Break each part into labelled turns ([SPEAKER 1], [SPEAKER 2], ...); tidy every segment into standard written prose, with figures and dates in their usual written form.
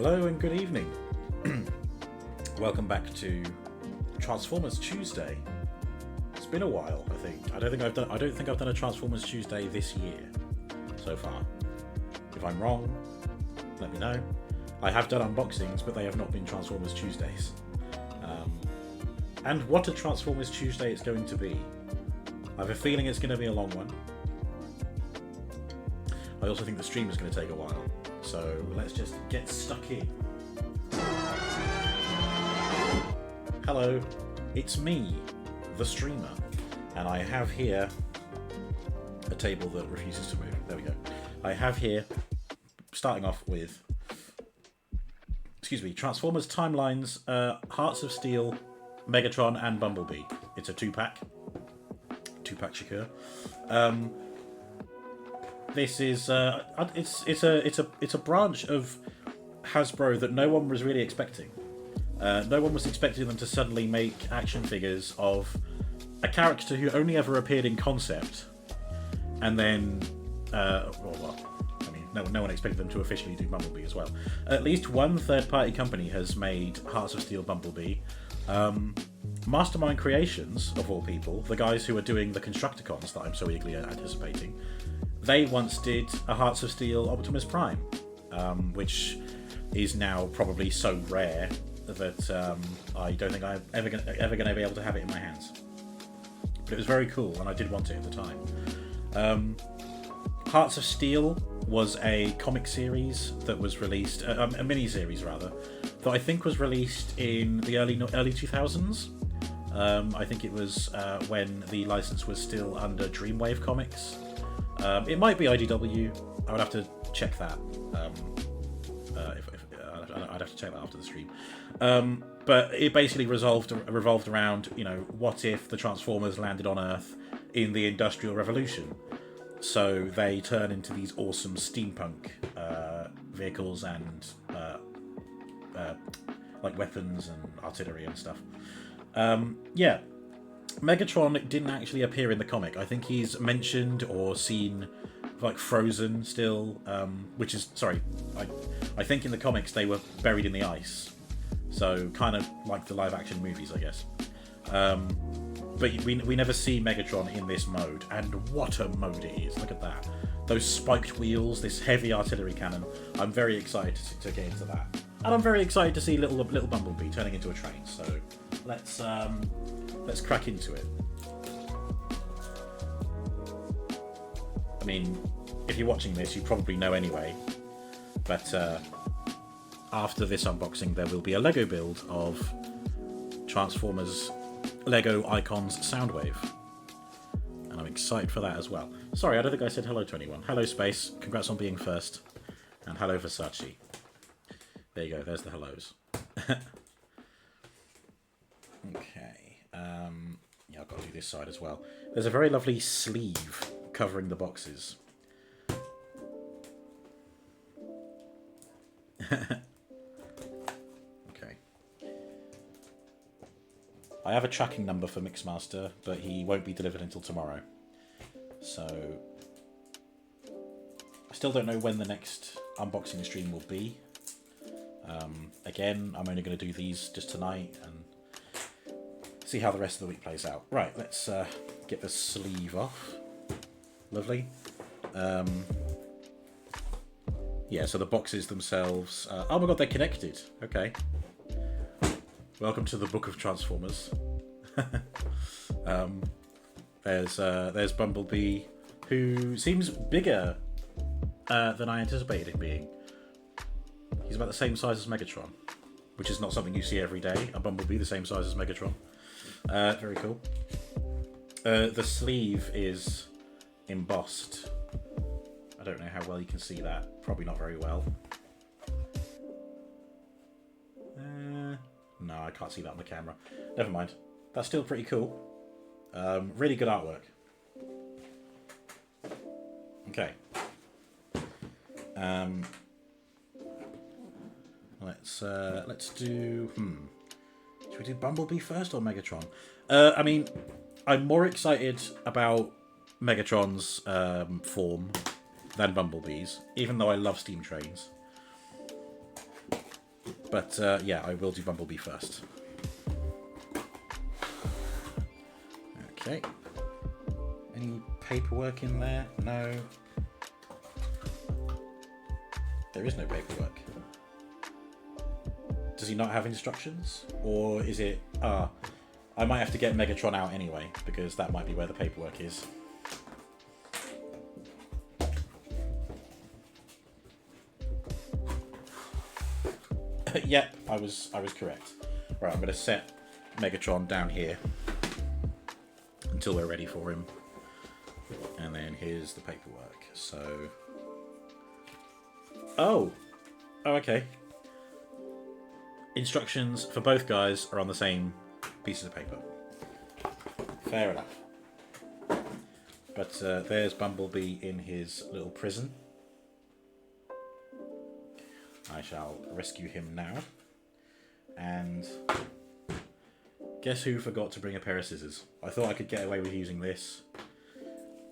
[SPEAKER 1] Hello and good evening. Welcome back to Transformers Tuesday. It's been a while, I think. I don't think I've done a Transformers Tuesday this year so far. If I'm wrong, let me know. I have done unboxings, but they have not been Transformers Tuesdays. And what a Transformers Tuesday it's going to be. I have a feeling it's going to be a long one. I also think the stream is going to take a while. So let's just get stuck in. Hello, it's me, the streamer, and I have here a table that refuses to move. There we go. I have here, starting off with, Transformers Timelines, Hearts of Steel, Megatron, and Bumblebee. It's a two-pack Shakur. This is it's a branch of Hasbro that no one was really expecting. No one was expecting them to suddenly make action figures of a character who only ever appeared in concept, and then no one expected them to officially do Bumblebee as well. At least one third-party company has made Hearts of Steel Bumblebee. Mastermind Creations, of all people, the guys who are doing the Constructicons that I'm so eagerly anticipating, they once did a Hearts of Steel Optimus Prime, which is now probably so rare that I don't think I'm ever going to be able to have it in my hands. But it was very cool, and I did want it at the time. Hearts of Steel was a comic series that was released, a mini-series rather, that I think was released in the early 2000s. I think it was when the license was still under Dreamwave Comics. It might be IDW. I would have to check that. I'd have to check that after the stream. But it basically revolved around, what if the Transformers landed on Earth in the Industrial Revolution? So they turn into these awesome steampunk vehicles and like weapons and artillery and stuff. Megatron didn't actually appear in the comic. I think he's mentioned or seen like frozen still, which is, I think in the comics they were buried in the ice. So kind of like the live action movies, I guess. But we never see Megatron in this mode, and what a mode it is. Look at that. Those spiked wheels, this heavy artillery cannon. I'm very excited to get into that. And I'm very excited to see little Bumblebee turning into a train. So let's crack into it. I mean, if you're watching this, you probably know anyway. But after this unboxing, there will be a Lego build of Transformers Lego Icons Soundwave. And I'm excited for that as well. Sorry, I don't think I said hello to anyone. Hello, Space. Congrats on being first. And hello, Versace. There you go. There's the hellos. Okay. I've got to do this side as well. There's a very lovely sleeve covering the boxes. Okay. I have a tracking number for Mixmaster, but he won't be delivered until tomorrow. So I still don't know when the next unboxing stream will be. Again, I'm only going to do these just tonight and see how the rest of the week plays out. Right, let's get the sleeve off. Lovely. So the boxes themselves... oh my god, they're connected. Okay. Welcome to the Book of Transformers. There's Bumblebee, who seems bigger than I anticipated him being. He's about the same size as Megatron, which is not something you see every day. A Bumblebee the same size as Megatron. Very cool. The sleeve is embossed. I don't know how well you can see that. Probably not very well. No, I can't see that on the camera. Never mind. That's still pretty cool. Really good artwork. Okay. Let's do... Should we do Bumblebee first or Megatron? I mean, I'm more excited about Megatron's form than Bumblebee's, even though I love steam trains. But yeah, I will do Bumblebee first. Okay. Any paperwork in there? No. There is no paperwork. Does he not have instructions? Or is it... I might have to get Megatron out anyway, because that might be where the paperwork is. Yep, I was correct. Right, I'm going to set Megatron down here until we're ready for him. And then here's the paperwork. So... Oh, okay. Instructions for both guys are on the same pieces of paper. Fair enough. But there's Bumblebee in his little prison. I shall rescue him now. And guess who forgot to bring a pair of scissors? I thought I could get away with using this,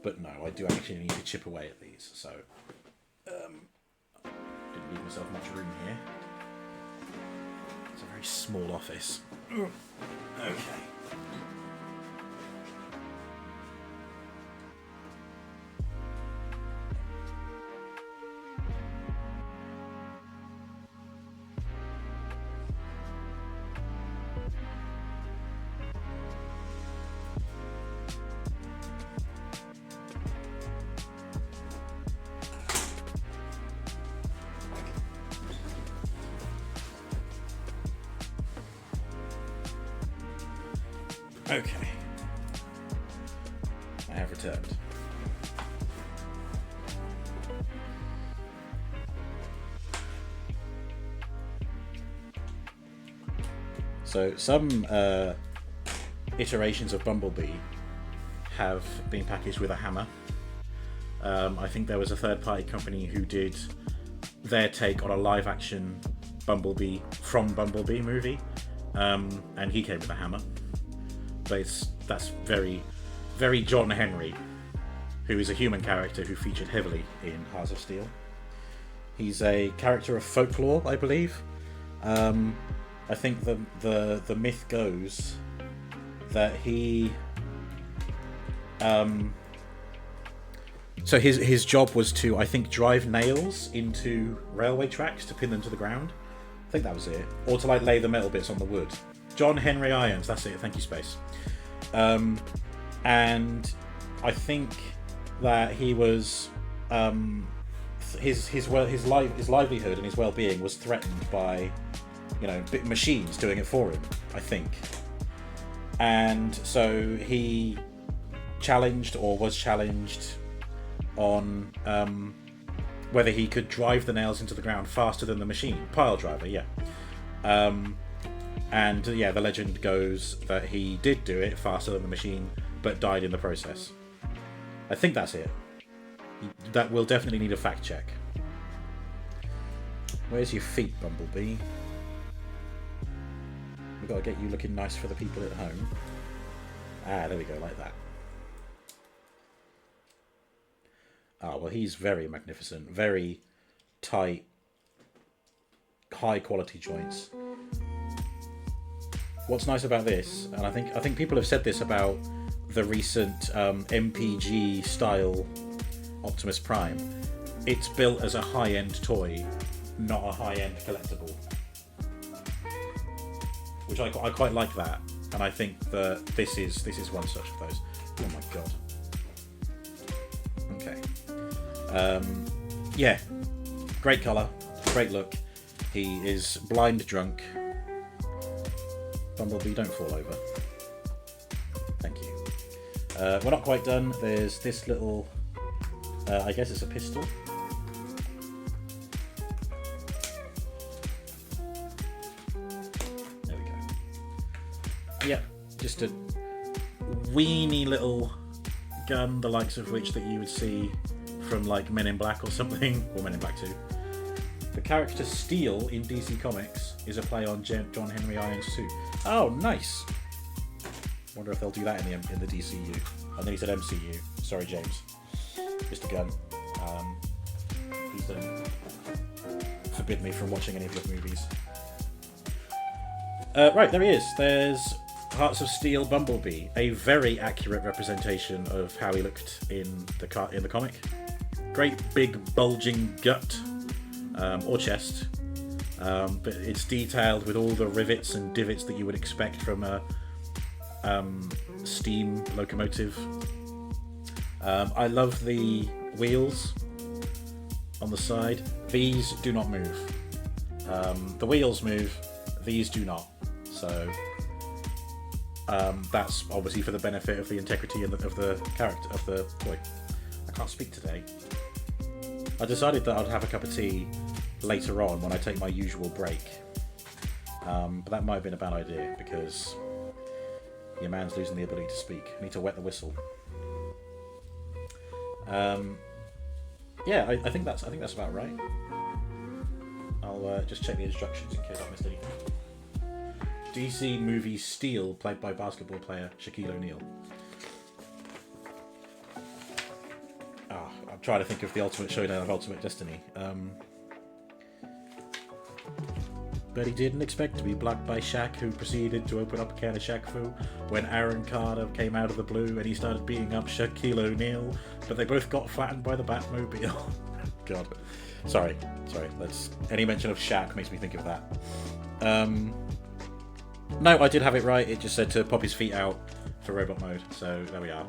[SPEAKER 1] but no, I do actually need to chip away at these. So didn't leave myself much room here. It's a very small office. Okay. Okay. I have returned. So some iterations of Bumblebee have been packaged with a hammer. I think there was a third-party company who did their take on a live-action Bumblebee from Bumblebee movie, and he came with a hammer. But that's very, very John Henry, who is a human character who featured heavily in Hearts of Steel. He's a character of folklore, I believe. I think the myth goes that he... so his job was to, I think, drive nails into railway tracks to pin them to the ground. I think that was it. Or to like lay the metal bits on the wood. John Henry Irons, that's it. Thank you, Space. And I think that he was his livelihood and his well-being was threatened by, you know, machines doing it for him, I think. And so he challenged or was challenged on whether he could drive the nails into the ground faster than the machine. Pile driver, yeah. And yeah, the legend goes that he did do it faster than the machine, but died in the process. I think that's it. That will definitely need a fact check. Where's your feet, Bumblebee? We've got to get you looking nice for the people at home. Ah, there we go, like that. Ah, well, he's very magnificent, very tight, high quality joints. What's nice about this, and I think people have said this about the recent MPG style Optimus Prime, it's built as a high-end toy, not a high-end collectible. Which I quite like that, and I think that this is one such of those. Oh my god. Okay. Yeah, great colour, great look. He is blind drunk. Bumblebee, don't fall over. Thank you. We're not quite done. There's this little, I guess it's a pistol. There we go. Yeah, just a weeny little gun, the likes of which that you would see from like Men in Black or something, or Men in Black 2. The character Steel in DC Comics is a play on John Henry Irons too. Oh, nice. Wonder if they'll do that in the DCU. I think he said MCU. Sorry, James. Just a gun. Please don't forbid me from watching any of your movies. Right, there he is. There's Hearts of Steel Bumblebee, a very accurate representation of how he looked in the comic. Great big bulging gut, or chest, but it's detailed with all the rivets and divots that you would expect from a steam locomotive. I love the wheels on the side. These do not move. The wheels move, these do not. So that's obviously for the benefit of the integrity of the character of the toy. I can't speak today. I decided that I'd have a cup of tea later on when I take my usual break, but that might have been a bad idea because your man's losing the ability to speak. I need to wet the whistle. Yeah, I think that's about right. I'll just check the instructions in case I missed anything. DC movie Steel, played by basketball player Shaquille O'Neal. I'm trying to think of the ultimate showdown of Ultimate Destiny. But he didn't expect to be blocked by Shaq, who proceeded to open up a can of Shaq Fu when Aaron Carter came out of the blue and he started beating up Shaquille O'Neal, but they both got flattened by the Batmobile. God. Sorry. Any mention of Shaq makes me think of that. No, I did have it right. It just said to pop his feet out for robot mode, so there we are.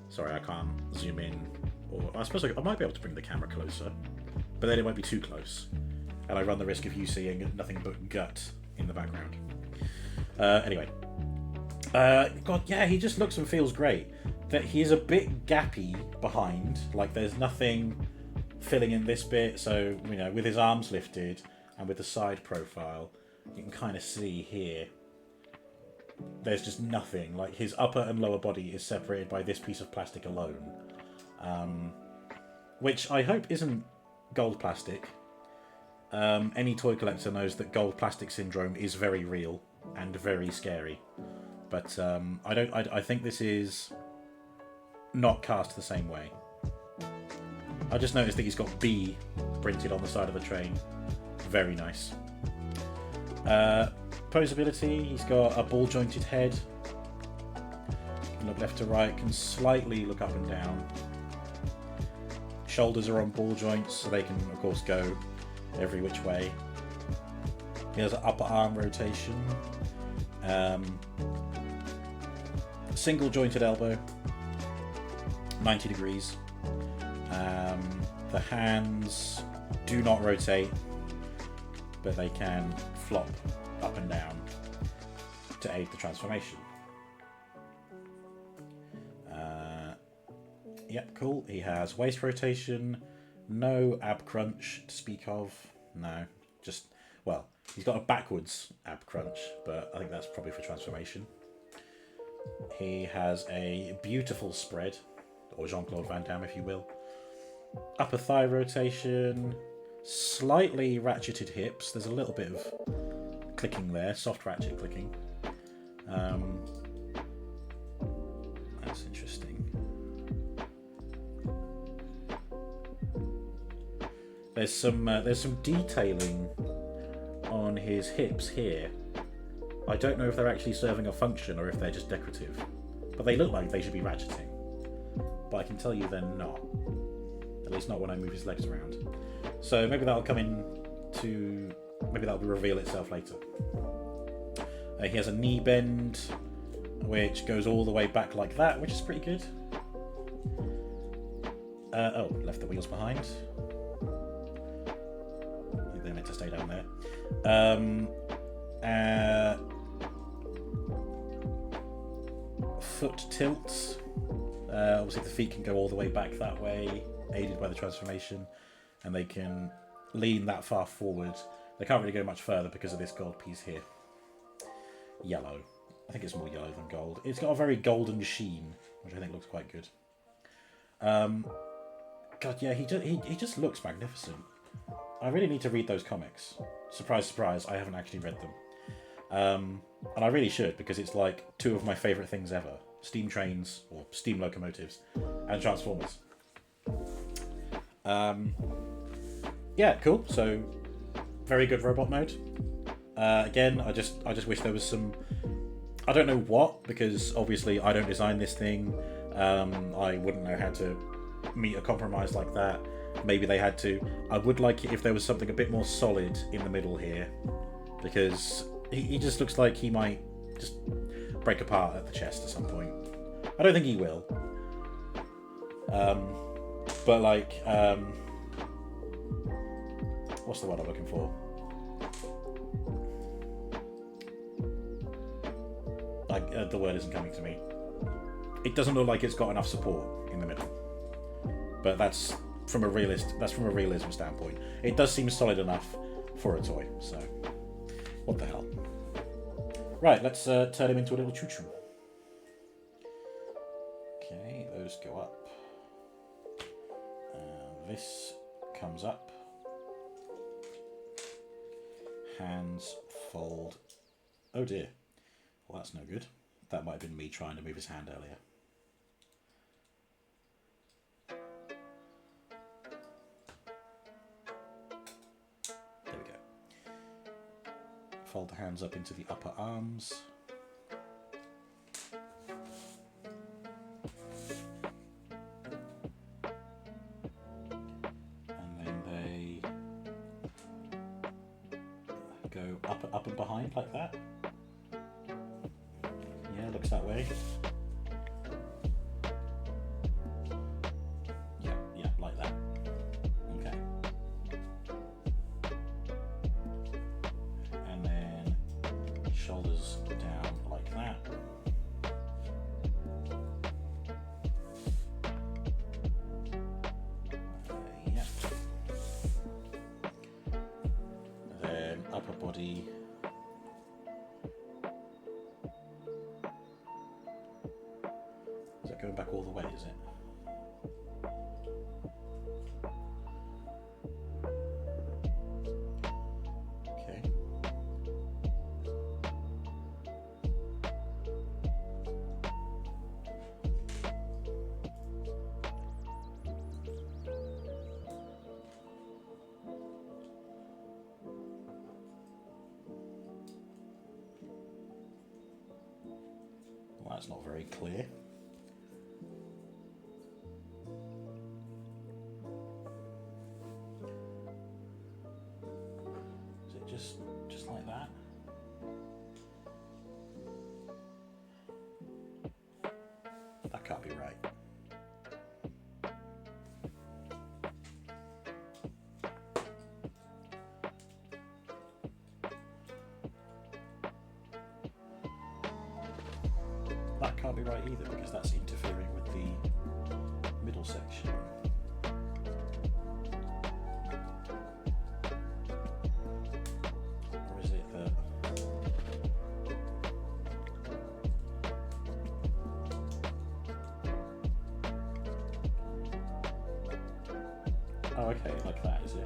[SPEAKER 1] Sorry, I can't zoom in. Or I suppose I might be able to bring the camera closer, but then it might be too close. And I run the risk of you seeing nothing but gut in the background. Anyway. God, yeah, he just looks and feels great. That he's a bit gappy behind, like there's nothing filling in this bit, so, you know, with his arms lifted and with the side profile, you can kind of see here, there's just nothing. Like, his upper and lower body is separated by this piece of plastic alone. Which I hope isn't gold plastic. Any toy collector knows that gold plastic syndrome is very real and very scary. But I think this is not cast the same way. I just noticed that he's got B printed on the side of the train. Very nice. Posability, he's got a ball jointed head. Can look left to right, can slightly look up and down. Shoulders are on ball joints, so they can of course go every which way. He has an upper arm rotation. Single jointed elbow, 90 degrees. The hands do not rotate, but they can flop up and down to aid the transformation. Yep, cool. He has waist rotation, no ab crunch to speak of. No, just, well, he's got a backwards ab crunch, but I think that's probably for transformation. He has a beautiful spread, or Jean-Claude Van Damme if you will. Upper thigh rotation, slightly ratcheted hips. There's a little bit of clicking there, soft ratchet clicking. That's interesting. There's some detailing on his hips here. I don't know if they're actually serving a function or if they're just decorative, but they look like they should be ratcheting. But I can tell you they're not. At least not when I move his legs around. So maybe that'll come in to... maybe that'll reveal itself later. He has a knee bend, which goes all the way back like that, which is pretty good. Oh, left the wheels behind. They're meant to stay down there. Foot tilts. Obviously the feet can go all the way back that way, aided by the transformation, and they can lean that far forward. They can't really go much further because of this gold piece here. Yellow. I think it's more yellow than gold. It's got a very golden sheen, which I think looks quite good. God, yeah, he just looks magnificent. I really need to read those comics. Surprise, surprise, I haven't actually read them. And I really should, because it's like two of my favourite things ever. Steam trains, or steam locomotives, and Transformers. Yeah, cool. So, very good robot mode. Again, I just wish there was some. I don't know what, because obviously I don't design this thing. I wouldn't know how to meet a compromise like that. Maybe they had to. I would like it if there was something a bit more solid in the middle here, because he just looks like he might just break apart at the chest at some point. I don't think he will. But like, what's the word I'm looking for? Like, the word isn't coming to me. It doesn't look like it's got enough support in the middle. But that's from a realism standpoint. It does seem solid enough for a toy. So, what the hell? Right, let's turn him into a little choo-choo. Okay, those go up. This comes up. Hands fold. Oh dear. Well, that's no good. That might have been me trying to move his hand earlier. There we go. Fold the hands up into the upper arms. And then they go up and behind like that. Yeah, looks that way. Yeah, like that. Okay. And then shoulders down like that. Yeah. Then upper body. Going back all the way, is it? Okay. Well, that's not very clear. Just like that. That can't be right. That can't be right either, because that's interfering with the middle section. Oh, okay, like that, is it?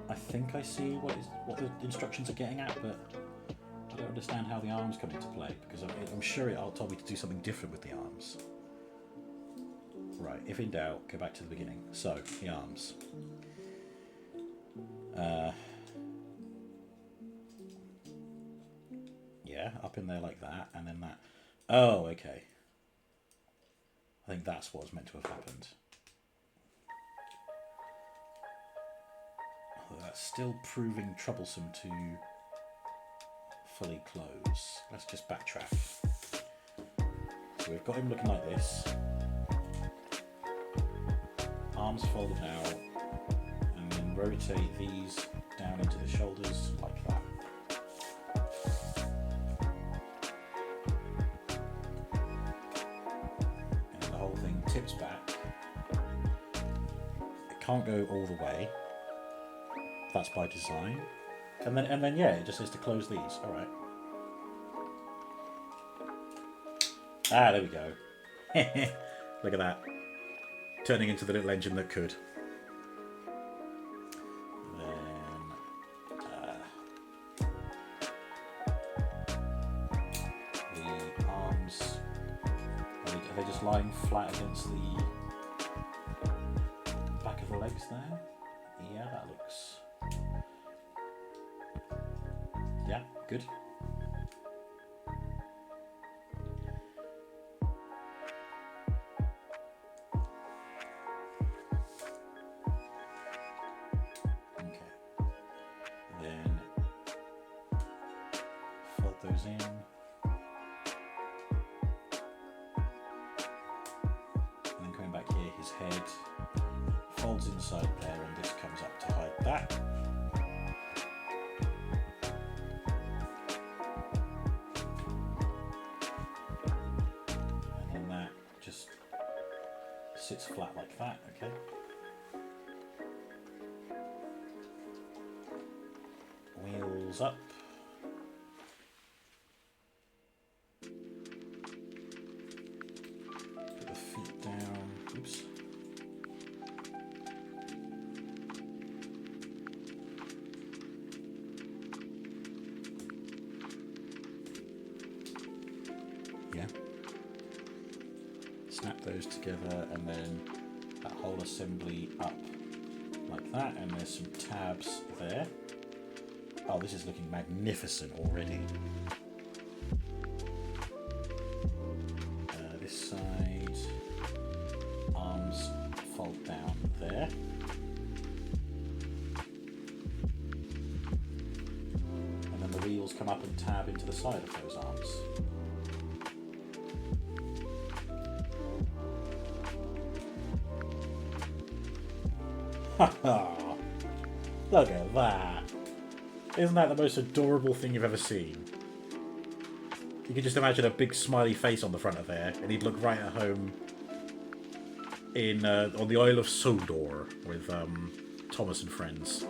[SPEAKER 1] I think I see what the instructions are getting at, but I don't understand how the arms come into play, because I'm sure it'll tell me to do something different with the arms. Right, if in doubt, go back to the beginning. So, the arms. Yeah, up in there like that, and then that. Oh, okay. I think that's what's meant to have happened. Although that's still proving troublesome to fully close. Let's just backtrack. So we've got him looking like this. Arms folded out, and then rotate these down into the shoulders like that. Tips back. It can't go all the way. That's by design. And then yeah, it just says to close these. All right. Ah, there we go. Look at that. Turning into the little engine that could. Then the arms. Are they just just lying flat against the back of the legs there. Yeah, that looks... Yeah, good. Okay. Then fold those in. And then coming back here, his head folds inside there, and this comes up to hide that. And then that just sits flat like that, okay? Wheels up. Put the feet down. Oops. Yeah. Snap those together, and then that whole assembly up like that, and there's some tabs there. Oh, this is looking magnificent already. This side, arms fold down there. And then the wheels come up and tab into the side of those arms. Haha! Look at that! Isn't that the most adorable thing you've ever seen? You can just imagine a big smiley face on the front of there, and he'd look right at home in on the Isle of Sodor with Thomas and friends.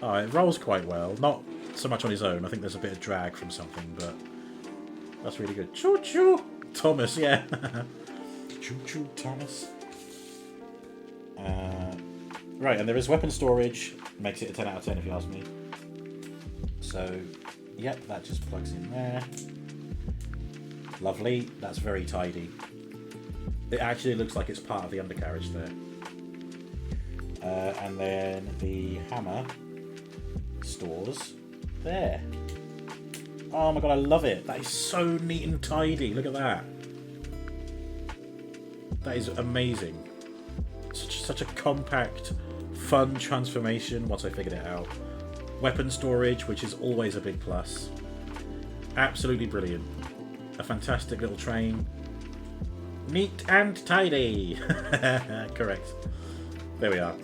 [SPEAKER 1] Oh, it rolls quite well. Not so much on his own. I think there's a bit of drag from something, but that's really good. Choo choo, Thomas. Yeah. Choo choo, Thomas. Right, and there is weapon storage. Makes it a 10 out of 10 if you ask me. So, yep, that just plugs in there. Lovely. That's very tidy. It actually looks like it's part of the undercarriage there. And then the hammer stores there. Oh my god, I love it. That is so neat and tidy. Look at that. That is amazing. Such a compact, fun transformation once I figured it out. Weapon storage, which is always a big plus. Absolutely brilliant. A fantastic little train. Neat and tidy. Correct. There we are.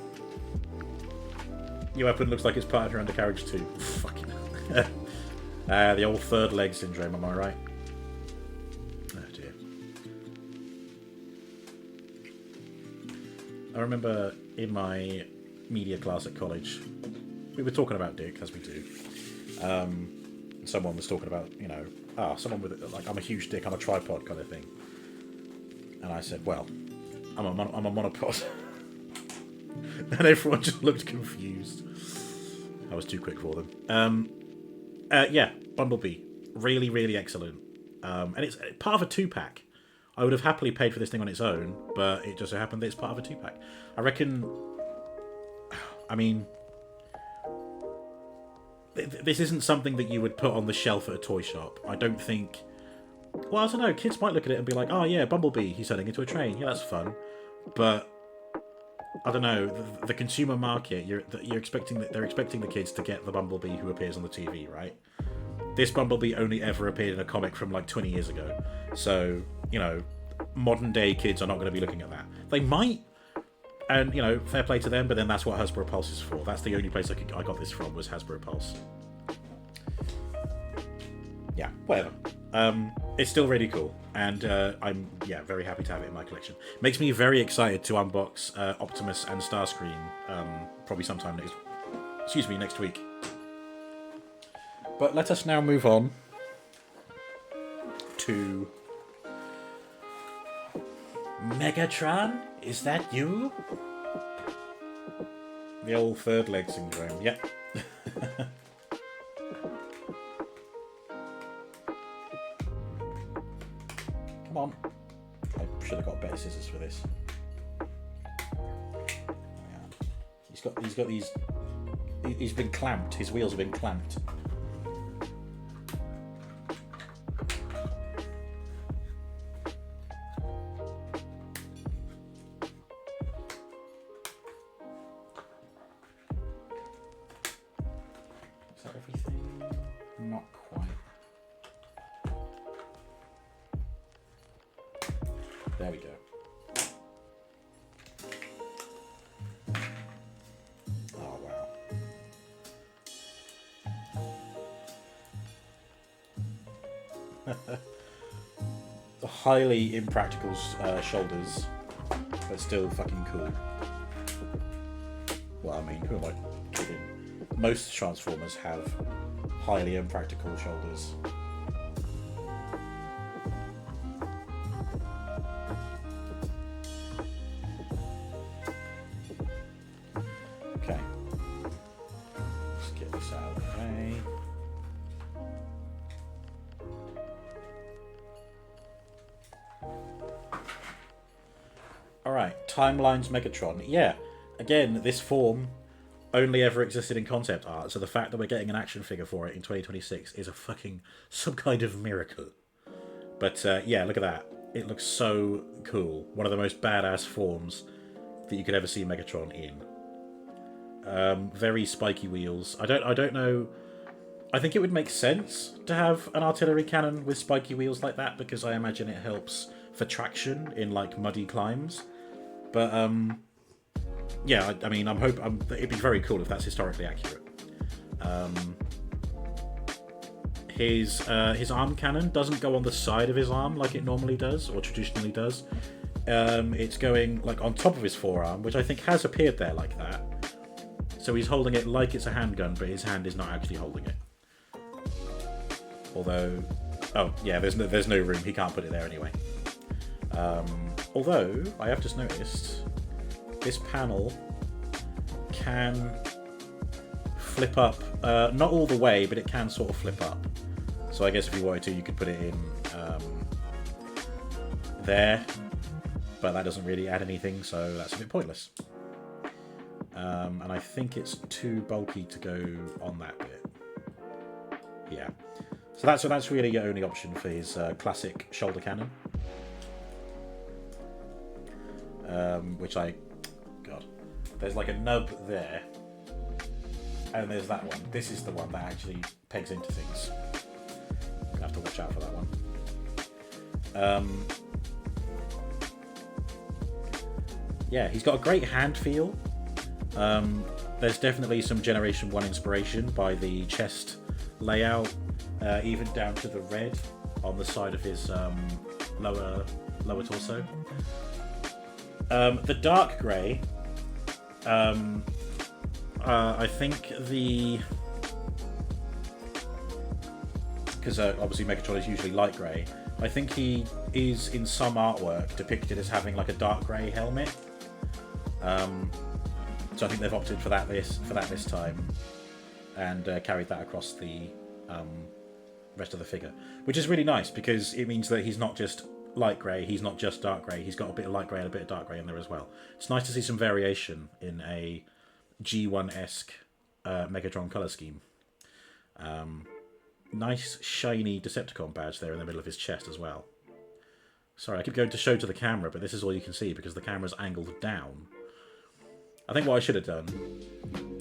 [SPEAKER 1] Your weapon looks like it's part of your undercarriage too. Fucking the old third leg syndrome, am I right? Oh dear. I remember in my media class at college, we were talking about dick, as we do. Someone was talking about, you know, someone with, like, I'm a huge dick, I'm a tripod kind of thing. And I said, well, I'm a monopod. And everyone just looked confused. I was too quick for them. Yeah, Bumblebee. Really, really excellent. And it's part of a 2-pack. I would have happily paid for this thing on its own, but it just so happened that it's part of a 2-pack. I reckon... I mean... This isn't something that you would put on the shelf at a toy shop. I don't think... Well, I don't know. Kids might look at it and be like, oh yeah, Bumblebee, he's turning into a train. Yeah, that's fun. But... I don't know, the consumer market, they're expecting the kids to get the Bumblebee who appears on the TV, right? This Bumblebee only ever appeared in a comic from like 20 years ago. So, you know, modern day kids are not going to be looking at that. They might, and, you know, fair play to them, but then that's what Hasbro Pulse is for. That's the only place I got this from, was Hasbro Pulse. Yeah, whatever. It's still really cool, and I'm very happy to have it in my collection. Makes me very excited to unbox Optimus and Starscream probably sometime next week. But let us now move on to Megatron. Is that you? The old third leg syndrome. Yep. Come on. I should have got better scissors for this. Yeah. He's got these. He's been clamped. His wheels have been clamped. Is that everything? Not quite. There we go. Oh, wow. The highly impractical shoulders, but still fucking cool. Well, I mean, who am I kidding? Most Transformers have highly impractical shoulders. Okay. Let's get this out of the way. Alright, Timelines Megatron. Yeah, again, this form only ever existed in concept art, so the fact that we're getting an action figure for it in 2026 is a fucking some kind of miracle. But yeah, look at that. It looks so cool. One of the most badass forms that you could ever see Megatron in. Very spiky wheels. I don't know. I think it would make sense to have an artillery cannon with spiky wheels like that, because I imagine it helps for traction in like muddy climbs. But yeah, I mean, it'd be very cool if that's historically accurate. His arm cannon doesn't go on the side of his arm like it normally does, or traditionally does. It's going like on top of his forearm, which I think has appeared there like that. So he's holding it like it's a handgun, but his hand is not actually holding it. Although, oh yeah, there's no room. He can't put it there anyway. Although I have just noticed this panel can flip up, not all the way, but it can sort of flip up. So I guess if you wanted to, you could put it in there, but that doesn't really add anything, so that's a bit pointless. And I think it's too bulky to go on that bit. Yeah. So that's really your only option for his classic shoulder cannon. Which God, there's like a nub there, and there's that one. This is the one that actually pegs into things. I'm gonna have to watch out for that one. Yeah, he's got a great hand feel. There's definitely some Generation 1 inspiration by the chest layout, even down to the red on the side of his lower torso. The dark grey, I think because obviously Megatron is usually light grey, I think he is in some artwork depicted as having like a dark grey helmet. So I think they've opted for that this time, and carried that across the rest of the figure, which is really nice because it means that he's not just light grey, he's not just dark grey, he's got a bit of light grey and a bit of dark grey in there as well. It's nice to see some variation in a G1-esque Megatron colour scheme. Nice shiny Decepticon badge there in the middle of his chest as well. Sorry, I keep going to show to the camera, but this is all you can see because the camera's angled down. I think what I should have done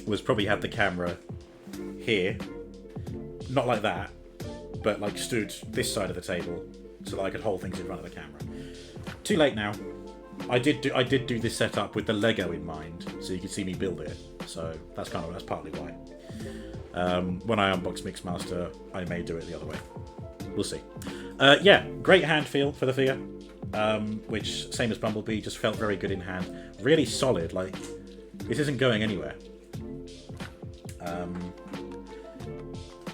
[SPEAKER 1] was probably have the camera here, not like that, but like stood this side of the table, so that I could hold things in front of the camera. Too late now. I did do this setup with the Lego in mind, so you could see me build it. So that's partly why. When I unbox Mixmaster, I may do it the other way. We'll see. Yeah, great hand feel for the figure, which same as Bumblebee, just felt very good in hand. Really solid. Like this isn't going anywhere.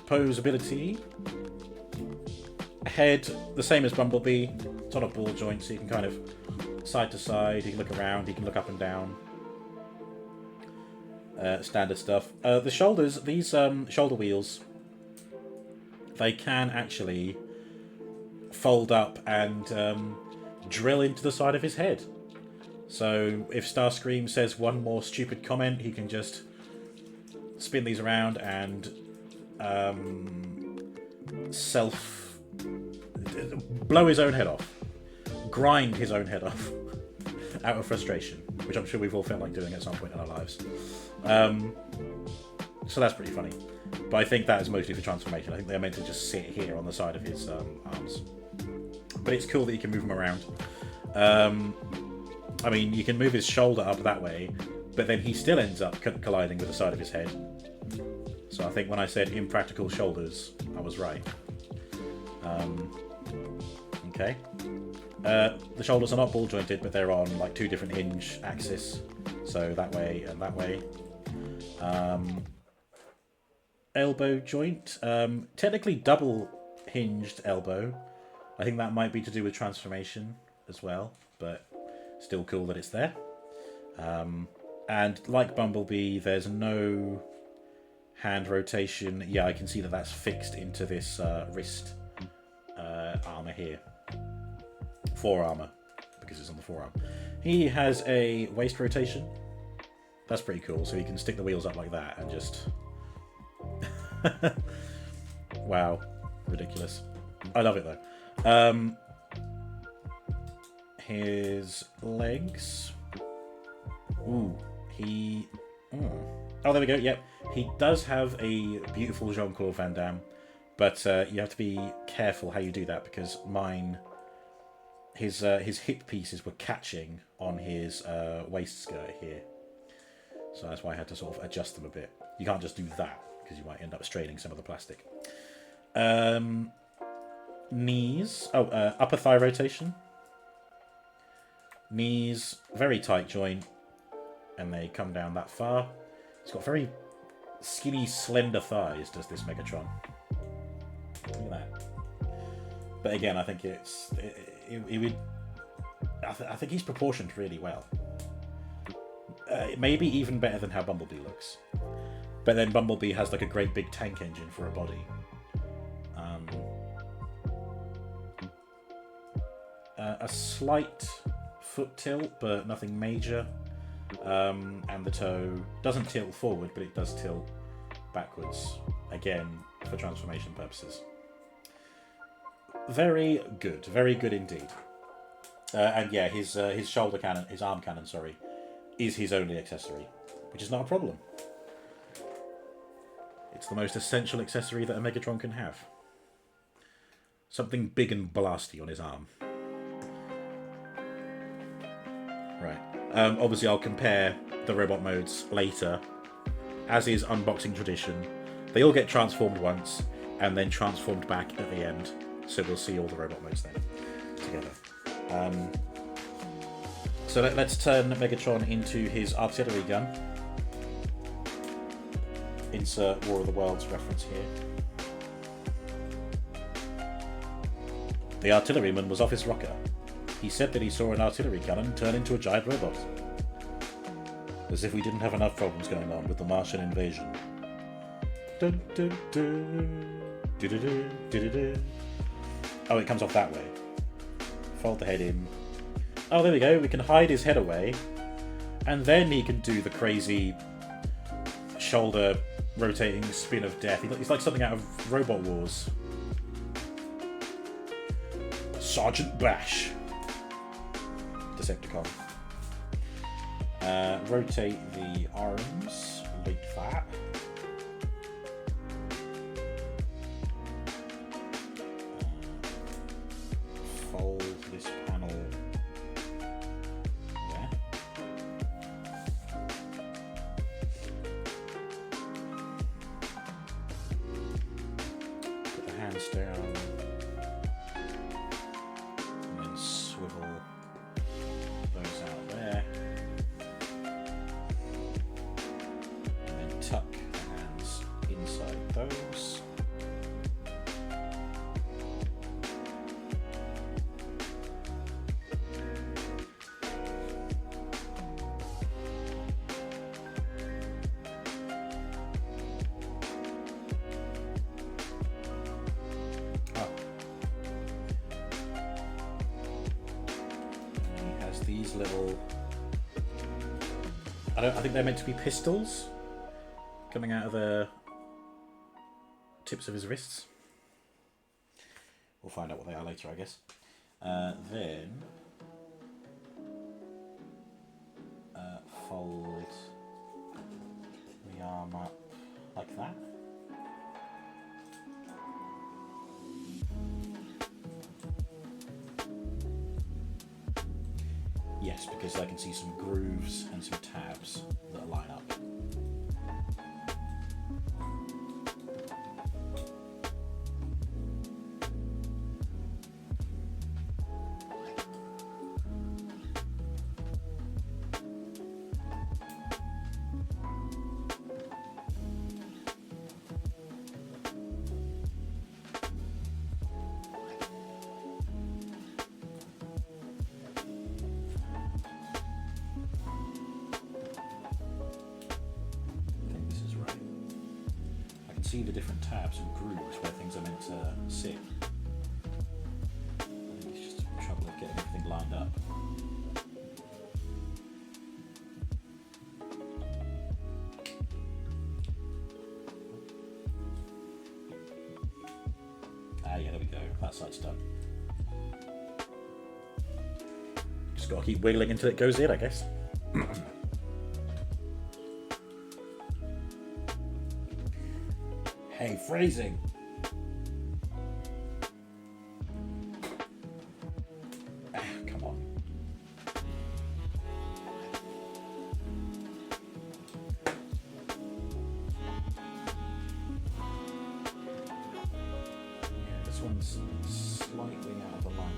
[SPEAKER 1] Posability. Head, the same as Bumblebee. It's on a ball joint, so you can kind of side to side, you can look around, you can look up and down. Standard stuff. The shoulders, these shoulder wheels, they can actually fold up and drill into the side of his head. So if Starscream says one more stupid comment, he can just spin these around and blow his own head off. Grind his own head off out of frustration, which I'm sure we've all felt like doing at some point in our lives. So that's pretty funny. But I think that is mostly for transformation. I think they're meant to just sit here on the side of his arms. But it's cool that you can move them around. I mean, you can move his shoulder up that way, but then he still ends up colliding with the side of his head. So I think when I said impractical shoulders, I was right. Okay. The shoulders are not ball jointed, but they're on like 2 different hinge axes. So that way and that way. Elbow joint. Technically double hinged elbow. I think that might be to do with transformation as well, but still cool that it's there. And like Bumblebee, there's no hand rotation. Yeah, I can see that that's fixed into this wrist armor here. Forearmor, because it's on the forearm. He has a waist rotation. That's pretty cool, so he can stick the wheels up like that and just... Wow, ridiculous. I love it though. His legs. Ooh, he... Oh, there we go, yep. He does have a beautiful Jean-Claude Van Damme, but you have to be careful how you do that, because mine... His hip pieces were catching on his waist skirt here. So that's why I had to sort of adjust them a bit. You can't just do that, because you might end up straining some of the plastic. Knees. Oh, upper thigh rotation. Knees, very tight joint, and they come down that far. It's got very skinny, slender thighs, does this Megatron. Look at that. But again, I think I think he's proportioned really well. Maybe even better than how Bumblebee looks. But then Bumblebee has like a great big tank engine for a body. A slight foot tilt, but nothing major. And the toe doesn't tilt forward, but it does tilt backwards. Again, for transformation purposes. Very good indeed. And yeah, his shoulder cannon, his arm cannon, sorry, is his only accessory, which is not a problem. It's the most essential accessory that a Megatron can have. Something big and blasty on his arm. Right. Obviously, I'll compare the robot modes later. As is unboxing tradition, they all get transformed once and then transformed back at the end. So we'll see all the robot modes then together. So let's turn Megatron into his artillery gun. Insert War of the Worlds reference here. The artilleryman was off his rocker. He said that he saw an artillery cannon turn into a giant robot. As if we didn't have enough problems going on with the Martian invasion. Dun, dun, dun. Du-du-du, oh, it comes off that way. Fold the head in. Oh, there we go. We can hide his head away. And then he can do the crazy shoulder rotating spin of death. He's like something out of Robot Wars. Sergeant Bash. Decepticon. Rotate the arms like that. Fold this panel there. Put the hands down and then swivel those out there. And then tuck the hands inside those. these little... I think they're meant to be pistols coming out of the tips of his wrists. We'll find out what they are later, I guess. Then fold the arm up like that. Yes, because I can see some grooves and some tabs that line up. See the different tabs and grooves where things are meant to sit. I think it's just trouble of getting everything lined up. Ah, yeah, there we go. That side's done. Just got to keep wiggling until it goes in, I guess. Hey, phrasing. Come on. Yeah, this one's slightly out of alignment.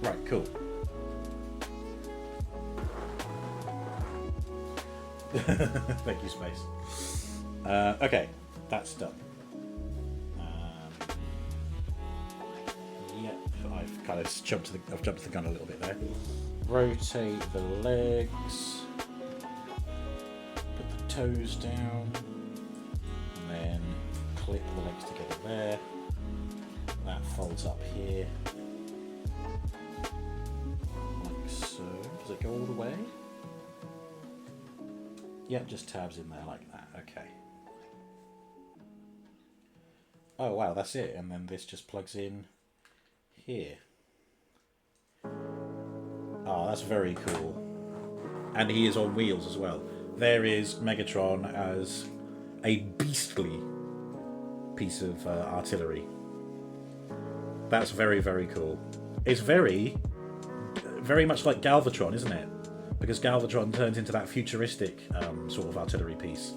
[SPEAKER 1] Right, cool. Thank you, Space. Okay, that's done. Yep, I've kind of jumped the gun a little bit there. Rotate the legs. Put the toes down. And then clip the legs together there. That folds up here. Does it go all the way? Yep, just tabs in there like that. Okay. Oh wow, that's it. And then this just plugs in here. Oh, that's very cool. And he is on wheels as well. There is Megatron as a beastly piece of artillery. That's very, very cool. It's very much like Galvatron, isn't it? Because Galvatron turns into that futuristic sort of artillery piece.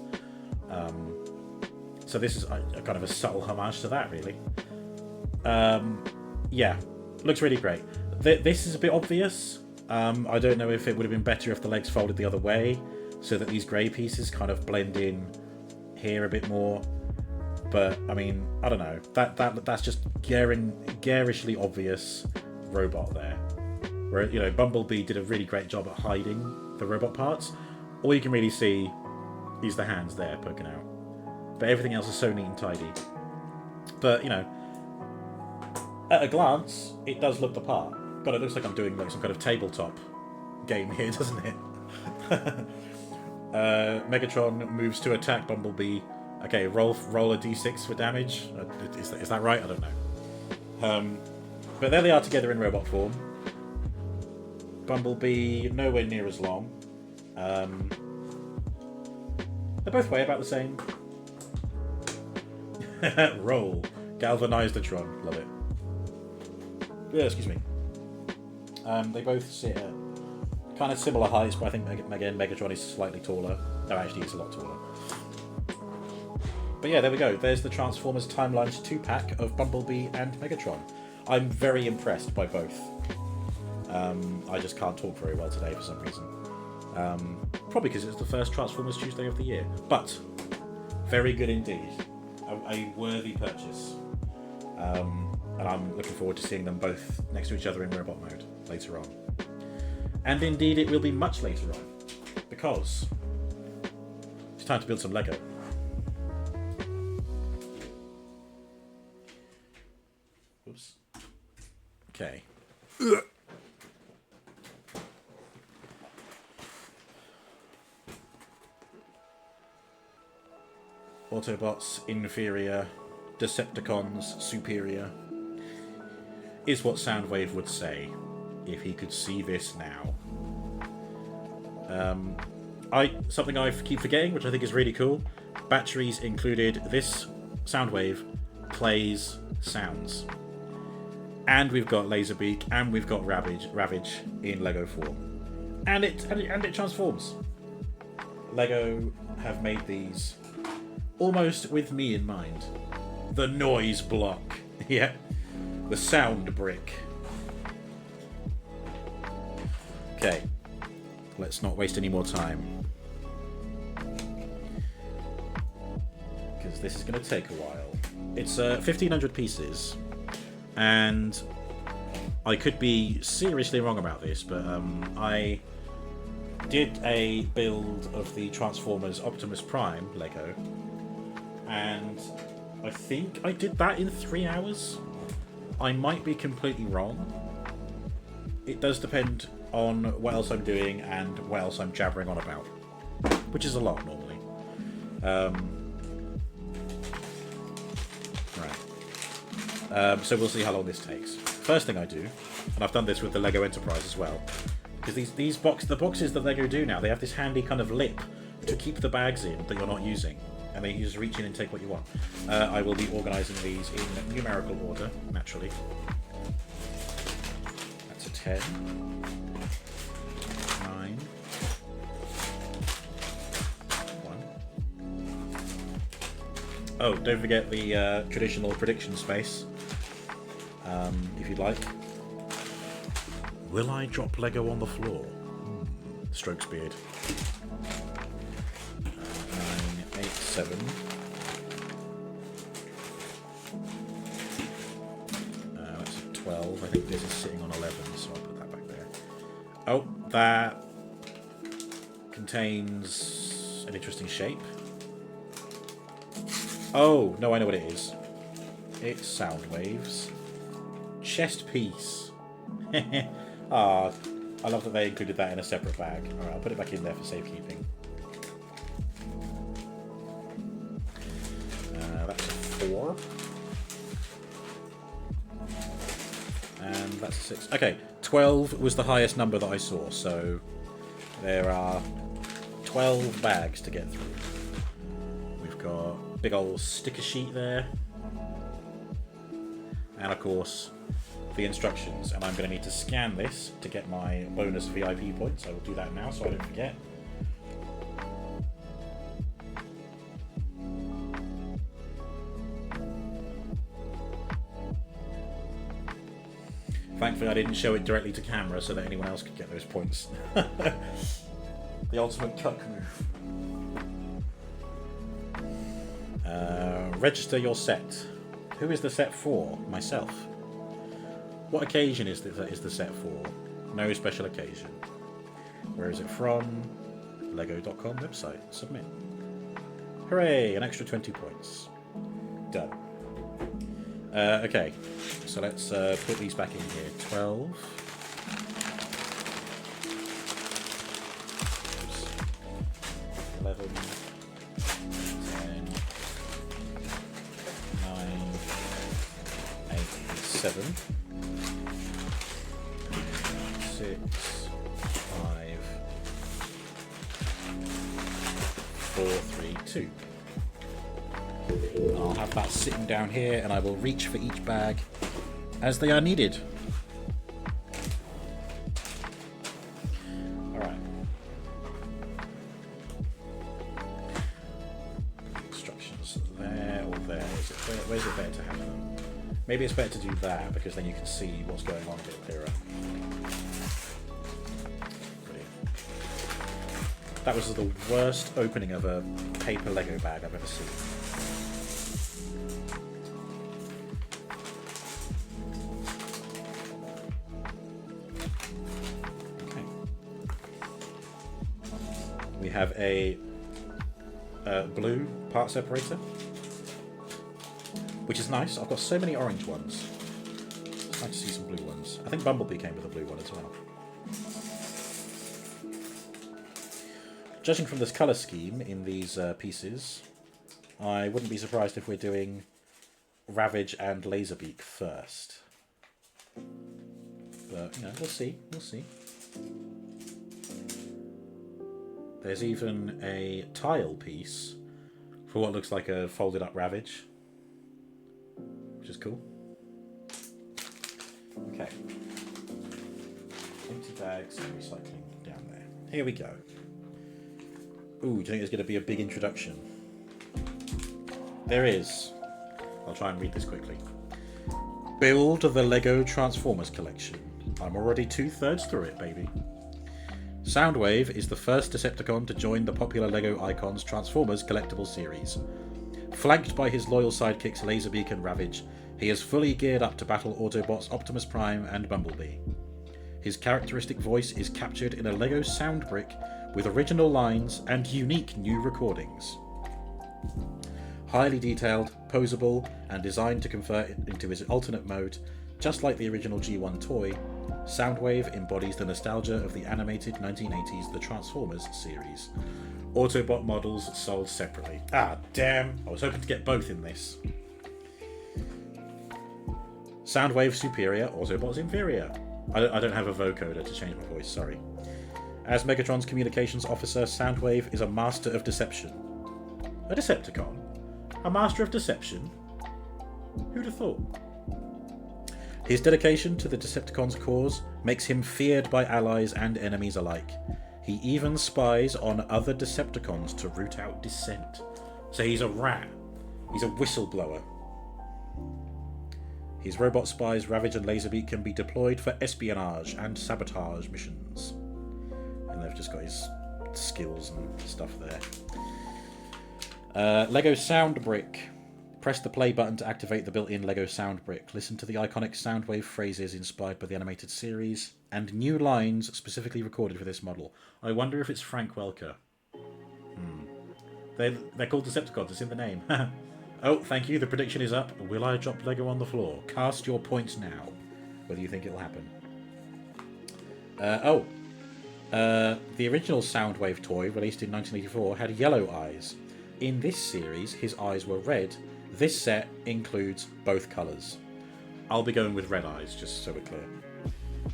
[SPEAKER 1] So this is a kind of a subtle homage to that, really. Yeah, looks really great. This is a bit obvious. I don't know if it would have been better if the legs folded the other way, so that these grey pieces kind of blend in here a bit more. But I mean, I don't know. That's just garishly obvious robot there. Where, you know, Bumblebee did a really great job at hiding the robot parts. All you can really see is the hands there poking out. But everything else is so neat and tidy. But, you know, at a glance, it does look the part. God, it looks like I'm doing like some kind of tabletop game here, doesn't it? Megatron moves to attack Bumblebee. Okay, roll a d6 for damage. Is that right? I don't know. But there they are together in robot form. Bumblebee nowhere near as long. They both weigh about the same. Roll. Galvanized-atron. Love it. Yeah, excuse me. They both sit at kind of similar heights, but I think again Megatron is slightly taller. No, actually he's a lot taller. But yeah, there we go. There's the Transformers Timelines 2-pack of Bumblebee and Megatron. I'm very impressed by both. I just can't talk very well today for some reason. Probably because it's the first Transformers Tuesday of the year. But very good indeed. A worthy purchase. And I'm looking forward to seeing them both next to each other in robot mode later on. And indeed it will be much later on, because it's time to build some Lego. Oops. Okay. Autobots inferior, Decepticons superior, is what Soundwave would say if he could see this now. Something I keep forgetting, which I think is really cool. Batteries included. This Soundwave plays sounds, and we've got Laserbeak, and we've got Ravage in Lego form, and it transforms. Lego have made these almost with me in mind. The noise block, yeah, the sound brick. Okay, let's not waste any more time, because this is going to take a while. It's 1,500 pieces, and I could be seriously wrong about this, but I did a build of the Transformers Optimus Prime Lego, and I think I did that in 3 hours. I might be completely wrong. It does depend on what else I'm doing and what else I'm jabbering on about, which is a lot normally. Right. So we'll see how long this takes. First thing I do, and I've done this with the Lego Enterprise as well, because the boxes that Lego do now, they have this handy kind of lip to keep the bags in that you're not using, and then you just reach in and take what you want. I will be organising these in numerical order, naturally. That's a 10. 9. 1. Oh, don't forget the traditional prediction space, if you'd like. Will I drop Lego on the floor? Strokes beard. 9, 8, 7. That's a 12. I think this is sitting on 11, so I'll put that back there. Oh, that contains an interesting shape. Oh, no, I know what it is. It's Soundwave's chest piece. Ah, I love that they included that in a separate bag. Alright, I'll put it back in there for safekeeping. That's a 4. And that's a 6. Okay, 12 was the highest number that I saw, so there are 12 bags to get through. We've got a big old sticker sheet there. And of course, the instructions, and I'm going to need to scan this to get my bonus VIP points. I will do that now so I don't forget. Thankfully I didn't show it directly to camera so that anyone else could get those points. The ultimate cuck move. Register your set. Who is the set for? Myself. What occasion is the set for? No special occasion. Where is it from? Lego.com website. Submit. Hooray! An extra 20 points. Done. Okay, so let's put these back in here. 12. Oops. 11. 10. 9. 8. 7. 6, 5, 4, 3, 2. I'll have that sitting down here, and I will reach for each bag as they are needed. Alright. Instructions there or there. Where's it better to have them? Maybe it's better to do that, because then you can see what's going on a bit clearer. Brilliant. That was the worst opening of a paper Lego bag I've ever seen. Okay. We have a blue part separator, which is nice. I've got so many orange ones. I'd like to see some blue ones. I think Bumblebee came with a blue one as well. Judging from this colour scheme in these pieces, I wouldn't be surprised if we're doing Ravage and Laserbeak first. But, you know, we'll see. We'll see. There's even a tile piece for what looks like a folded up Ravage, which is cool. Okay. Empty bags and recycling down there. Here we go. Ooh, do you think there's going to be a big introduction? There is. I'll try and read this quickly. Build the LEGO Transformers collection. I'm already 2/3 through it, baby. Soundwave is the first Decepticon to join the popular LEGO Icons Transformers collectible series. Flanked by his loyal sidekicks Laserbeak and Ravage, he is fully geared up to battle Autobots Optimus Prime and Bumblebee. His characteristic voice is captured in a LEGO sound brick with original lines and unique new recordings. Highly detailed, posable, and designed to convert it into his alternate mode, just like the original G1 toy, Soundwave embodies the nostalgia of the animated 1980s The Transformers series. Autobot models sold separately. Ah, damn! I was hoping to get both in this. Soundwave superior, Autobots inferior. I don't have a vocoder to change my voice, sorry. As Megatron's communications officer, Soundwave is a master of deception. A Decepticon? A master of deception? Who'd have thought? His dedication to the Decepticons' cause makes him feared by allies and enemies alike. He even spies on other Decepticons to root out dissent. So he's a rat. He's a whistleblower. His robot spies Ravage and Laserbeak can be deployed for espionage and sabotage missions. And they've just got his skills and stuff there. Lego Sound Brick. Press the play button to activate the built-in Lego Sound Brick. Listen to the iconic Soundwave phrases inspired by the animated series, and new lines specifically recorded for this model. I wonder if it's Frank Welker. They're called Decepticons, it's in the name. Oh, thank you, the prediction is up. Will I drop Lego on the floor? Cast your points now, whether you think it'll happen. The original Soundwave toy, released in 1984, had yellow eyes. In this series, his eyes were red. This set includes both colours. I'll be going with red eyes, just so we're clear.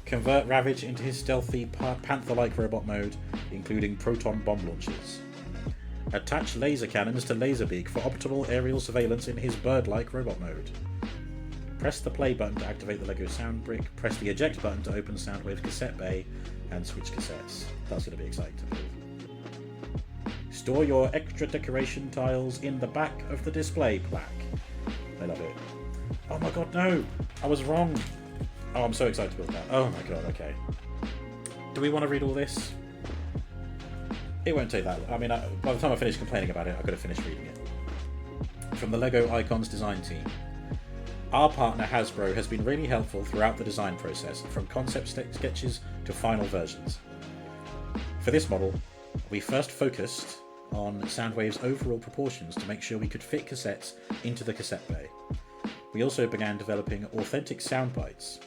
[SPEAKER 1] Convert Ravage into his stealthy, panther-like robot mode, including proton bomb launchers. Attach laser cannons to Laserbeak for optimal aerial surveillance in his bird-like robot mode. Press the play button to activate the Lego Sound Brick. Press the eject button to open Soundwave's cassette bay and switch cassettes. That's going to be exciting to build. Store your extra decoration tiles in the back of the display plaque. I love it. Oh my god, no! I was wrong! Oh, I'm so excited to build that. Oh my god, okay. Do we want to read all this? It won't take that long. I mean, by the time I finish complaining about it, I've got to finish reading it. From the LEGO Icons design team. Our partner Hasbro has been really helpful throughout the design process, from concept sketches to final versions. For this model, we first focused on Soundwave's overall proportions to make sure we could fit cassettes into the cassette bay. We also began developing authentic sound bites.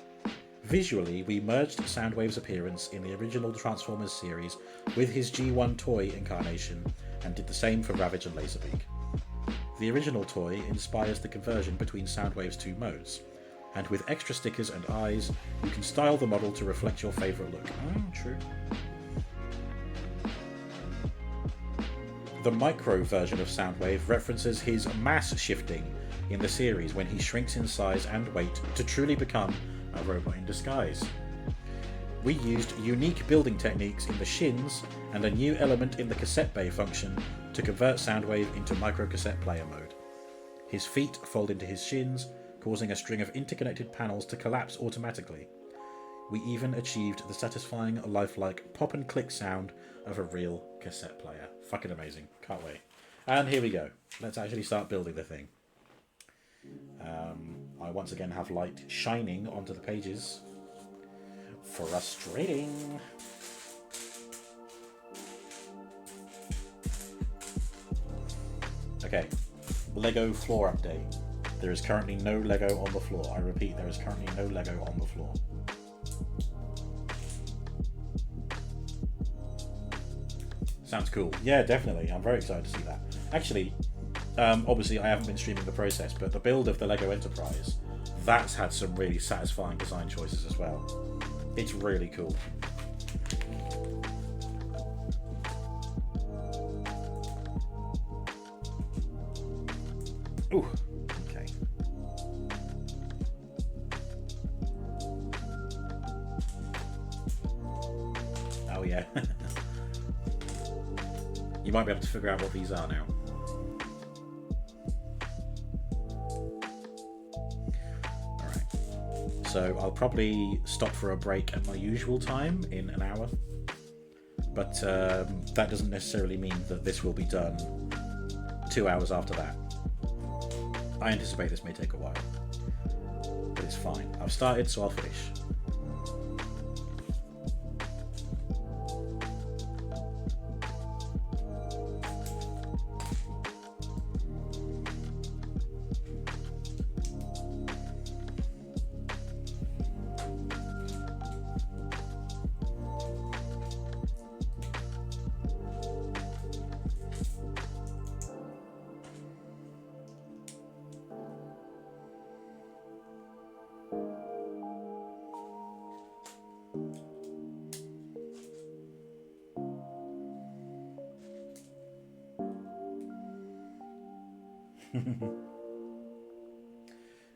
[SPEAKER 1] Visually, we merged Soundwave's appearance in the original Transformers series with his G1 toy incarnation and did the same for Ravage and Laserbeak. The original toy inspires the conversion between Soundwave's two modes, and with extra stickers and eyes, you can style the model to reflect your favourite look. Oh, true. The micro version of Soundwave references his mass shifting in the series when he shrinks in size and weight to truly become a robot in disguise. We used unique building techniques in the shins and a new element in the cassette bay function to convert Soundwave into microcassette player mode. His feet fold into his shins, causing a string of interconnected panels to collapse automatically. We even achieved the satisfying, lifelike pop and click sound of a real cassette player. Fucking amazing. Can't wait. And here we go. Let's actually start building the thing. I once again have light shining onto the pages. Frustrating. Okay. Lego floor update. There is currently no Lego on the floor. I repeat, there is currently no Lego on the floor. Sounds cool. Yeah, definitely. I'm very excited to see that. Actually, obviously I haven't been streaming the process, but the build of the Lego Enterprise, that's had some really satisfying design choices as well. It's really cool. Ooh, okay. Oh yeah. You might be able to figure out what these are now. Alright. So I'll probably stop for a break at my usual time in an hour. But that doesn't necessarily mean that this will be done 2 hours after that. I anticipate this may take a while. But it's fine. I've started, so I'll finish.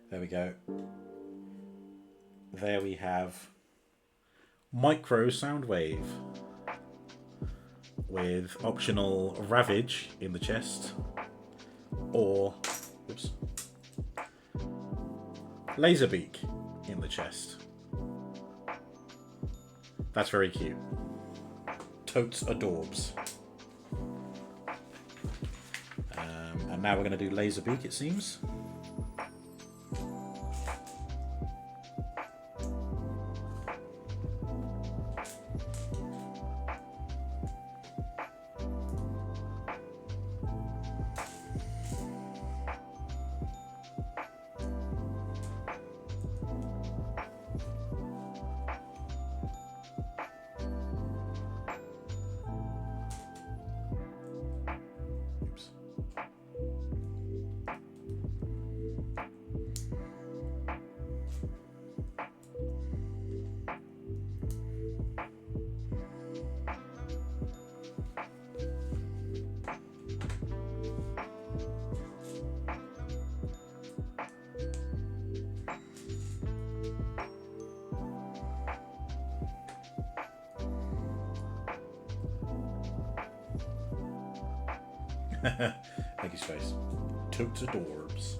[SPEAKER 1] There we go. There we have micro Soundwave with optional Ravage in the chest, or oops, Laserbeak in the chest. That's very cute. Totes adorbs. And now we're going to do Laserbeak, it seems. Thank you, Space. Totes adorbs.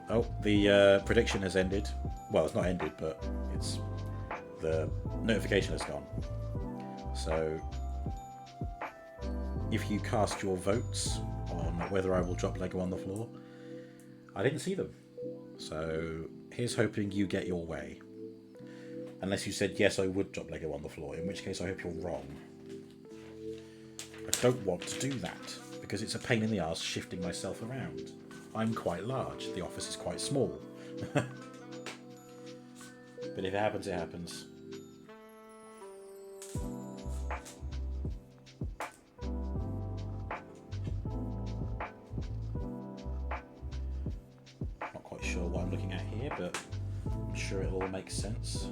[SPEAKER 1] Oh, the prediction has ended. Well, it's not ended, but it's the notification has gone. So, if you cast your votes on whether I will drop Lego on the floor, I didn't see them. So, here's hoping you get your way. Unless you said, yes, I would drop Lego on the floor, in which case I hope you're wrong. I don't want to do that, because it's a pain in the arse shifting myself around. I'm quite large, the office is quite small. But if it happens, it happens. Not quite sure what I'm looking at here, but I'm sure it'll all make sense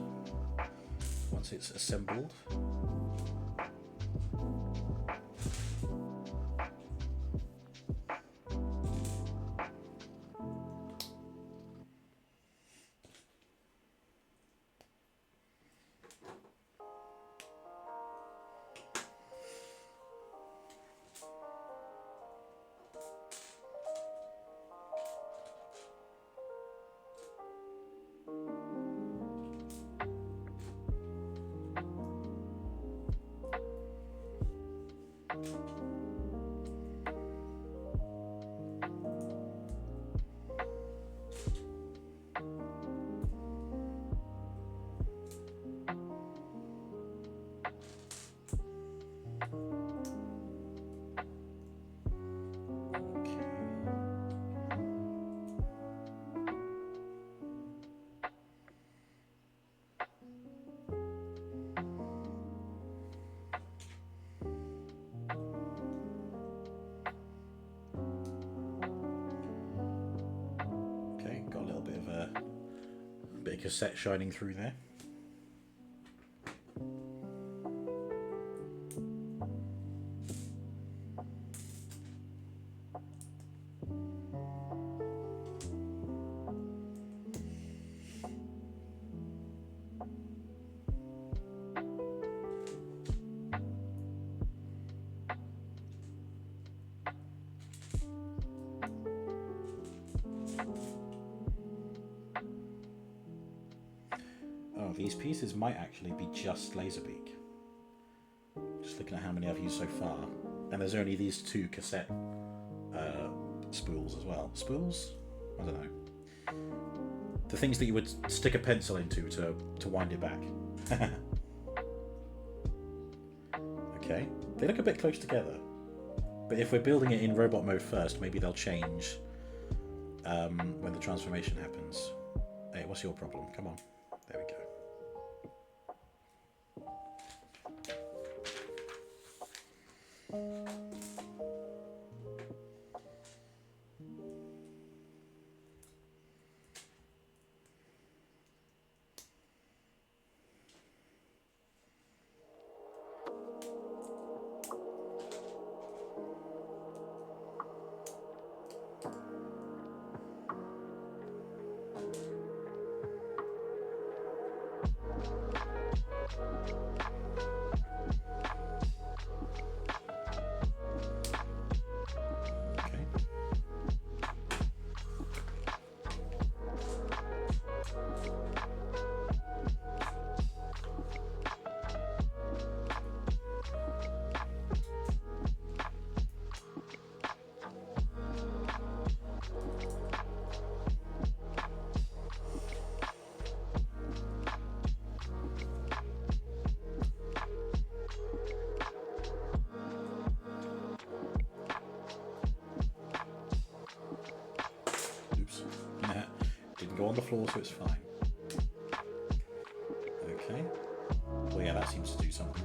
[SPEAKER 1] once it's assembled. bit of cassette shining through there. These pieces might actually be just Laserbeak. Just looking at how many I've used so far. And there's only these 2 cassette spools as well. Spools? I don't know. The things that you would stick a pencil into to wind it back. Okay. They look a bit close together. But if we're building it in robot mode first, maybe they'll change when the transformation happens. Hey, what's your problem? Come on. There we go. Go on the floor so it's fine. Okay. Well, yeah, that seems to do something.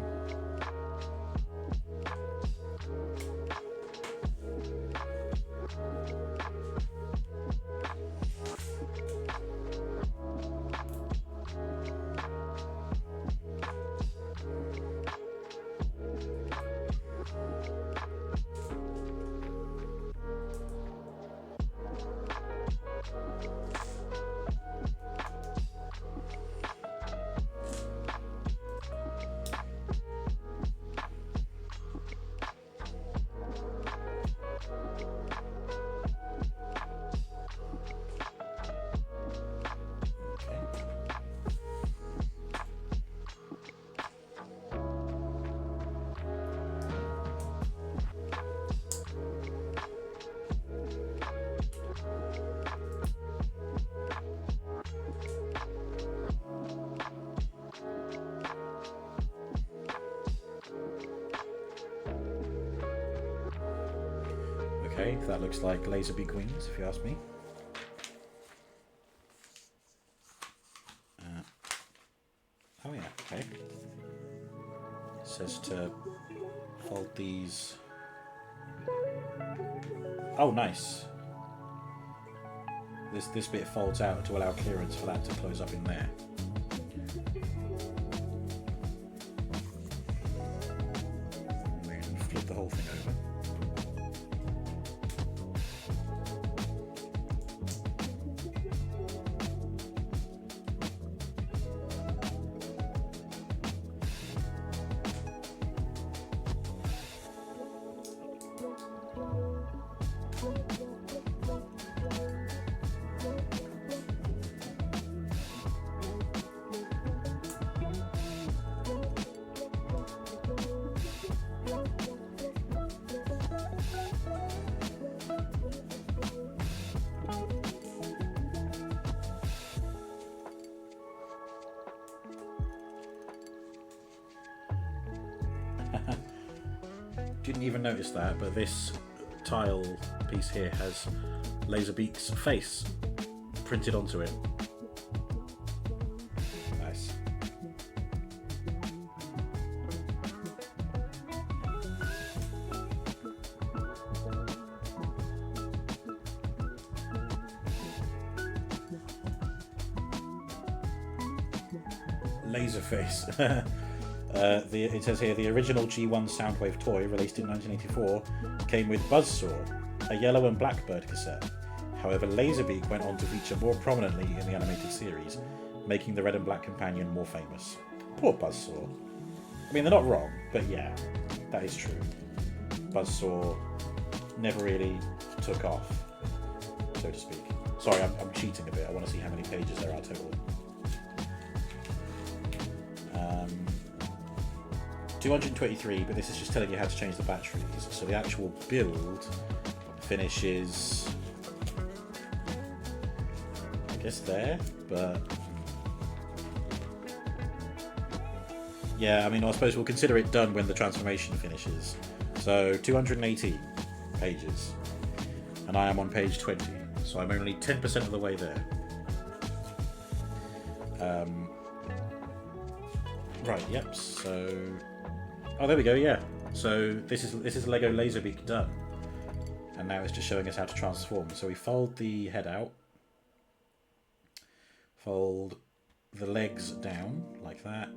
[SPEAKER 1] Okay, that looks like Laserbeak wings, if you ask me. Oh yeah, okay. It says to fold these. Oh, nice. This bit folds out to allow clearance for that to close up in there. We can flip the whole thing over. Didn't even notice that, but this tile piece here has Laserbeak's face printed onto it. Nice. Laserface. It says here, the original G1 Soundwave toy, released in 1984, came with Buzzsaw, a yellow and blackbird cassette. However, Laserbeak went on to feature more prominently in the animated series, making the red and black companion more famous. Poor Buzzsaw. I mean, they're not wrong, but yeah, that is true. Buzzsaw never really took off, so to speak. Sorry, I'm cheating a bit. I want to see how many pages there are total. 223, but this is just telling you how to change the batteries. So the actual build finishes, I guess there, but yeah, I mean, I suppose we'll consider it done when the transformation finishes. So 218 pages, and I am on page 20, so I'm only 10% of the way there. Right, yep, so oh, there we go, yeah. So this is Lego Laserbeak done. And now it's just showing us how to transform. So we fold the head out. Fold the legs down, like that.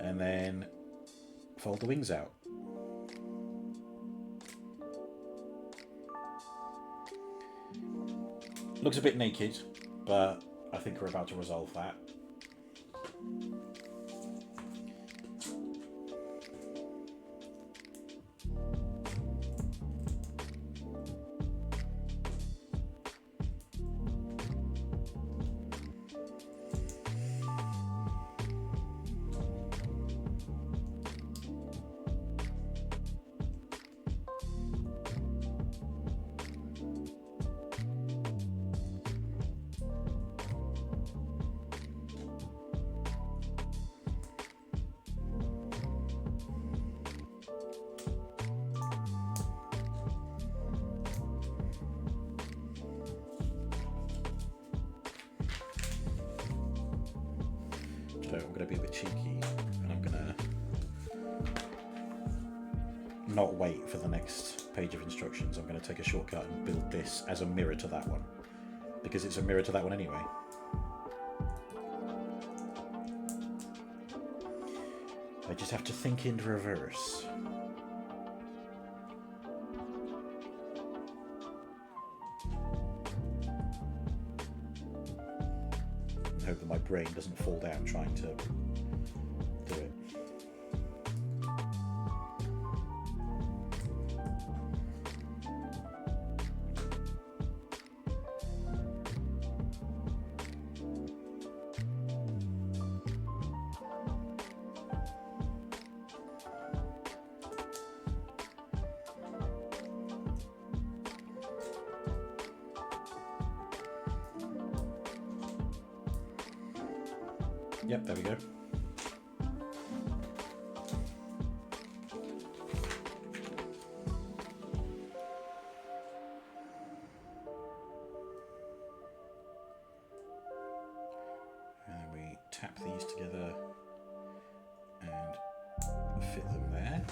[SPEAKER 1] And then fold the wings out. Looks a bit naked, but I think we're about to resolve that. So I'm going to be a bit cheeky, and I'm going to not wait for the next page of instructions. I'm going to take a shortcut and build this as a mirror to that one, because it's a mirror to that one anyway. I just have to think in reverse. Hope that my brain doesn't fall down trying to do it. Yep, there we go. And then we tap these together and fit them there.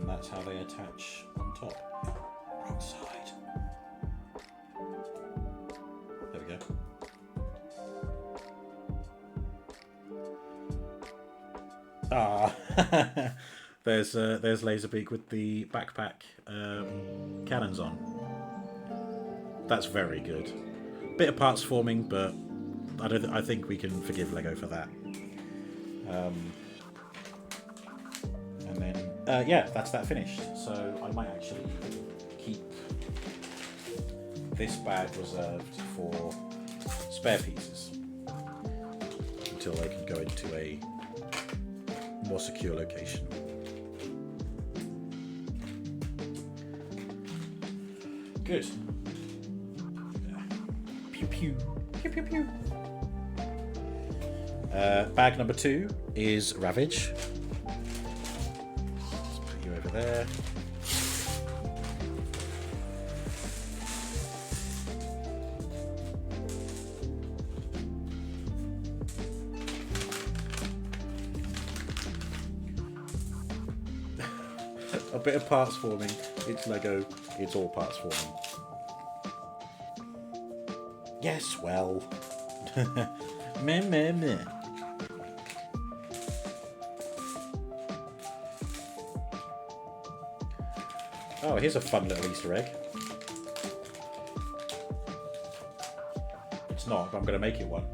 [SPEAKER 1] That's how they attach on top. Wrong side. There we go. Ah, there's Laserbeak with the backpack cannons on. That's very good. Bit of parts forming, but I think we can forgive Lego for that. And then, yeah, that's that finished. So I might actually keep this bag reserved for spare pieces until they can go into a more secure location. Good. Pew pew. Pew pew pew. Bag number 2 is Ravage. Let's put you over there. A bit of parts forming. It's Lego. It's all parts forming. Yes, well. Meh, meh, meh. Oh, here's a fun little Easter egg. It's not, but I'm going to make it one.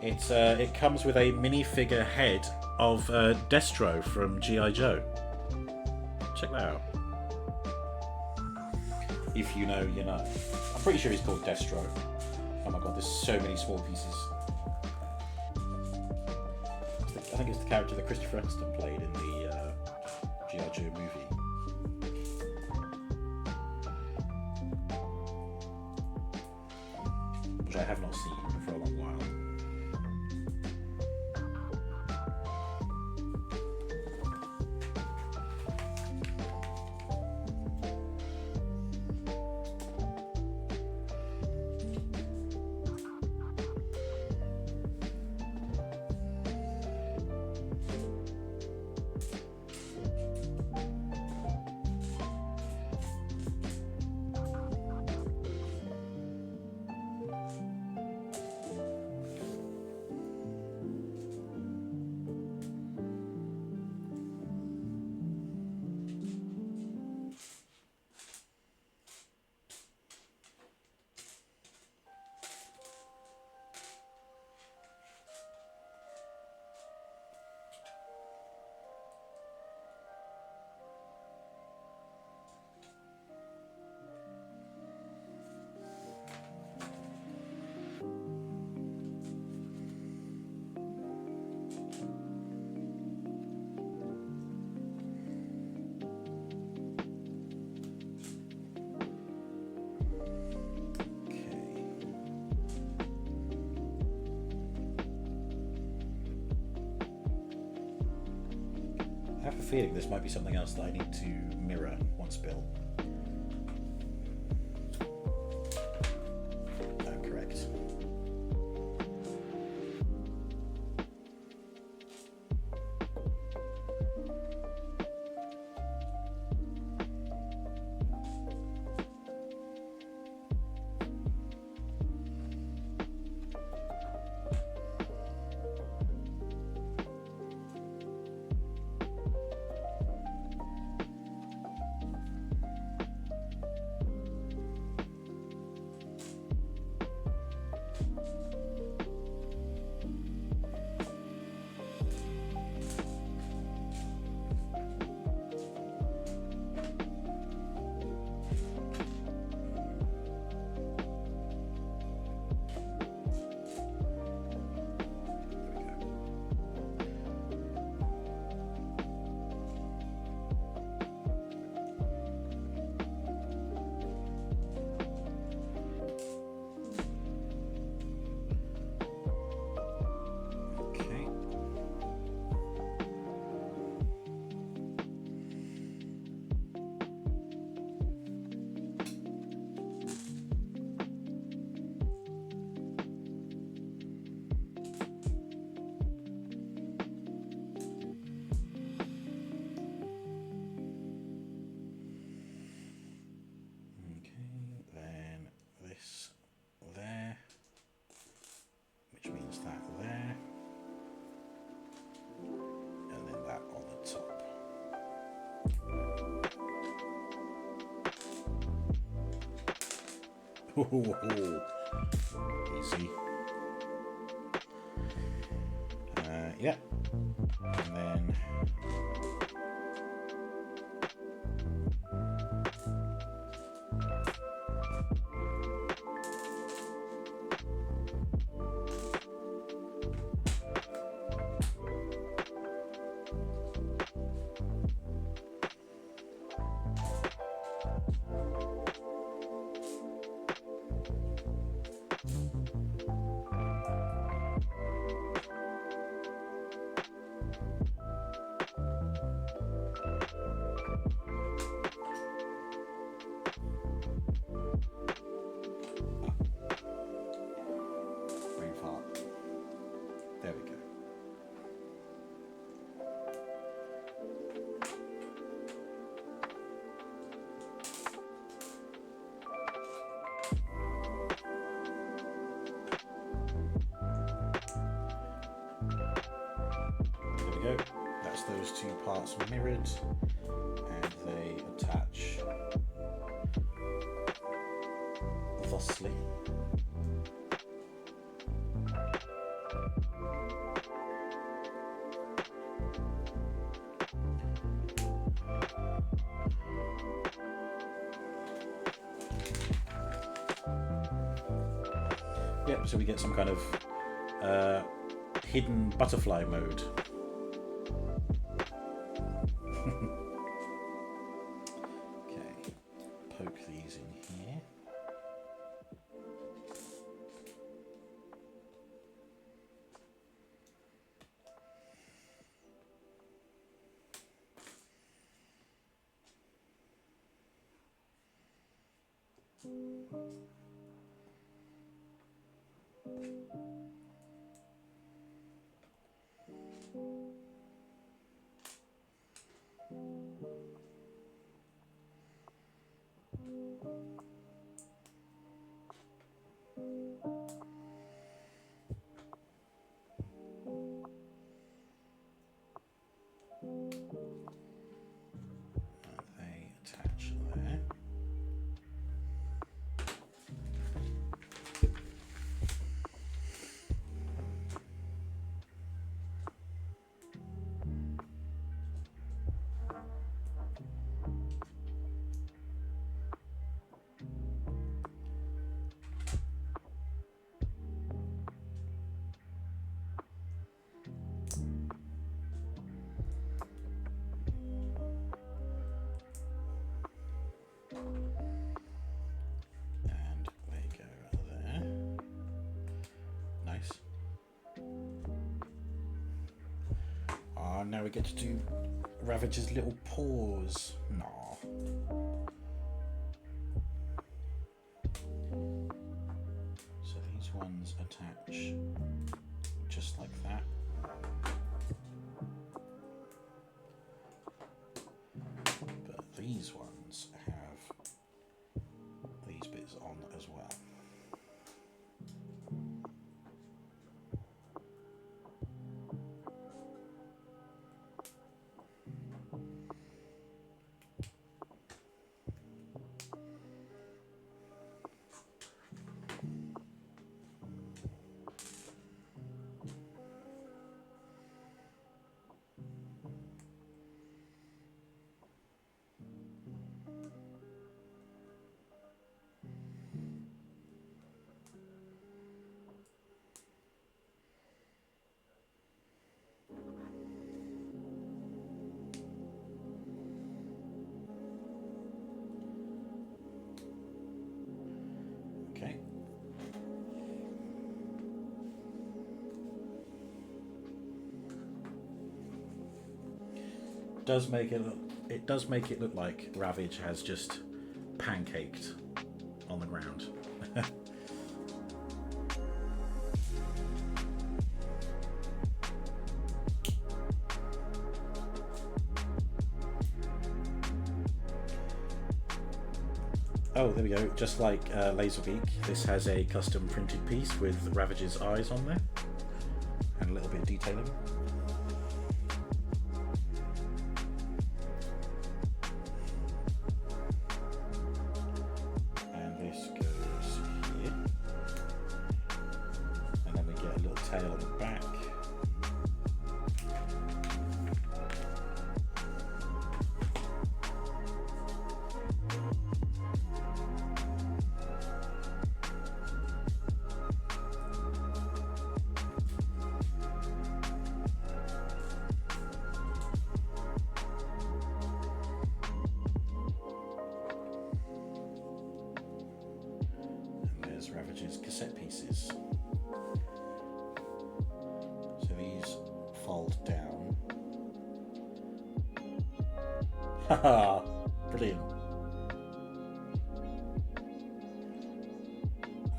[SPEAKER 1] It comes with a minifigure head of Destro from G.I. Joe. Check that out. If you know, you know. I'm pretty sure he's called Destro. Oh my god, there's so many small pieces. I think it's the character that Christopher Eccleston played in the G.I. Joe movie. Which I have not seen for a long while. I have a feeling this might be something else that I need to mirror once built. Correct. Easy. Yeah. And then there we go. There we go. That's those two parts mirrored, and they attach thusly. Yep, so we get some kind of hidden butterfly mode. Okay, poke these in here. They attach there. And they go there. Nice. Ah, now we get to do Ravager's little paws. Nah. So these ones attach just like that. But these ones have these bits on as well. Okay. It does make it look like Ravage has just pancaked on the ground. Oh, there we go. Just like Laserbeak, this has a custom printed piece with Ravage's eyes on there and a little bit of detailing. And this goes here. And then we get a little tail on the back. Ravage's cassette pieces. So these fold down. Haha! Brilliant.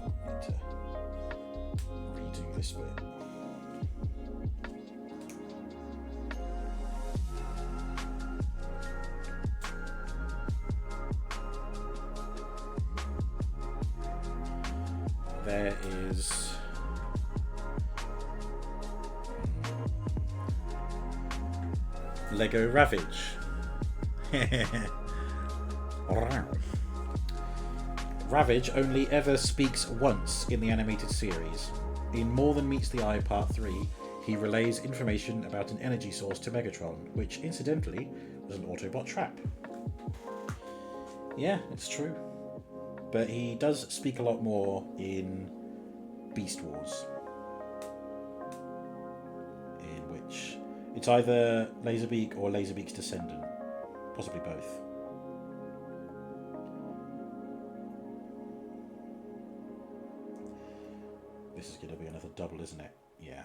[SPEAKER 1] I need to redo this bit. There is Lego Ravage. Ravage only ever speaks once in the animated series. In More Than Meets the Eye Part 3, he relays information about an energy source to Megatron, which incidentally was an Autobot trap. Yeah, it's true. But he does speak a lot more in Beast Wars, in which it's either Laserbeak or Laserbeak's descendant, possibly both. This is going to be another double, isn't it? Yeah.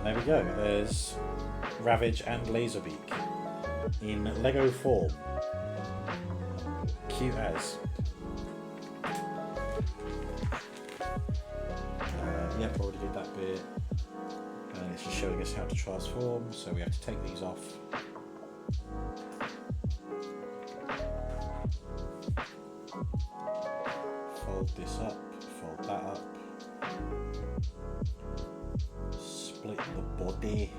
[SPEAKER 1] There we go, there's Ravage and Laserbeak in Lego form. Cute as. Yep, already did that bit. And it's just showing us how to transform, so we have to take these off. Fold this up, fold that up. Split the body,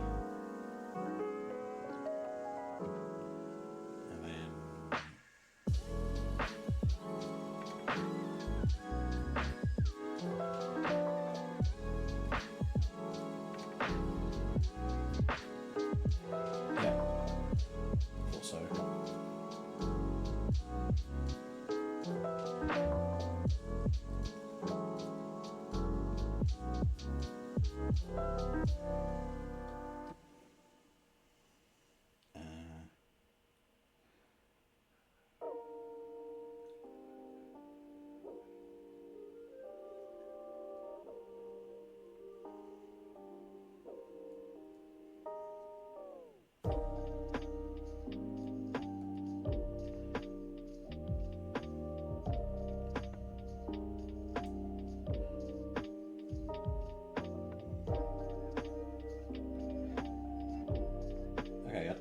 [SPEAKER 1] and then yeah, thought so.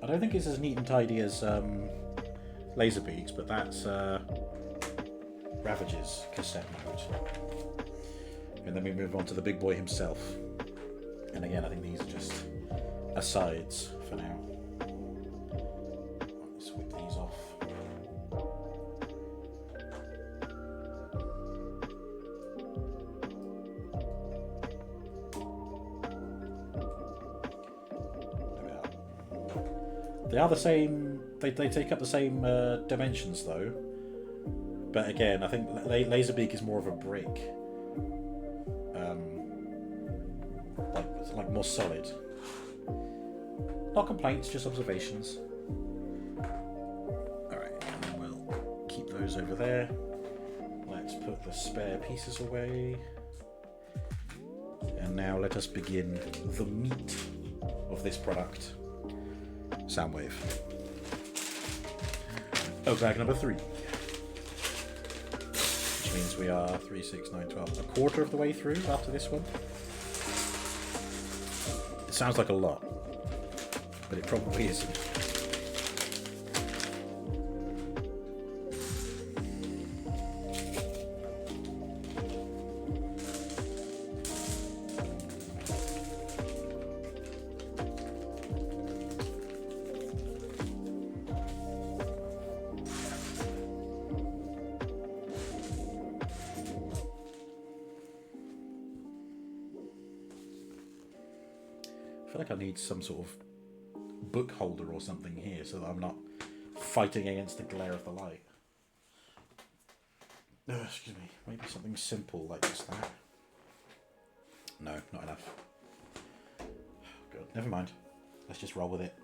[SPEAKER 1] I don't think it's as neat and tidy as Laserbeak's, but that's Ravage's cassette mode. And then we move on to the big boy himself. And again, I think these are just asides for now. Let's whip these off. They are the same, they take up the same dimensions though, but again I think Laserbeak is more of a brick, like more solid, Not complaints, just observations. Alright, and then we'll keep those over there. Let's put the spare pieces away. And now let us begin the meat of this product. Soundwave. Bag number 3. Which means we are 3, 6, 9, 12, a quarter of the way through after this one. It sounds like a lot, but it probably isn't. I feel like I need some sort of book holder or something here so that I'm not fighting against the glare of the light. Excuse me. Maybe something simple like just that. No, not enough. Good. Never mind. Let's just roll with it.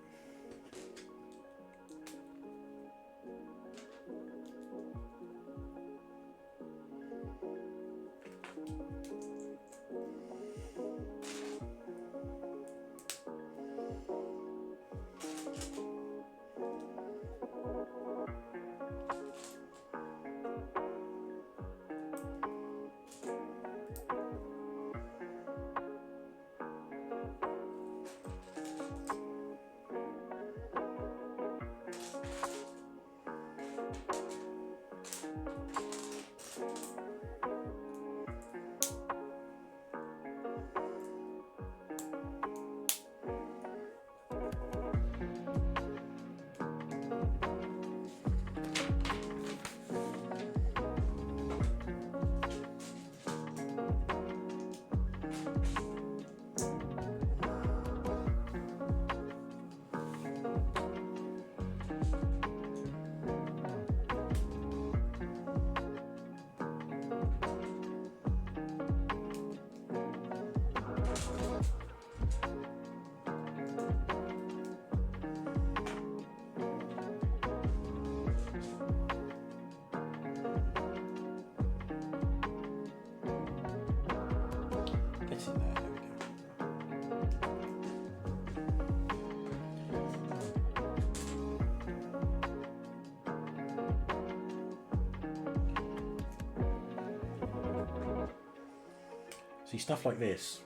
[SPEAKER 1] See, stuff like this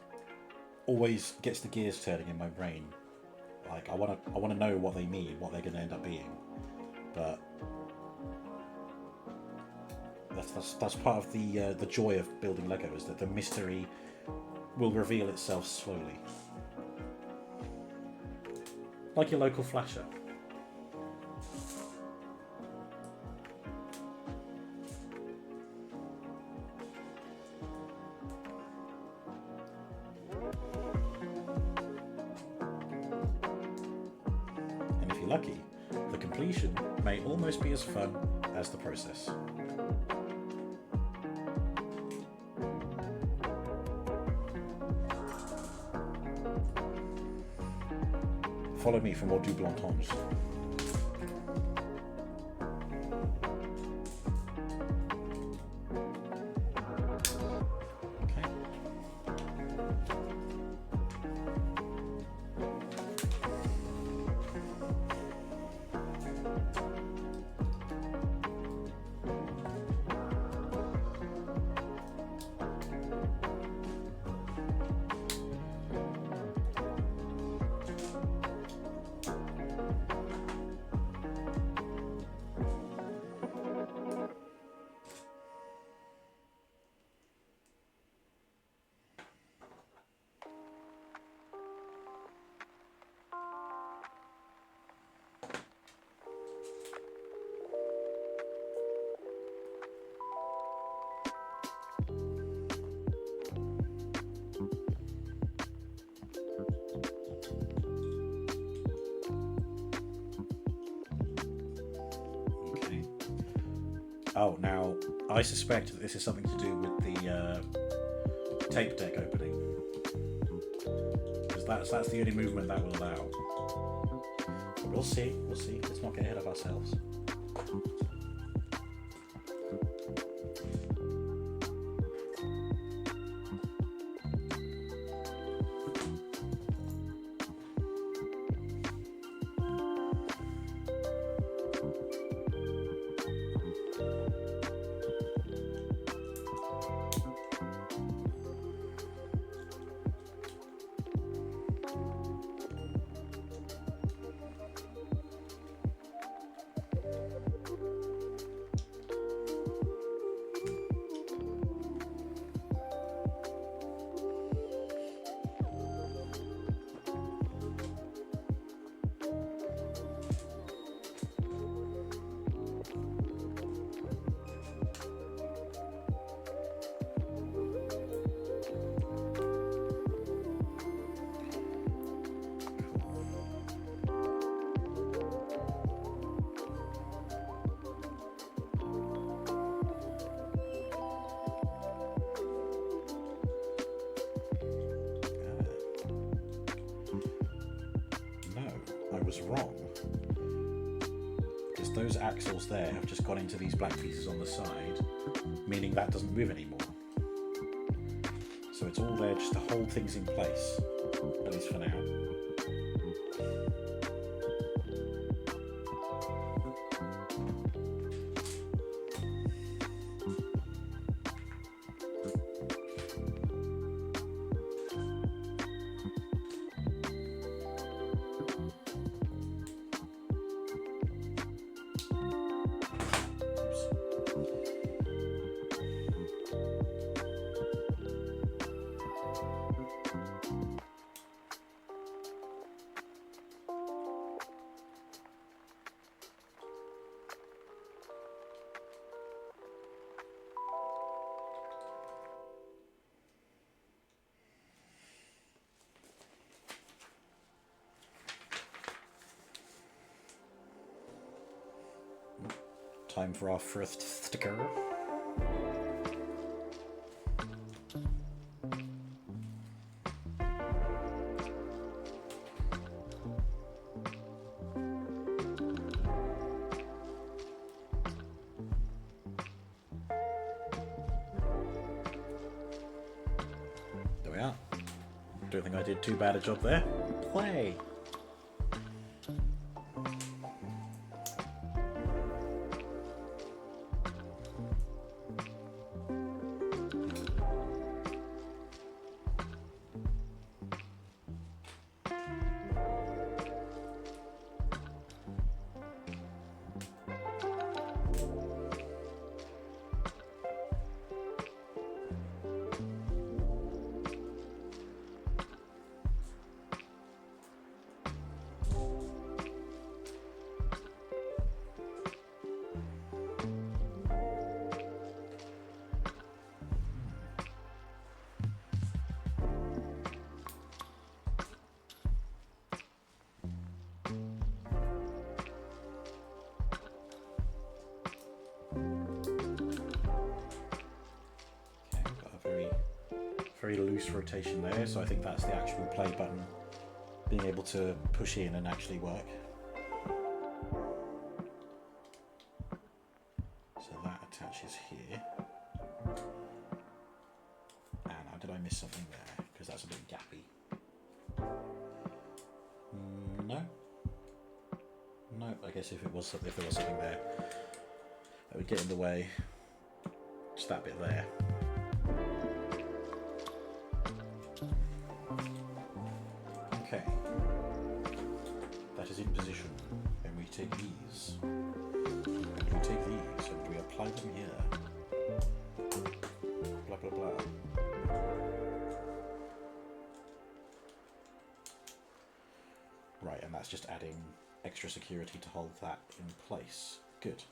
[SPEAKER 1] always gets the gears turning in my brain. Like, I want to know what they mean, what they're going to end up being. But that's part of the joy of building Lego, is that the mystery will reveal itself slowly, like your local flasher. Lucky, the completion may almost be as fun as the process. Follow me for more double entendres. Oh, now, I suspect that this is something to do with the tape deck opening. Because That's the only movement that will allow. But we'll see. We'll see. Let's not get ahead of ourselves. Was wrong, because those axles there have just gone into these black pieces on the side, meaning that doesn't move anymore. So it's all there just to hold things in place, at least for now. Time for our first sticker. There we are. Don't think I did too bad a job there. Play! Very loose rotation there, so I think that's the actual play button being able to push in and actually work. So that attaches here. And did I miss something there? Because that's a bit gappy. No. No, I guess if there was something there that would get in the way. Just that bit there. Okay, that is in position, and we take these, and we apply them here, blah blah blah. Right, and that's just adding extra security to hold that in place. Good.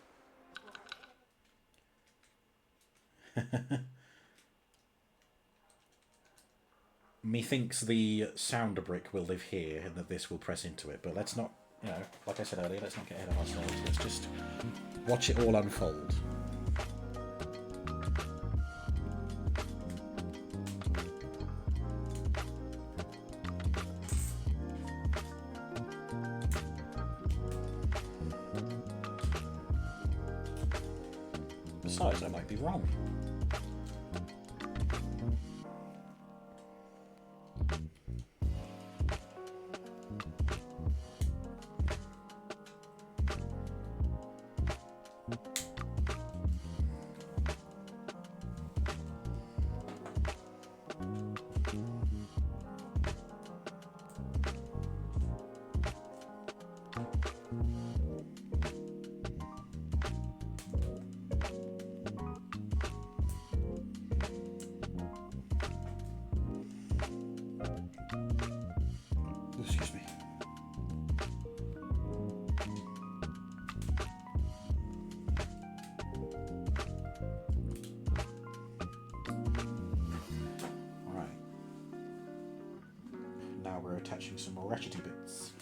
[SPEAKER 1] Methinks the sounder brick will live here and that this will press into it, but let's not, you know, like I said earlier, let's not get ahead of ourselves. Let's just watch it all unfold. Besides, I might be wrong. Excuse me. Alright. Now we're attaching some ratchety bits.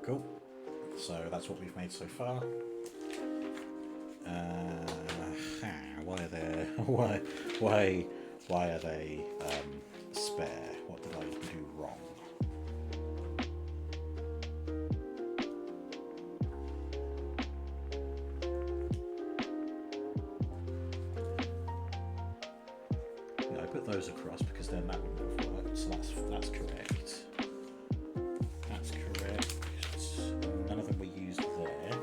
[SPEAKER 1] Cool. So that's what we've made so far. Why are they why are they spare? What did I do wrong? Yeah, I put those across because then that wouldn't have worked. So that's correct. That's correct. None of them were used there.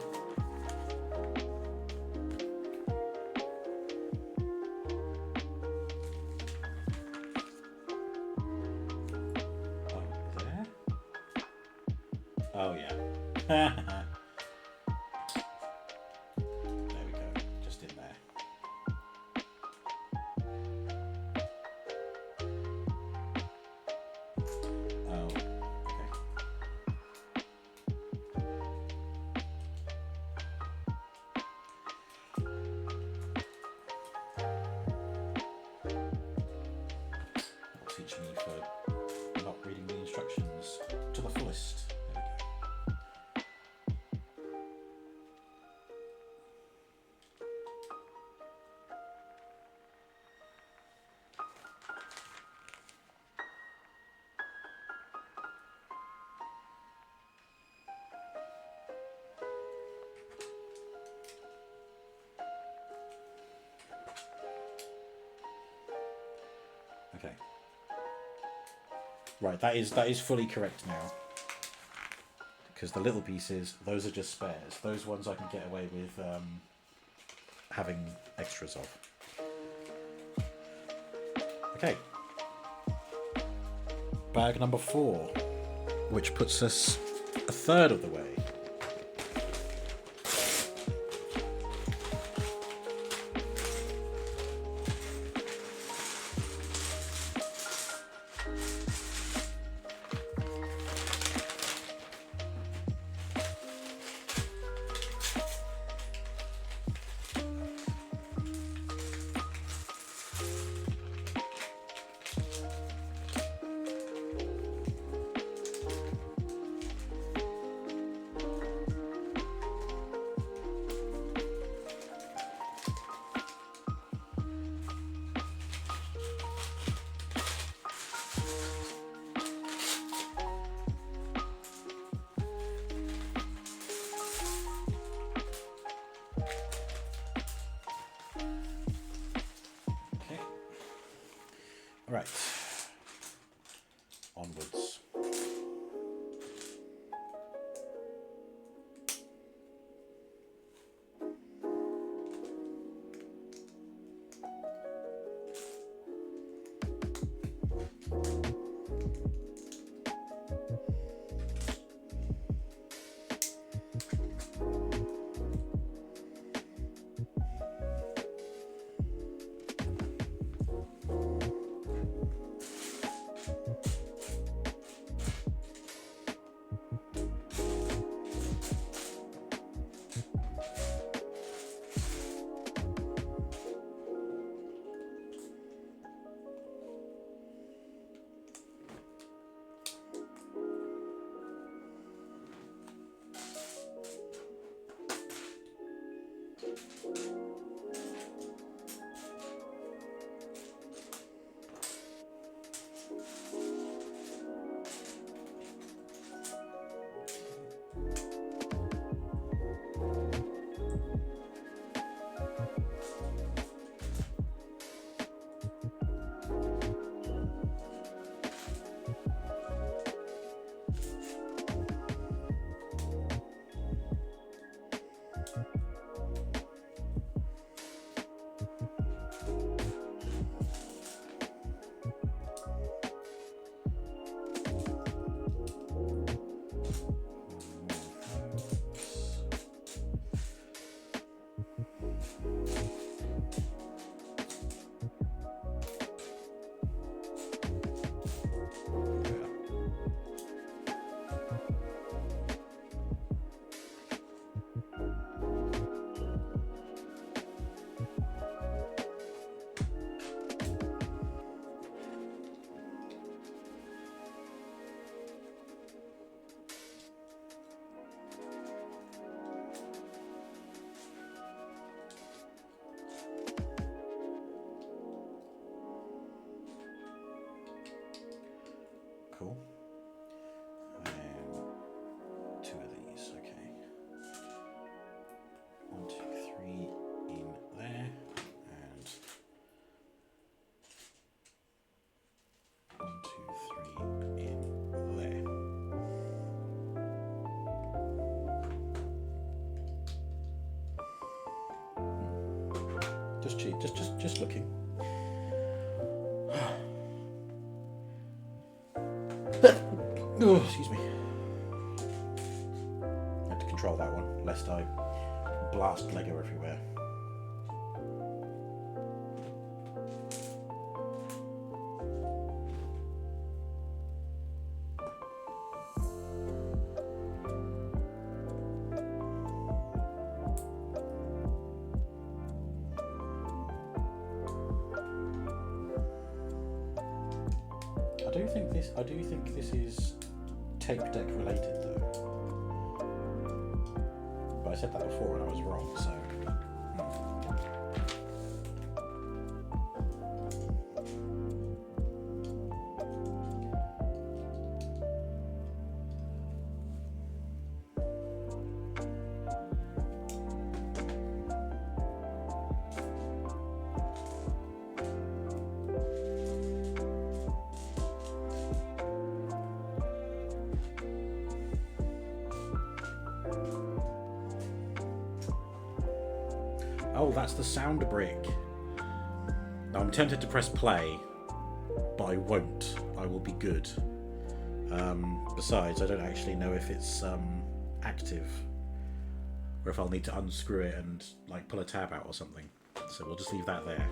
[SPEAKER 1] Oh yeah. There we go. Just in there. Oh, okay. That'll teach me for not reading the instructions to the fullest. Okay. Right, that is fully correct now. Because the little pieces, those are just spares. Those ones I can get away with having extras of. Okay. Bag number 4, which puts us a third of the way. Right, onwards. Cool. Two of these, okay. 1, 2, 3 in there, and 1, 2, 3 in there. Just cheap, just looking. Oh, excuse me. Had to control that one, lest I blast Lego everywhere. I do think this is tape deck related though. But I said that before and I was wrong, so. Oh, that's the sound brick. I'm tempted to press play, but I won't. I will be good. Besides, I don't actually know if it's active, or if I'll need to unscrew it and like pull a tab out or something. So we'll just leave that there.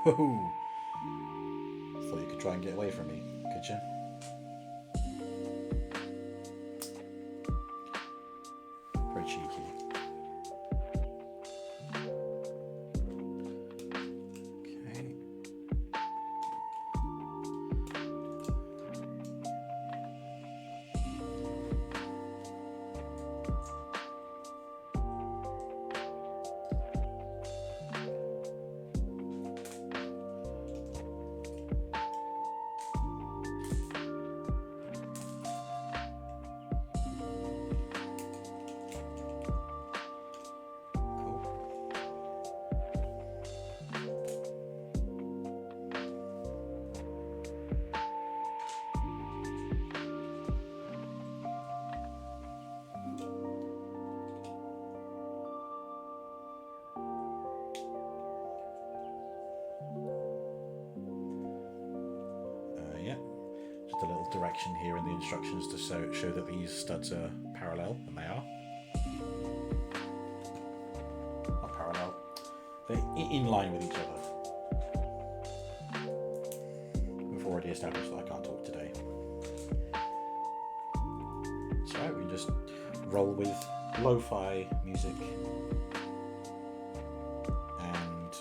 [SPEAKER 1] Woohoo! Thought you could try and get away from me, could you? Very cheeky. Okay. Just a little direction here in the instructions to show that these studs are parallel, and they are. Not parallel. They're in line with each other. We've already established that I can't talk today. So we just roll with lo-fi music and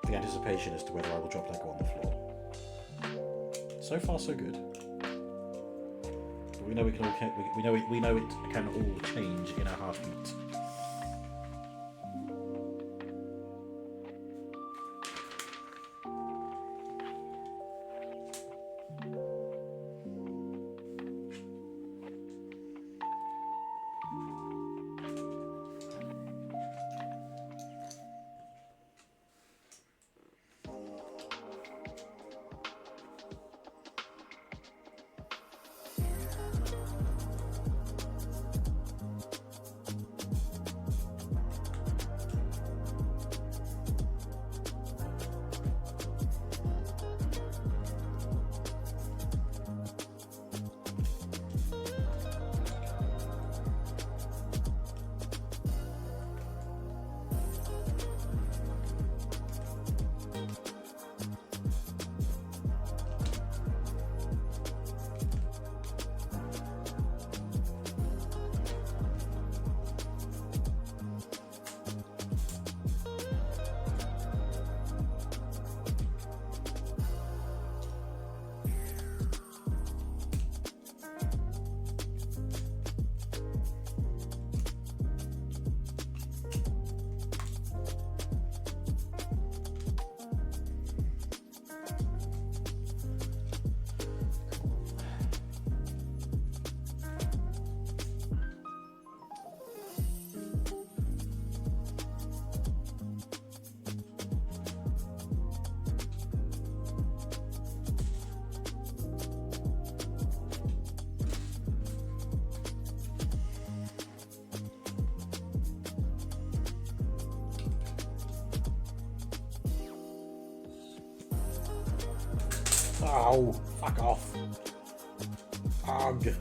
[SPEAKER 1] the anticipation as to whether I will drop Lego on the floor. So far, so good. We know we can all we know it can all change in a heartbeat. Oh, fuck off. Ugh.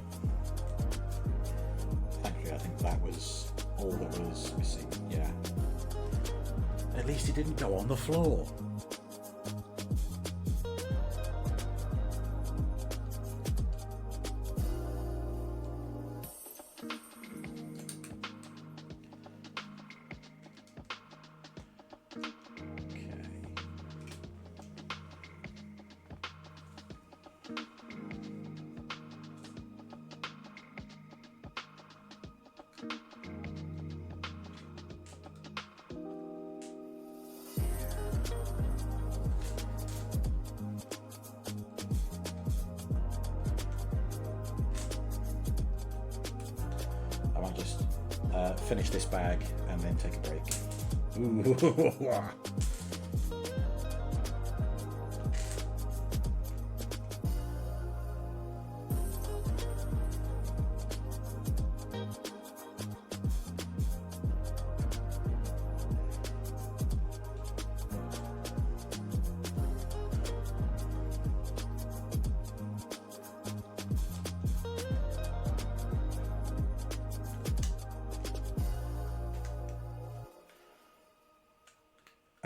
[SPEAKER 1] Thankfully, I think that was all that was missing, yeah. At least it didn't go on the floor. Finish this bag and then take a break. Ooh.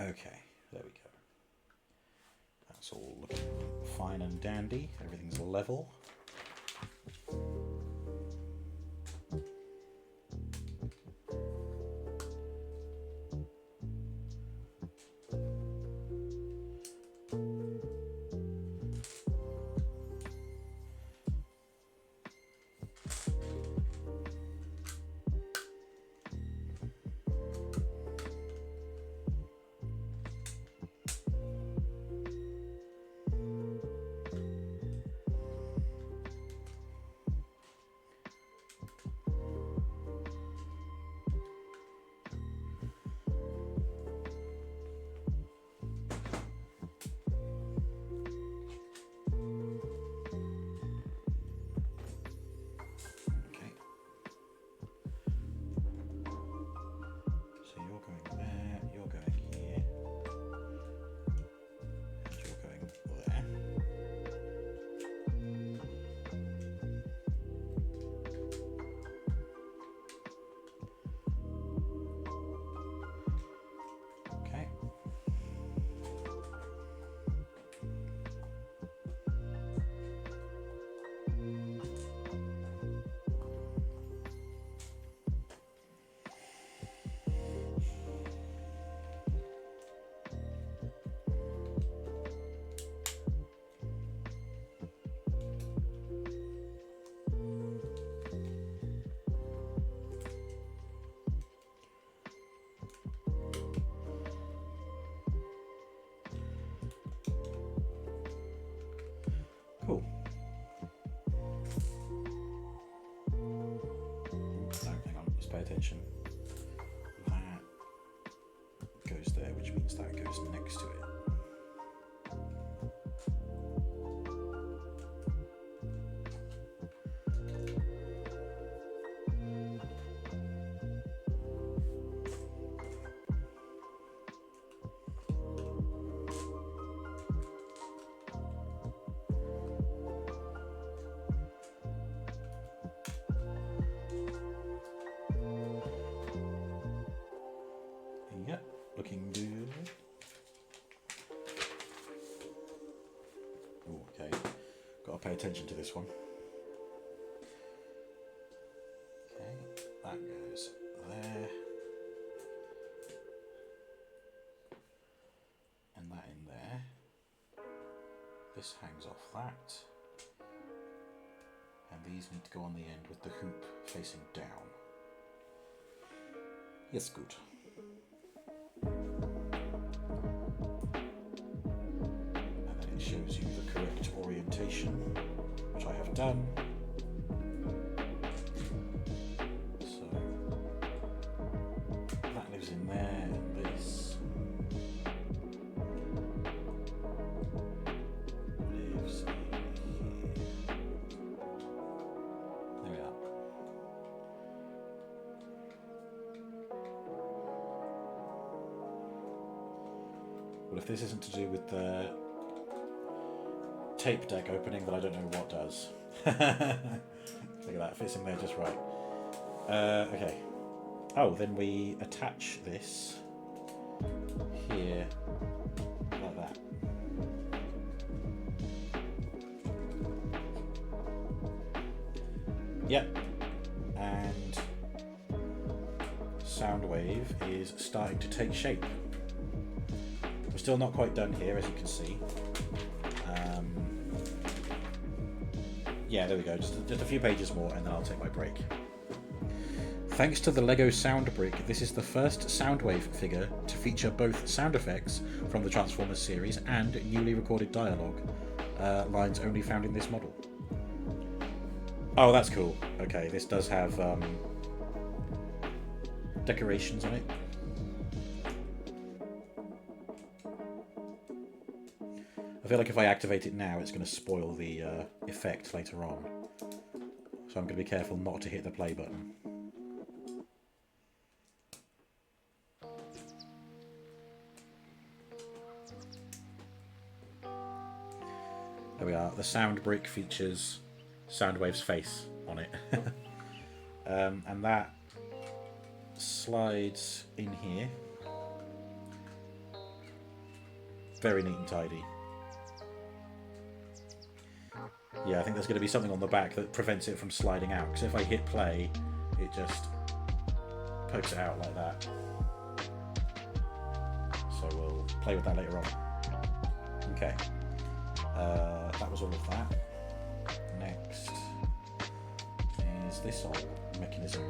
[SPEAKER 1] Okay, there we go. That's all looking fine and dandy. Everything's level. Cool. No, hang on, let's pay attention. That goes there, which means that goes next to it. Yep, looking good. Ooh, okay, got to pay attention to this one. Okay, that goes there. And that in there. This hangs off that. And these need to go on the end with the hoop facing down. Yes, good. Shows you the correct orientation, which I have done. So that lives in there, and this lives in here. There we are. Well, if this isn't to do with the tape deck opening, but I don't know what does. Look at that, fits in there just right. Okay. Oh, then we attach this here like that. Yep. And Soundwave is starting to take shape. We're still not quite done here, as you can see. Yeah, there we go. Just a few pages more, and then I'll take my break. Thanks to the LEGO Sound Brick, this is the first Soundwave figure to feature both sound effects from the Transformers series and newly recorded dialogue, lines only found in this model. Oh, that's cool. Okay, this does have decorations on it. I feel like if I activate it now, it's going to spoil the effect later on. So I'm going to be careful not to hit the play button. There we are. The sound brick features Soundwave's face on it. And that slides in here. Very neat and tidy. Yeah, I think there's going to be something on the back that prevents it from sliding out. Because if I hit play, it just pokes it out like that. So we'll play with that later on. Okay. That was all of that. Next is this old mechanism.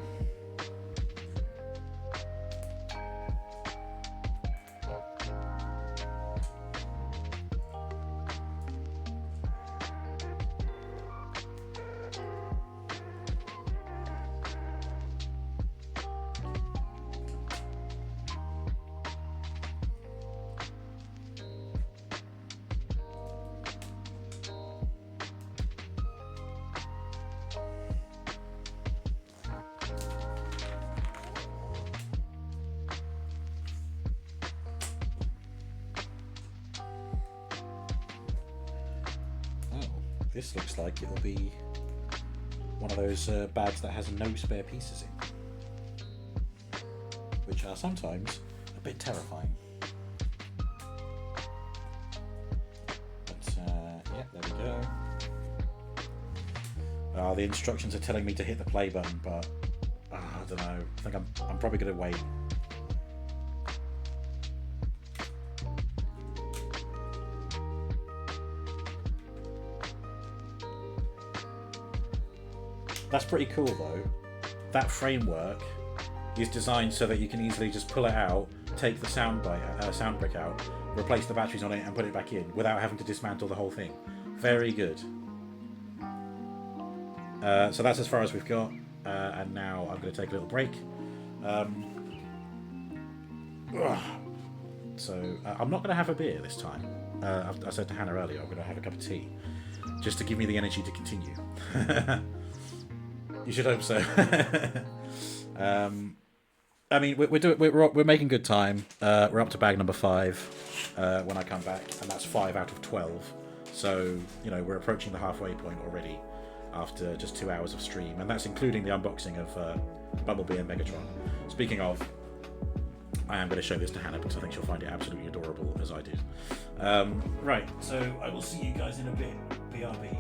[SPEAKER 1] This looks like it'll be one of those bags that has no spare pieces in, which are sometimes a bit terrifying. But yeah, there we go. The instructions are telling me to hit the play button, but I don't know. I think I'm probably going to wait. That's pretty cool though. That framework is designed so that you can easily just pull it out, take the sound brick out, replace the batteries on it and put it back in without having to dismantle the whole thing. Very good. So that's as far as we've got, and now I'm going to take a little break. So I'm not going to have a beer this time. I said to Hannah earlier I'm going to have a cup of tea, just to give me the energy to continue. You should hope so. I mean, we're making good time. We're up to bag number 5 when I come back, and that's 5 out of 12. So you know we're approaching the halfway point already after just 2 hours of stream, and that's including the unboxing of Bumblebee and Megatron. Speaking of, I am going to show this to Hannah because I think she'll find it absolutely adorable as I do. Right, so I will see you guys in a bit. BRB.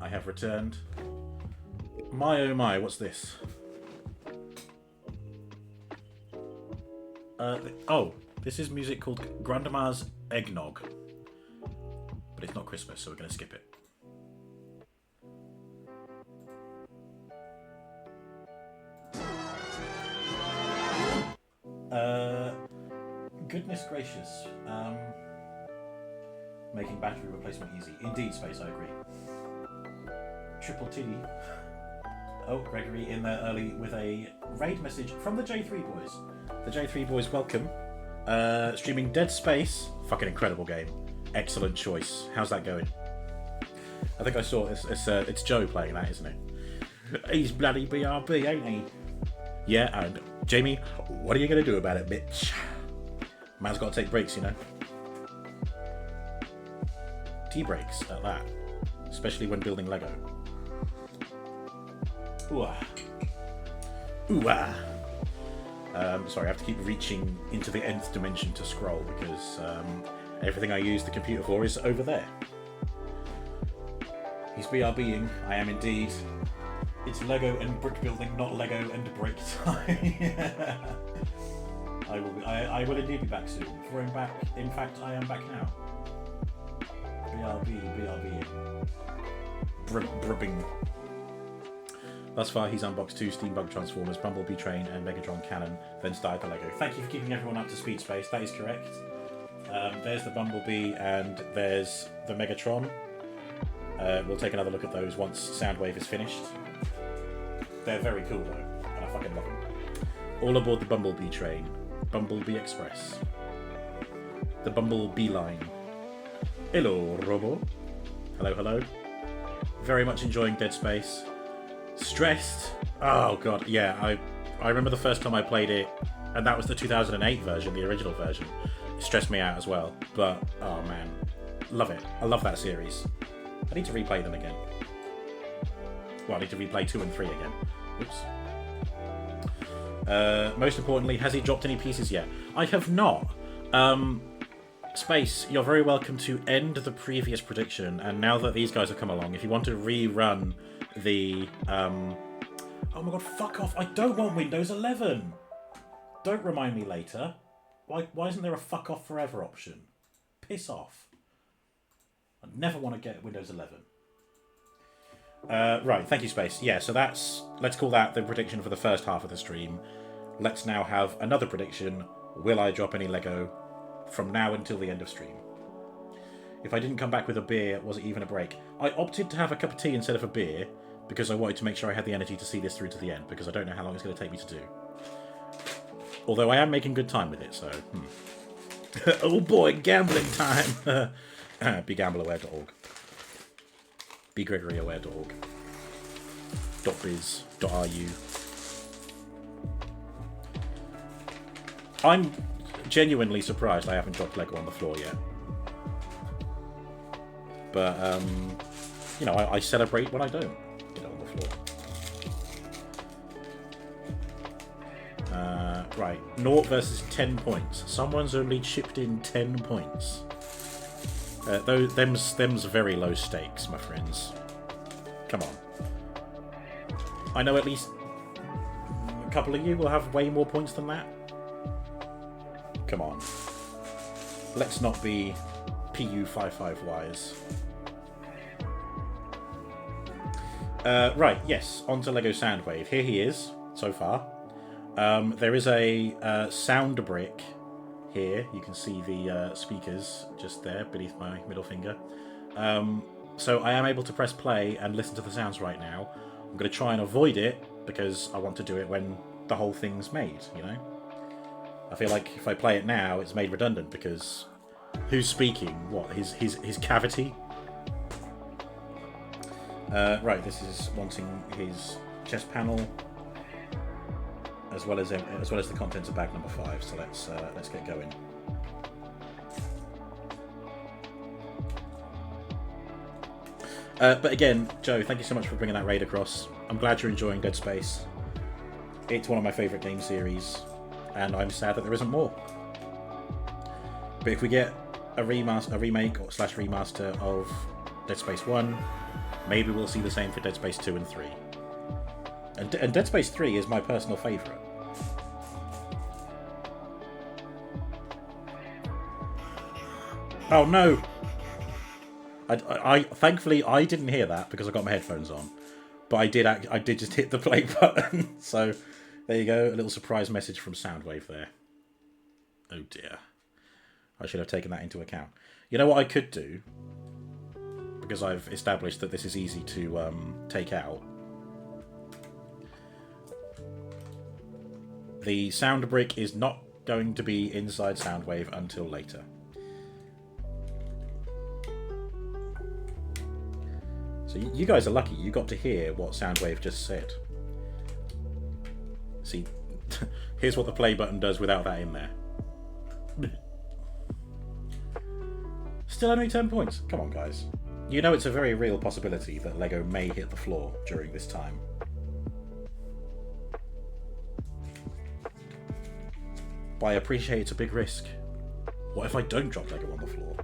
[SPEAKER 1] I have returned. My oh my, what's this? Oh, this is music called Grandma's Eggnog. But it's not Christmas, so we're going to skip it. Goodness gracious. Making battery replacement easy. Indeed, Space, I agree. Triple T. Oh, Gregory in there early with a raid message from the J3 boys. The J3 boys, welcome. Streaming Dead Space. Fucking incredible game. Excellent choice. How's that going? I think I saw it's Joe playing that, isn't it? He's bloody BRB, ain't he? Yeah, and Jamie, what are you going to do about it, bitch? Man's got to take breaks, you know. Tea breaks at that. Especially when building Lego. Ooh ah. Ooh ah. Sorry, I have to keep reaching into the nth dimension to scroll because everything I use the computer for is over there. He's BRBing. I am indeed. It's Lego and brick building, not Lego and break time. I will indeed be back soon. For in fact, I am back now. BRB. Brubbing. Thus far, he's unboxed 2 Steampunk Transformers, Bumblebee Train, and Megatron Cannon, then started the Lego. Thank you for keeping everyone up to speed, Space. That is correct. There's the Bumblebee and there's the Megatron. We'll take another look at those once Soundwave is finished. They're very cool, though, and I fucking love them. All aboard the Bumblebee Train. Bumblebee Express. The Bumblebee Line. Hello, Robo. Hello, hello. Very much enjoying Dead Space. Stressed. Oh god, yeah. I remember the first time I played it, and that was the 2008 version, the original version. It stressed me out as well, but oh man, love it. I love that series. I need to replay them again. Well, I need to replay 2 and 3 again. Oops. Most importantly, has he dropped any pieces yet? I have not. Space, you're very welcome to end the previous prediction, and now that these guys have come along, if you want to rerun the... oh my god, fuck off! I don't want Windows 11! Don't remind me later. Why isn't there a fuck off forever option? Piss off. I never want to get Windows 11. Right, thank you, Space. Yeah, so let's call that the prediction for the first half of the stream. Let's now have another prediction. Will I drop any Lego from now until the end of stream? If I didn't come back with a beer, was it even a break? I opted to have a cup of tea instead of a beer because I wanted to make sure I had the energy to see this through to the end, because I don't know how long it's going to take me to do. Although I am making good time with it, so... Oh boy, gambling time! BeGambleAware.org. BeGregoryAware.org. .biz.ru. I'm genuinely surprised I haven't dropped Lego on the floor yet. But, you know, I celebrate when I don't get it on the floor. Right, 0 versus 10 points. Someone's only chipped in 10 points. Them's very low stakes, my friends. Come on. I know at least a couple of you will have way more points than that. Come on. Let's not be PU55 wise. Right, yes, on to Lego Soundwave. Here he is, so far. There is a sound brick here. You can see the speakers just there beneath my middle finger. So I am able to press play and listen to the sounds right now. I'm going to try and avoid it because I want to do it when the whole thing's made, you know? I feel like if I play it now, it's made redundant because who's speaking? What, his cavity? Right, this is wanting his chest panel, as well as the contents of bag number 5. So let's get going. But again, Joe, thank you so much for bringing that raid across. I'm glad you're enjoying Dead Space. It's one of my favourite game series, and I'm sad that there isn't more. But if we get a remake or /remaster of Dead Space 1, Maybe we'll see the same for Dead Space 2 and 3. And Dead Space 3 is my personal favourite. Oh no! I thankfully I didn't hear that because I got my headphones on, but I did just hit the play button. So there you go, a little surprise message from Soundwave there. Oh dear, I should have taken that into account. You know what I could do, because I've established that this is easy to take out. The sound brick is not going to be inside Soundwave until later. So you guys are lucky. You got to hear what Soundwave just said. See, here's what the play button does without that in there. Still only 10 points. Come on, guys. You know it's a very real possibility that Lego may hit the floor during this time. But I appreciate it's a big risk. What if I don't drop Lego on the floor?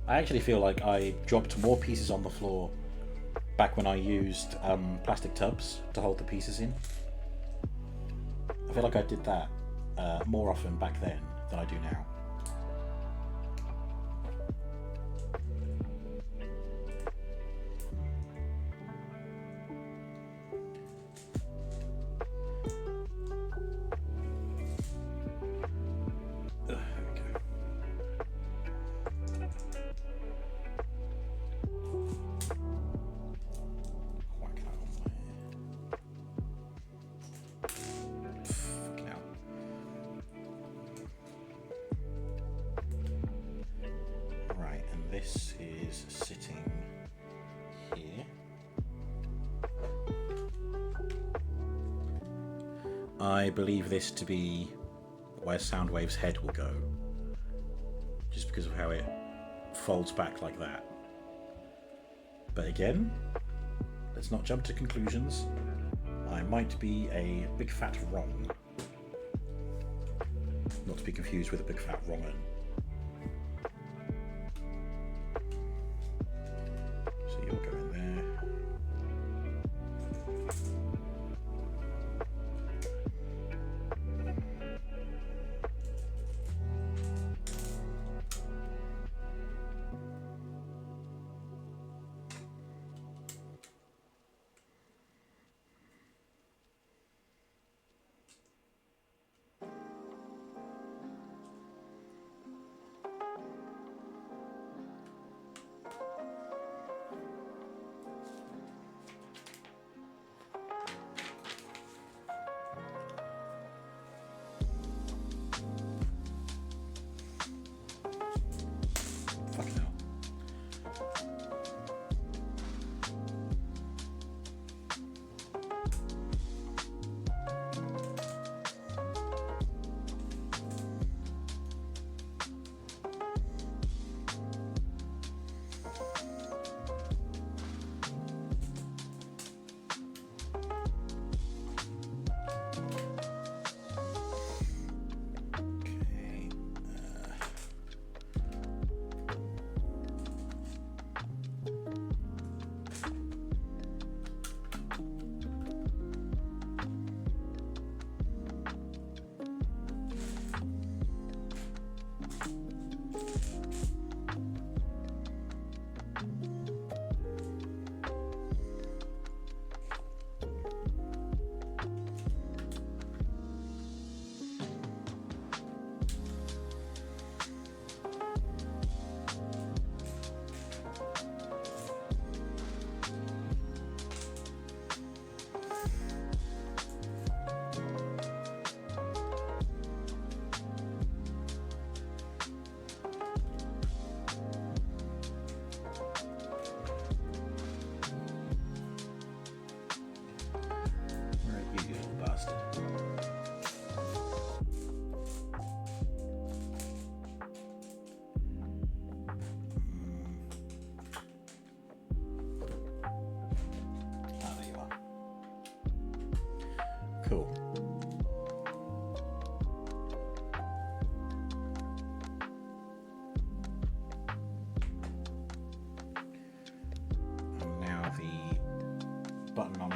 [SPEAKER 1] I actually feel like I dropped more pieces on the floor back when I used plastic tubs to hold the pieces in. I feel like I did that more often back then than I do now. This is sitting here. I believe this to be where Soundwave's head will go, just because of how it folds back like that. But again, let's not jump to conclusions. I might be a big fat wrong. Not to be confused with a big fat wrong-un. You'll go in there.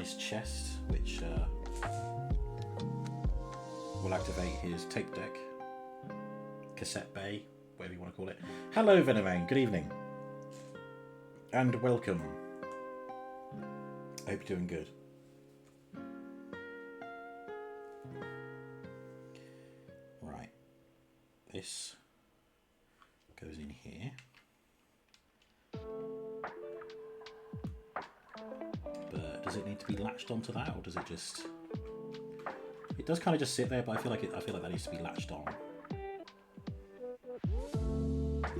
[SPEAKER 1] nice chest, which will activate his tape deck, cassette bay, whatever you want to call it. Hello, Venomane. Good evening, and welcome. I hope you're doing good. Right, this goes in here. But does it need to be latched onto that, or does it just? It does kind of just sit there, but I feel like that needs to be latched on.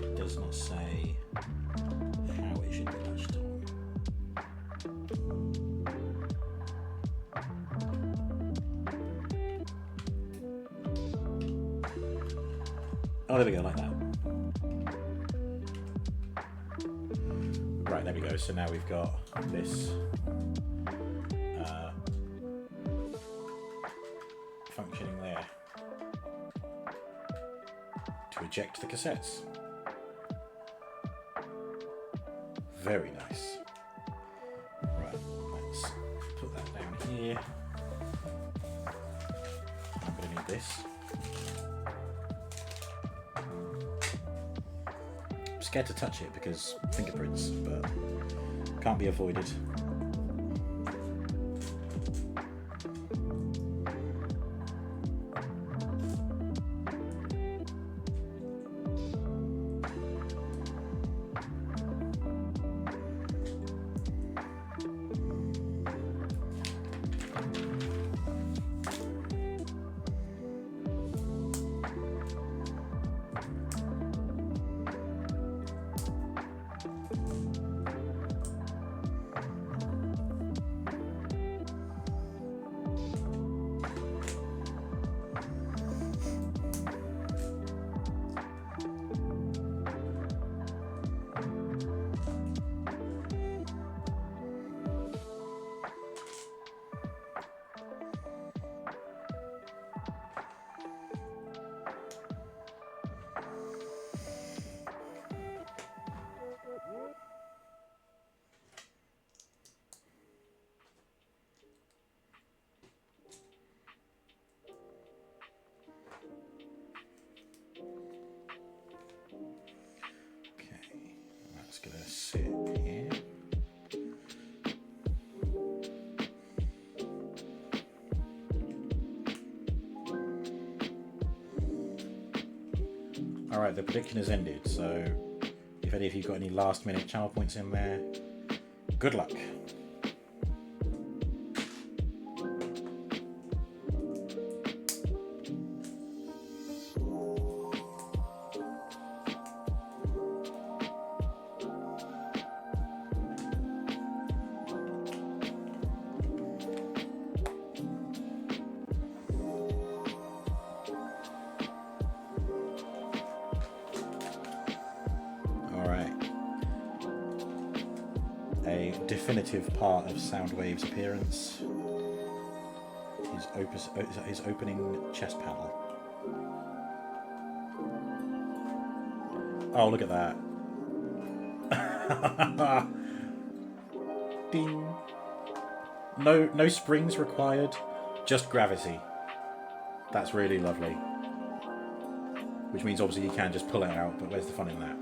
[SPEAKER 1] It does not say how it should be latched on. Oh, there we go, like that. Right, there we go. So now we've got this functioning there to eject the cassettes. Very nice. Right, let's put that down here. I'm going to need this. I'm scared to touch it because fingerprints, but can't be avoided. Gonna sit here. Alright, the prediction has ended, so if any of you got any last minute channel points in there, good luck. Definitive part of Soundwave's appearance, his opening chest panel. Oh, look at that. Ding. No springs required, just gravity. That's really lovely. Which means obviously you can just pull it out, but where's the fun in that?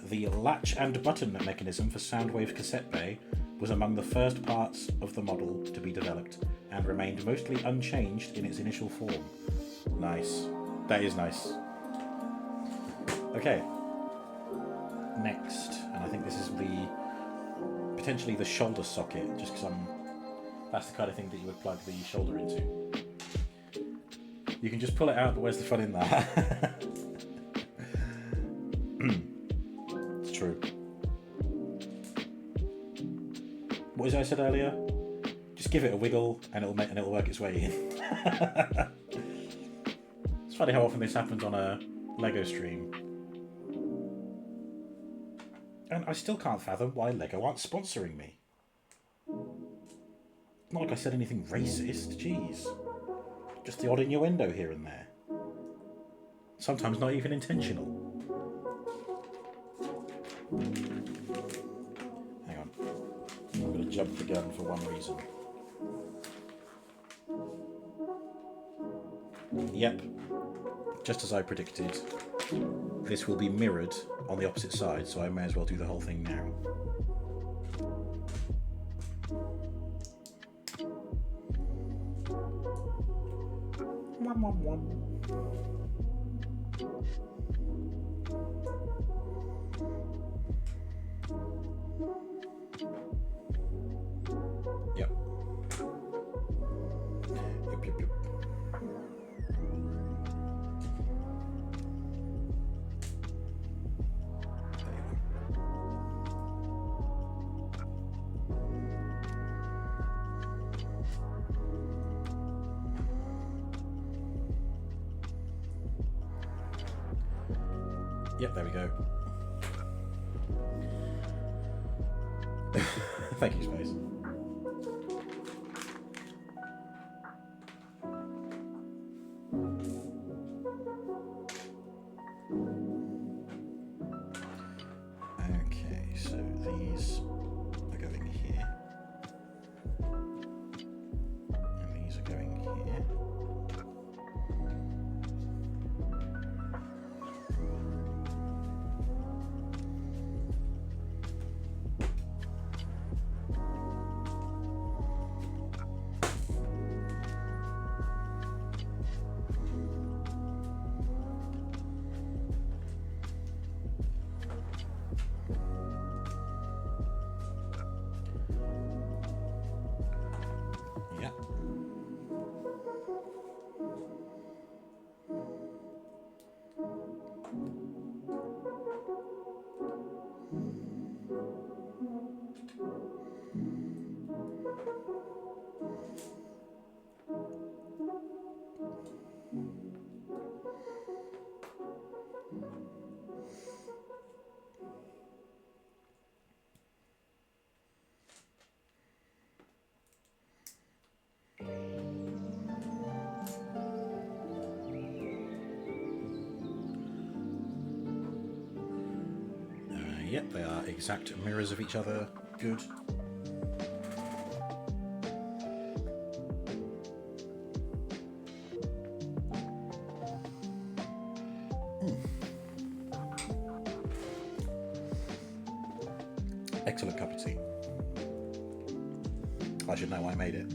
[SPEAKER 1] The latch and button mechanism for Soundwave cassette bay was among the first parts of the model to be developed and remained mostly unchanged in its initial form. Nice. That is nice. Okay. Next, and I think this is potentially the shoulder socket, just because that's the kind of thing that you would plug the shoulder into. You can just pull it out, but where's the fun in that? True. What was it I said earlier? Just give it a wiggle and it'll work its way in. It's funny how often this happens on a Lego stream. And I still can't fathom why Lego aren't sponsoring me. Not like I said anything racist, jeez. Just the odd innuendo here and there. Sometimes not even intentional. Hang on. jumped the gun for one reason. Yep, just as I predicted, this will be mirrored on the opposite side, so I may as well do the whole thing now. Yep. Yep. Yep, there we go. Thank you, Space. Okay, so these are going here. And these are going here. Yep, they are exact mirrors of each other. Good. Excellent cup of tea. I should know I made it.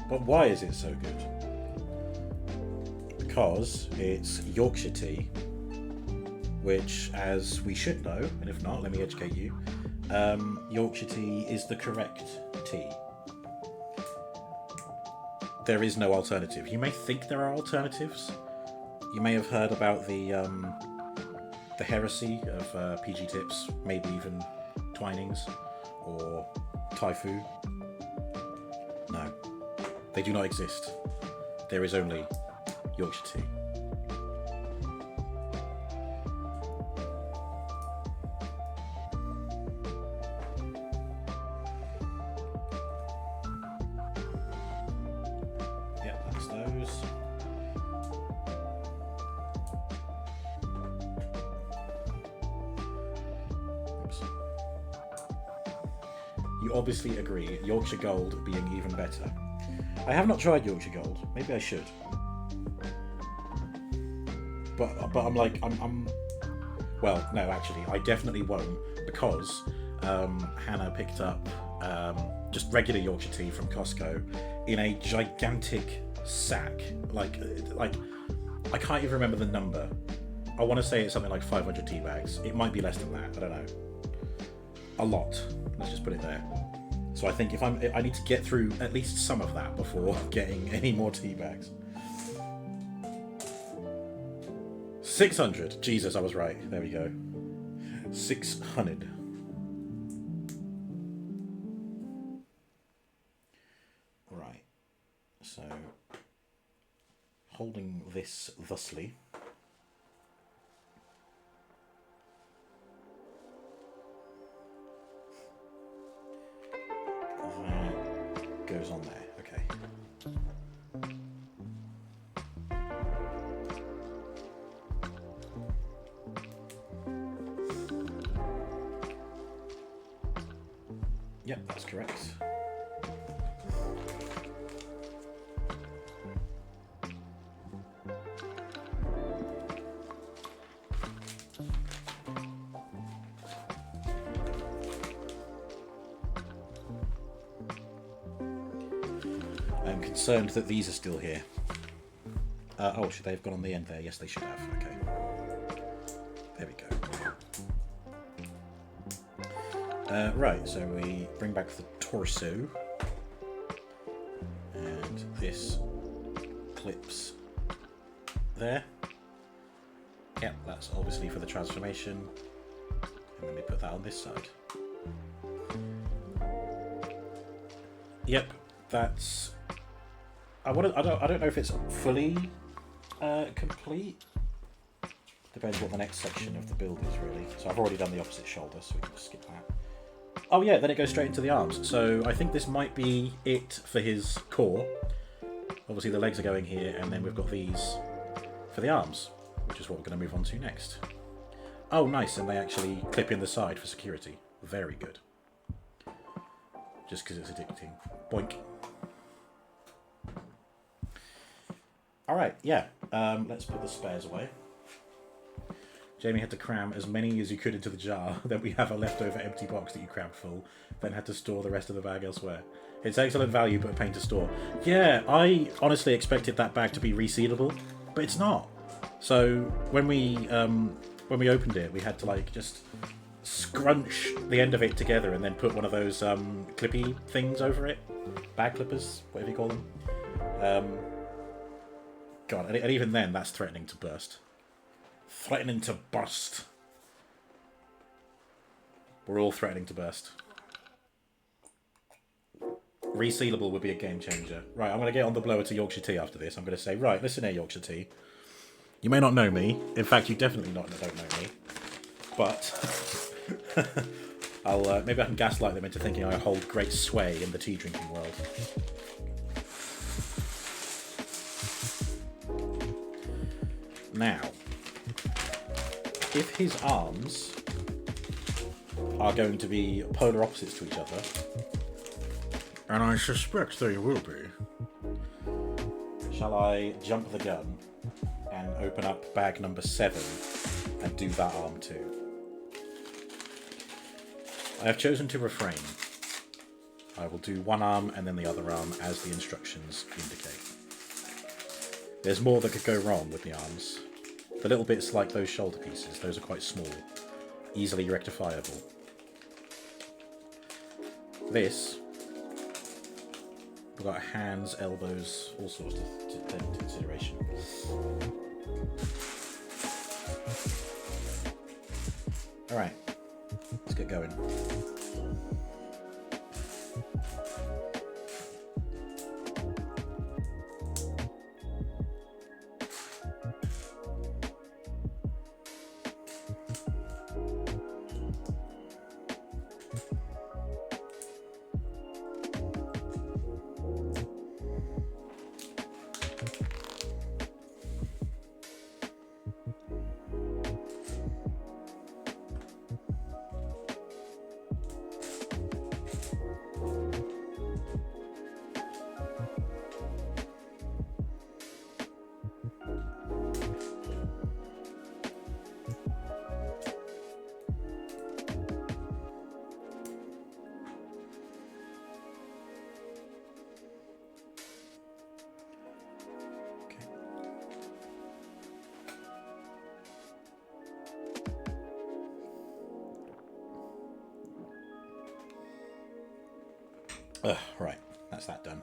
[SPEAKER 1] But why is it so good? Because it's Yorkshire tea, which, as we should know, and if not, let me educate you, Yorkshire tea is the correct tea. There is no alternative. You may think there are alternatives. You may have heard about the heresy of PG Tips, maybe even Twinings or Taifu. No. They do not exist. There is only Yorkshire tea. Yep, that's those. Oops. You obviously agree, Yorkshire Gold being even better. I have not tried Yorkshire Gold. Maybe I should. But I'm like, well, no, actually, I definitely won't, because Hannah picked up just regular Yorkshire tea from Costco in a gigantic sack. Like I can't even remember the number. I want to say it's something like 500 tea bags. It might be less than that. I don't know. A lot. Let's just put it there. So I think if I need to get through at least some of that before getting any more tea bags. 600. Jesus, I was right. There we go. 600. Right. So, holding this thusly. goes on there. Okay. Yep, that's correct. I'm concerned that these are still here. Oh, should they have gone on the end there? Yes, they should have. Okay. There we go. Right, so we bring back the torso. And this clips there. Yep, that's obviously for the transformation. And then we put that on this side. Yep, that's... I don't know if it's fully complete. Depends what the next section of the build is, really. So I've already done the opposite shoulder, so we can just skip that. Oh yeah, then it goes straight into the arms. So I think this might be it for his core. Obviously the legs are going here, and then we've got these for the arms, which is what we're going to move on to next. Oh nice, and they actually clip in the side for security. Very good. Just because it's addicting. Boink. Alright, yeah. Let's put the spares away. Jamie had to cram as many as you could into the jar, then we have a leftover empty box that you crammed full, then had to store the rest of the bag elsewhere. It's excellent value, but a pain to store. Yeah, I honestly expected that bag to be resealable, but it's not. So when we opened it, we had to like just scrunch the end of it together and then put one of those clippy things over it. Bag clippers, whatever you call them. God, and even then, that's threatening to burst. Threatening to burst. We're all threatening to burst. Resealable would be a game changer. Right, I'm going to get on the blower to Yorkshire Tea after this. I'm going to say, right, listen here, Yorkshire Tea. You may not know me. In fact, you definitely don't know me. But maybe I can gaslight them into thinking I hold great sway in the tea drinking world. Now, if his arms are going to be polar opposites to each other, and I suspect they will be, shall I jump the gun and open up bag number 7 and do that arm too? I have chosen to refrain. I will do one arm and then the other arm as the instructions indicate. There's more that could go wrong with the arms. The little bits like those shoulder pieces, those are quite small, easily rectifiable. This, we've got hands, elbows, all sorts to take into consideration. Alright, let's get going. Right, that's that done.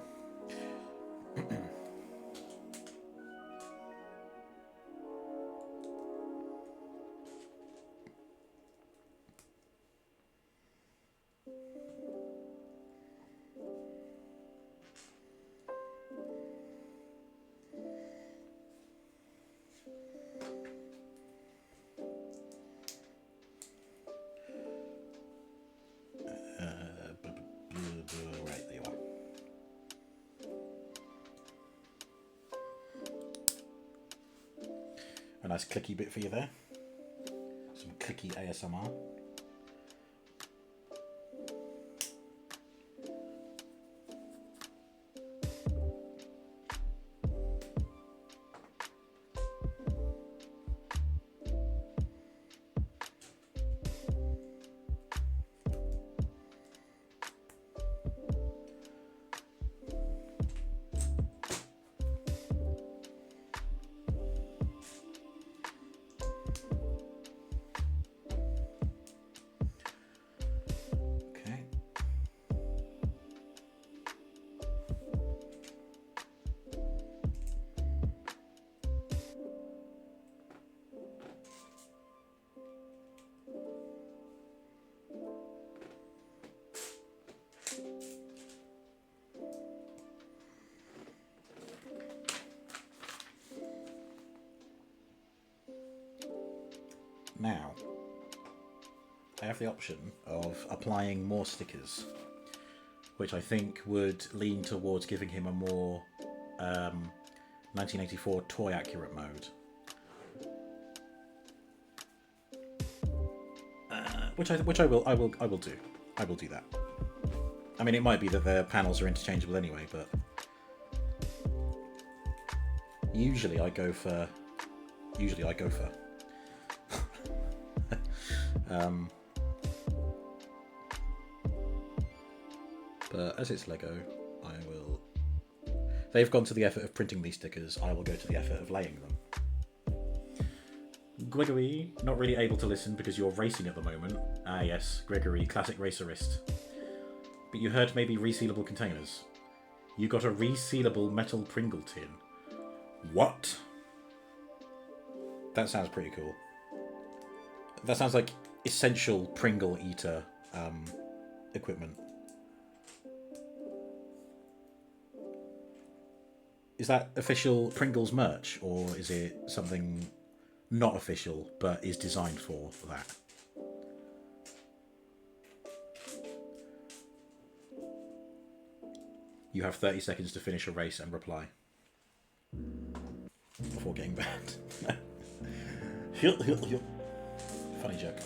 [SPEAKER 1] Right, there you are. A nice clicky bit for you there. Some clicky ASMR. Now, I have the option of applying more stickers, which I think would lean towards giving him a more 1984 toy accurate mode. Which I will do. I will do that. I mean, it might be that the panels are interchangeable anyway, but usually I go for. But as it's Lego, I will. They've gone to the effort of printing these stickers. I will go to the effort of laying them. Gregory, not really able to listen because you're racing at the moment. Ah yes, Gregory, classic racerist. But you heard maybe resealable containers. You got a resealable metal Pringle tin. What? That sounds pretty cool. That sounds like essential Pringle eater equipment. Is that official Pringles merch, or is it something not official but is designed for that? You have 30 seconds to finish a race and reply before getting banned. Funny joke.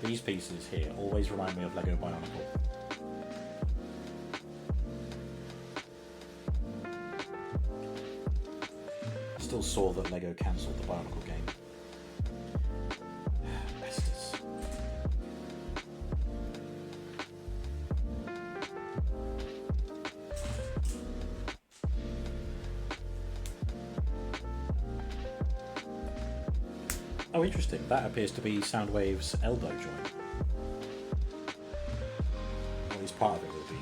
[SPEAKER 1] These pieces here always remind me of Lego Bionicle. Still sore that Lego cancelled the Bionicle game. Bastards. Oh, interesting. That appears to be Soundwave's elbow joint. Or at least part of it will be.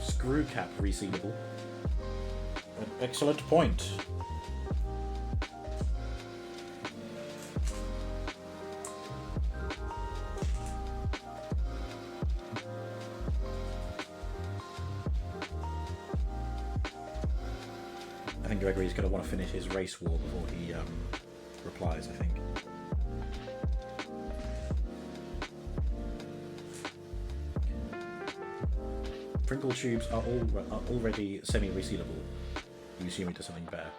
[SPEAKER 1] Screw cap resealable. An excellent point. I think Gregory's going to want to finish his race war before he replies, I think. Pringle tubes are already semi-resealable. You assume it does something better.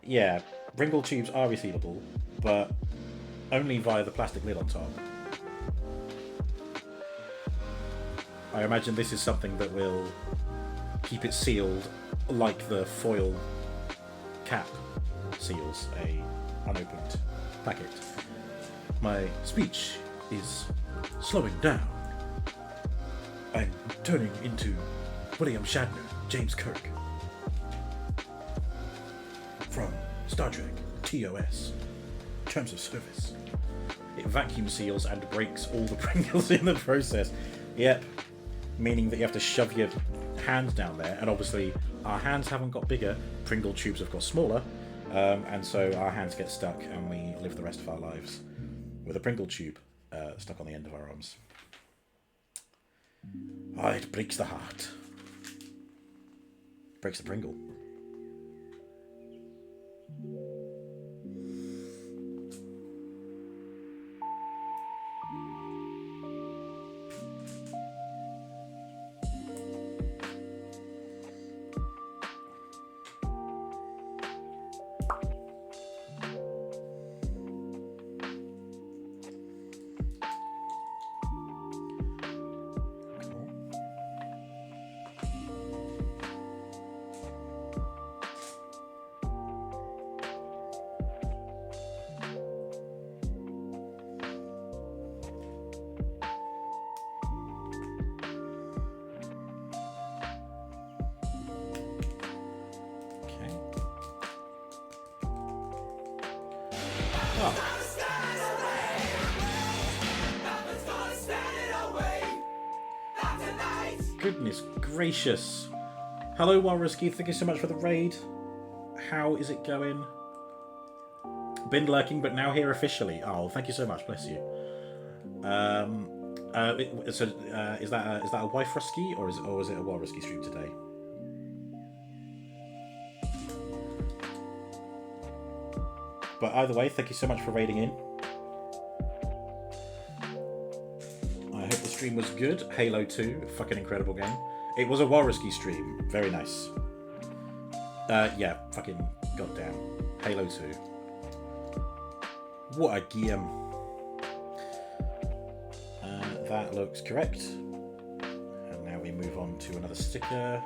[SPEAKER 1] Yeah, Pringle tubes are resealable, but only via the plastic lid on top. I imagine this is something that will keep it sealed like the foil cap seals a unopened packet. My speech is slowing down. I'm turning into William Shatner, James Kirk. From Star Trek, TOS, Terms of Service. It vacuum seals and breaks all the Pringles in the process. Yep, meaning that you have to shove your hands down there, and obviously our hands haven't got bigger, Pringle tubes have got smaller, and so our hands get stuck and we live the rest of our lives with a Pringle tube stuck on the end of our arms. Ah, it breaks the heart. Breaks the Pringle. Goodness gracious. Hello, Walrusky. Thank you so much for the raid. How is it going? Been lurking, but now here officially. Oh, thank you so much. Bless you. Is that a wife Rusky or is it a Walrusky stream today? But either way, thank you so much for raiding in. I hope the stream was good. Halo 2, fucking incredible game. It was a Walrusky stream. Very nice. Yeah, fucking goddamn. Halo 2. What a game. That looks correct. And now we move on to another sticker.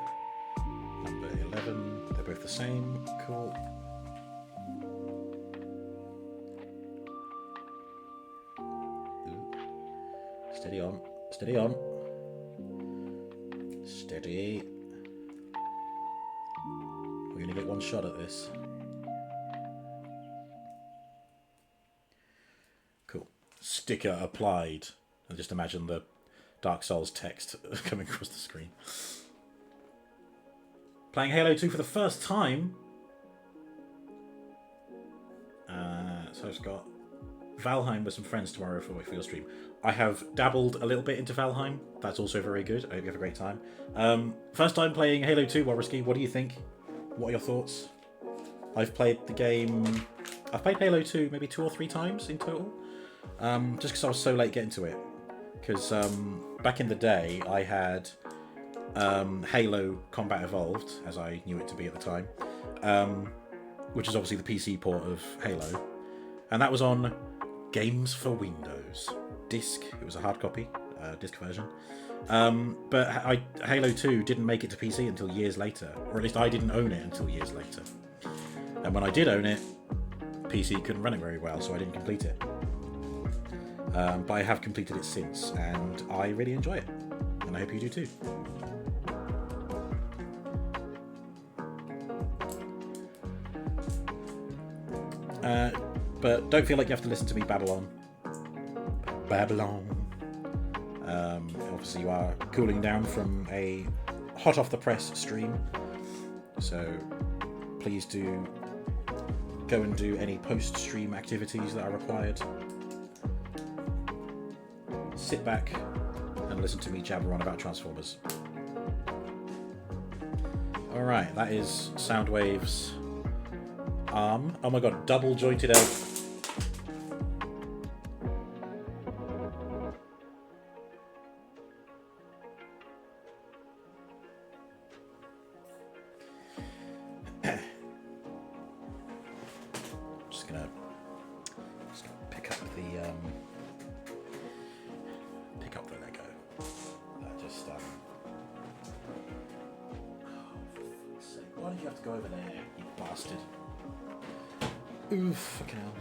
[SPEAKER 1] Number 11. They're both the same. Cool. Steady on. Steady on. Steady. We're going to get one shot at this. Cool. Sticker applied. And just imagine the Dark Souls text coming across the screen. Playing Halo 2 for the first time. So I've got Valheim with some friends tomorrow for your stream. I have dabbled a little bit into Valheim. That's also very good. I hope you have a great time. First time playing Halo 2, Walrusky. What do you think? What are your thoughts? I've played the game... I've played Halo 2 maybe 2 or 3 times in total. Just because I was so late getting to it. Because back in the day, I had Halo Combat Evolved, as I knew it to be at the time, which is obviously the PC port of Halo. And that was on Games for Windows. Disc. It was a hard copy, disc version. But Halo 2 didn't make it to PC until years later. Or at least I didn't own it until years later. And when I did own it, PC couldn't run it very well, so I didn't complete it. But I have completed it since, and I really enjoy it. And I hope you do too. But don't feel like you have to listen to me Babylon. Obviously you are cooling down from a hot off the press stream. So please do go and do any post-stream activities that are required. Sit back and listen to me jabber on about Transformers. Alright, that is Soundwave's arm. Oh my god, double jointed elbow. Just gonna pick up the Lego. Why did you have to go over there, you bastard? Oof, fucking hell.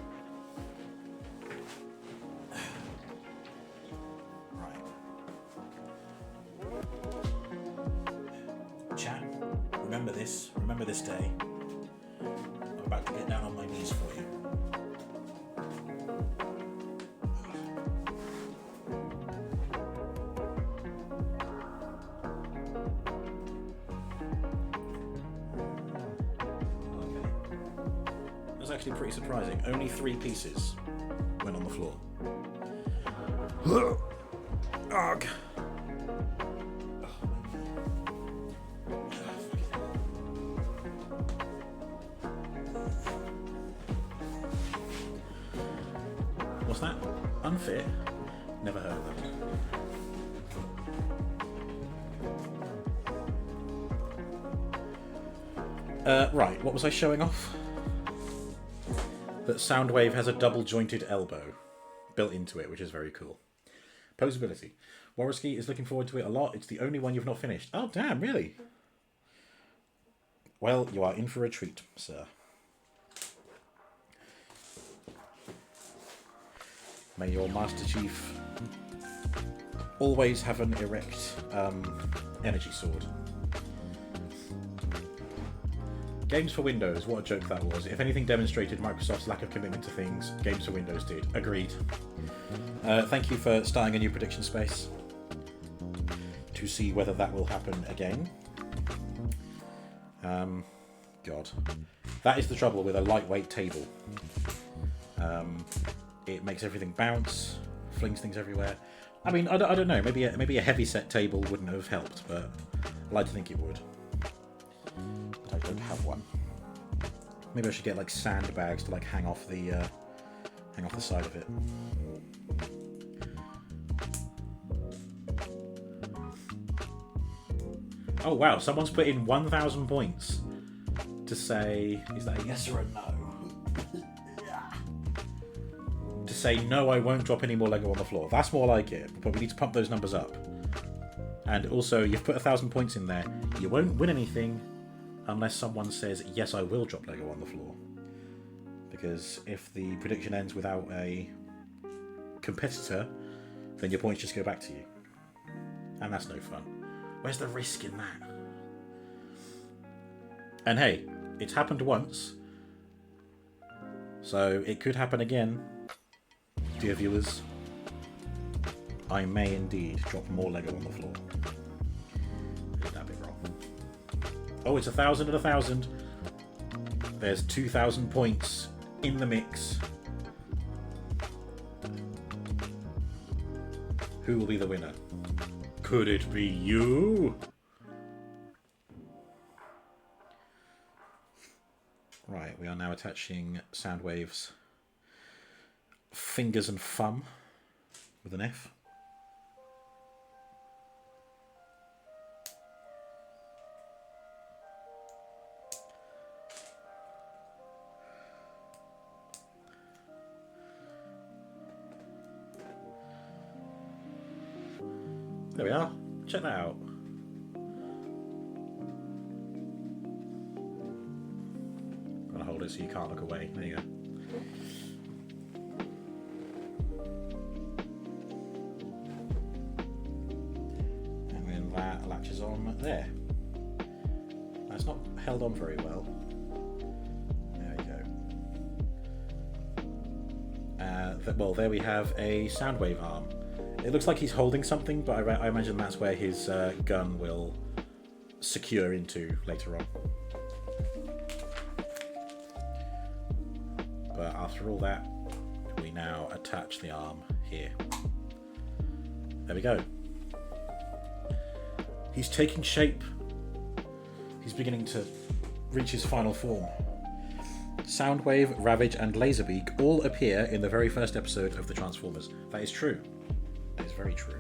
[SPEAKER 1] Right. Chat, remember this day. I'm about to get down on my knees for you. Actually pretty surprising. Only 3 pieces went on the floor. Ugh. What's that? Unfit? Never heard of that. Right, what was I showing off? That Soundwave has a double-jointed elbow built into it, which is very cool. Posability. Walrusky is looking forward to it a lot. It's the only one you've not finished. Oh, damn, really? Well, you are in for a treat, sir. May your Master Chief always have an erect energy sword. Games for Windows, what a joke that was. If anything demonstrated Microsoft's lack of commitment to things, Games for Windows did. Agreed. Thank you for starting a new prediction space. to see whether that will happen again. God. That is the trouble with a lightweight table. It makes everything bounce, flings things everywhere. I mean, I don't know. Maybe a heavy set table wouldn't have helped, but I like to think it would. But I don't have one. Maybe I should get like sandbags to like hang off the side of it. Oh wow! Someone's put in 1,000 points to say, is that a yes or a no? To say no, I won't drop any more Lego on the floor. That's more like it. But we need to pump those numbers up. And also, you've put 1,000 points in there. You won't win anything unless someone says, yes, I will drop Lego on the floor. Because if the prediction ends without a competitor, then your points just go back to you. And that's no fun. Where's the risk in that? And hey, it's happened once. So it could happen again, dear viewers. I may indeed drop more Lego on the floor. Is that a bit wrong? Oh, it's 1,000 and 1,000. There's 2,000 points in the mix. Who will be the winner? Could it be you? Right, we are now attaching Soundwave's fingers and thumb with an F. There we are. Check that out. I'm gonna hold it so you can't look away. There you go. And then that latches on there. That's not held on very well. There we go. Well, there we have a Soundwave arm. It looks like he's holding something, but I imagine that's where his gun will secure into later on. But after all that, we now attach the arm here. There we go. He's taking shape. He's beginning to reach his final form. Soundwave, Ravage, and Laserbeak all appear in the very first episode of the Transformers. That is true. That is very true.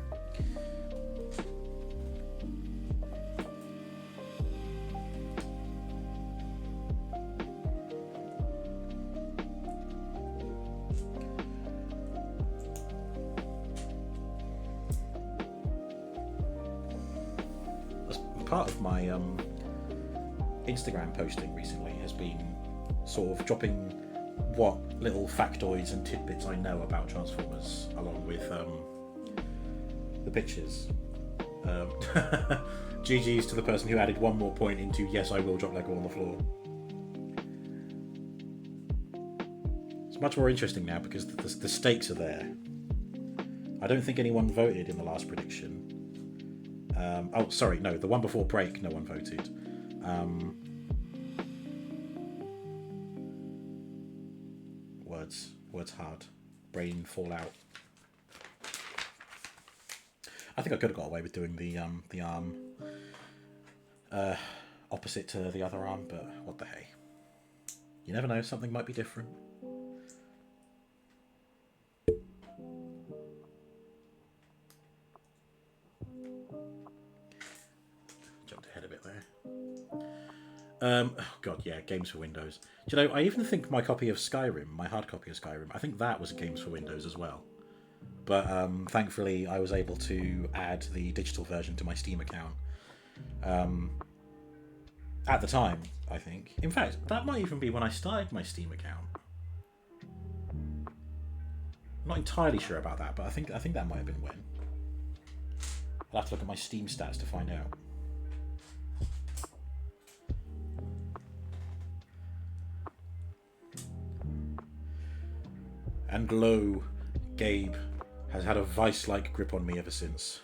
[SPEAKER 1] As part of my Instagram posting recently has been sort of dropping what little factoids and tidbits I know about Transformers, along with the pictures. GG's to the person who added one more point into yes, I will drop Lego on the floor. It's much more interesting now because the stakes are there. I don't think anyone voted in the last prediction. Oh, sorry, no, the one before break, no one voted. Words hard. Brain fallout. I think I could have got away with doing the arm opposite to the other arm, but what the hey. You never know, something might be different. Jumped ahead a bit there. Oh god, yeah, Games for Windows. Do you know, I even think my copy of Skyrim, my hard copy of Skyrim, I think that was Games for Windows as well. But thankfully I was able to add the digital version to my Steam account. At the time, I think. In fact, that might even be when I started my Steam account. I'm not entirely sure about that, but I think that might have been when. I'll have to look at my Steam stats to find out. And lo, Gabe has had a vice-like grip on me ever since.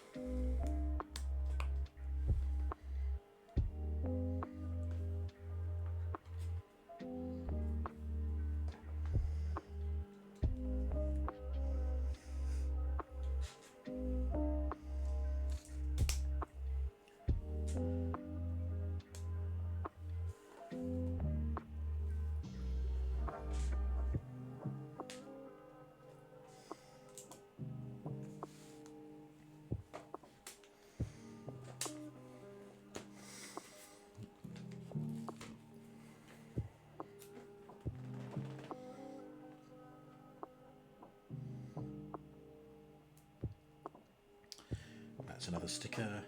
[SPEAKER 1] another sticker.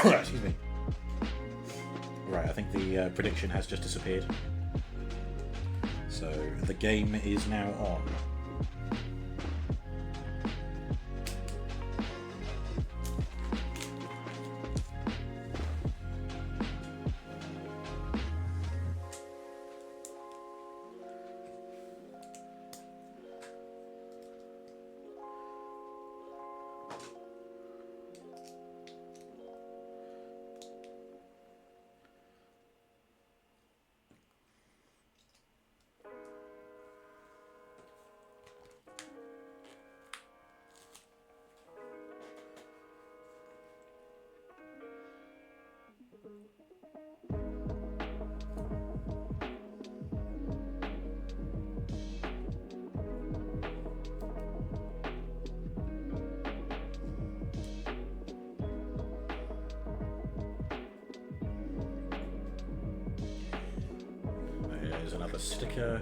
[SPEAKER 1] Excuse me. Right, I think the prediction has just disappeared. So the game is now on. There's another sticker.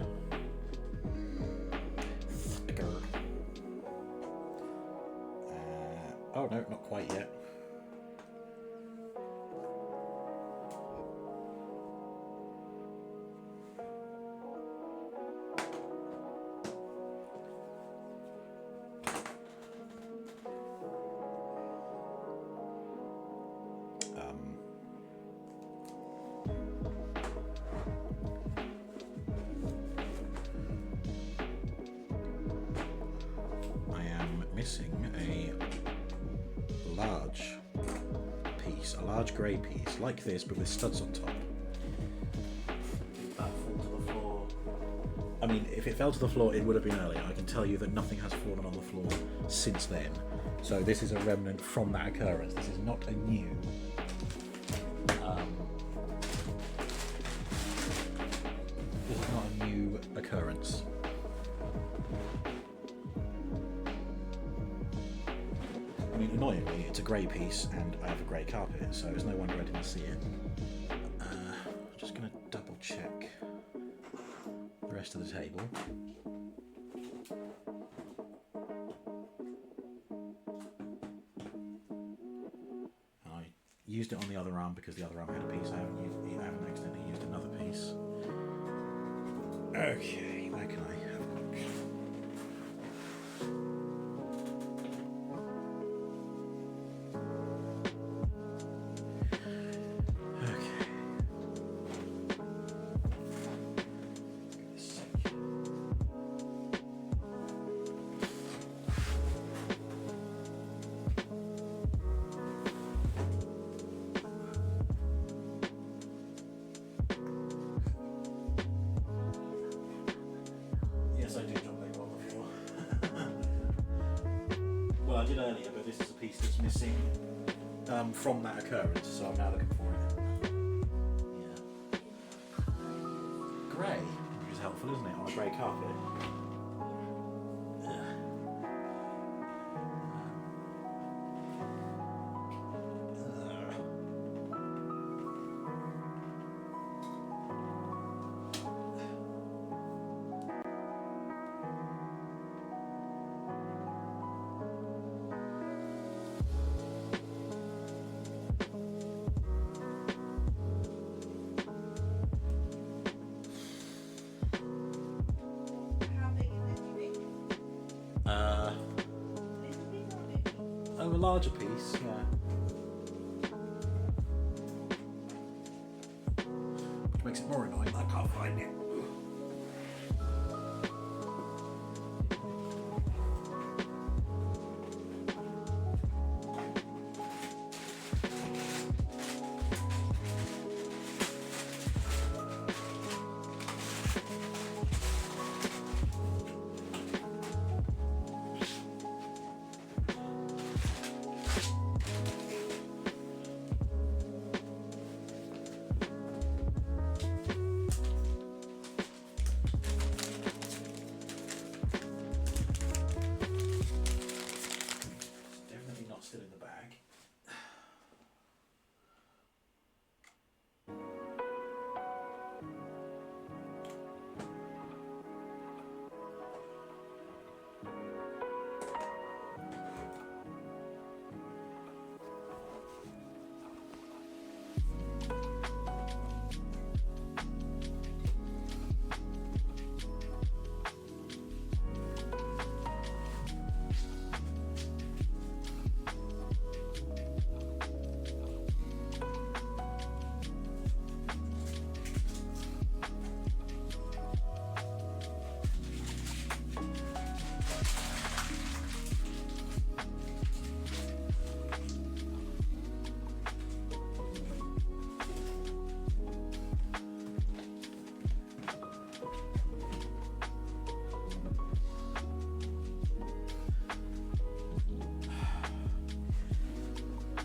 [SPEAKER 1] Oh no, not quite yet. A large grey piece like this, but with studs on top. Did that fall to the floor? I mean, if it fell to the floor, it would have been earlier. I can tell you that nothing has fallen on the floor since then. So this is a remnant from that occurrence. This is not a new. This is not a new occurrence. I mean, annoyingly, it's a grey piece, and I have a grey carpet, so it's no wonder I didn't see it. Just going to double check the rest of the table. I used it on the other arm because the other arm had a piece. I haven't accidentally used another piece. Okay, where can I have a look? I did earlier, but this is a piece that's missing from that occurrence, so I'm now looking for it. Yeah. Grey, which is helpful, isn't it, on a grey carpet? A larger piece, yeah. Which makes it more annoying that I can't find it.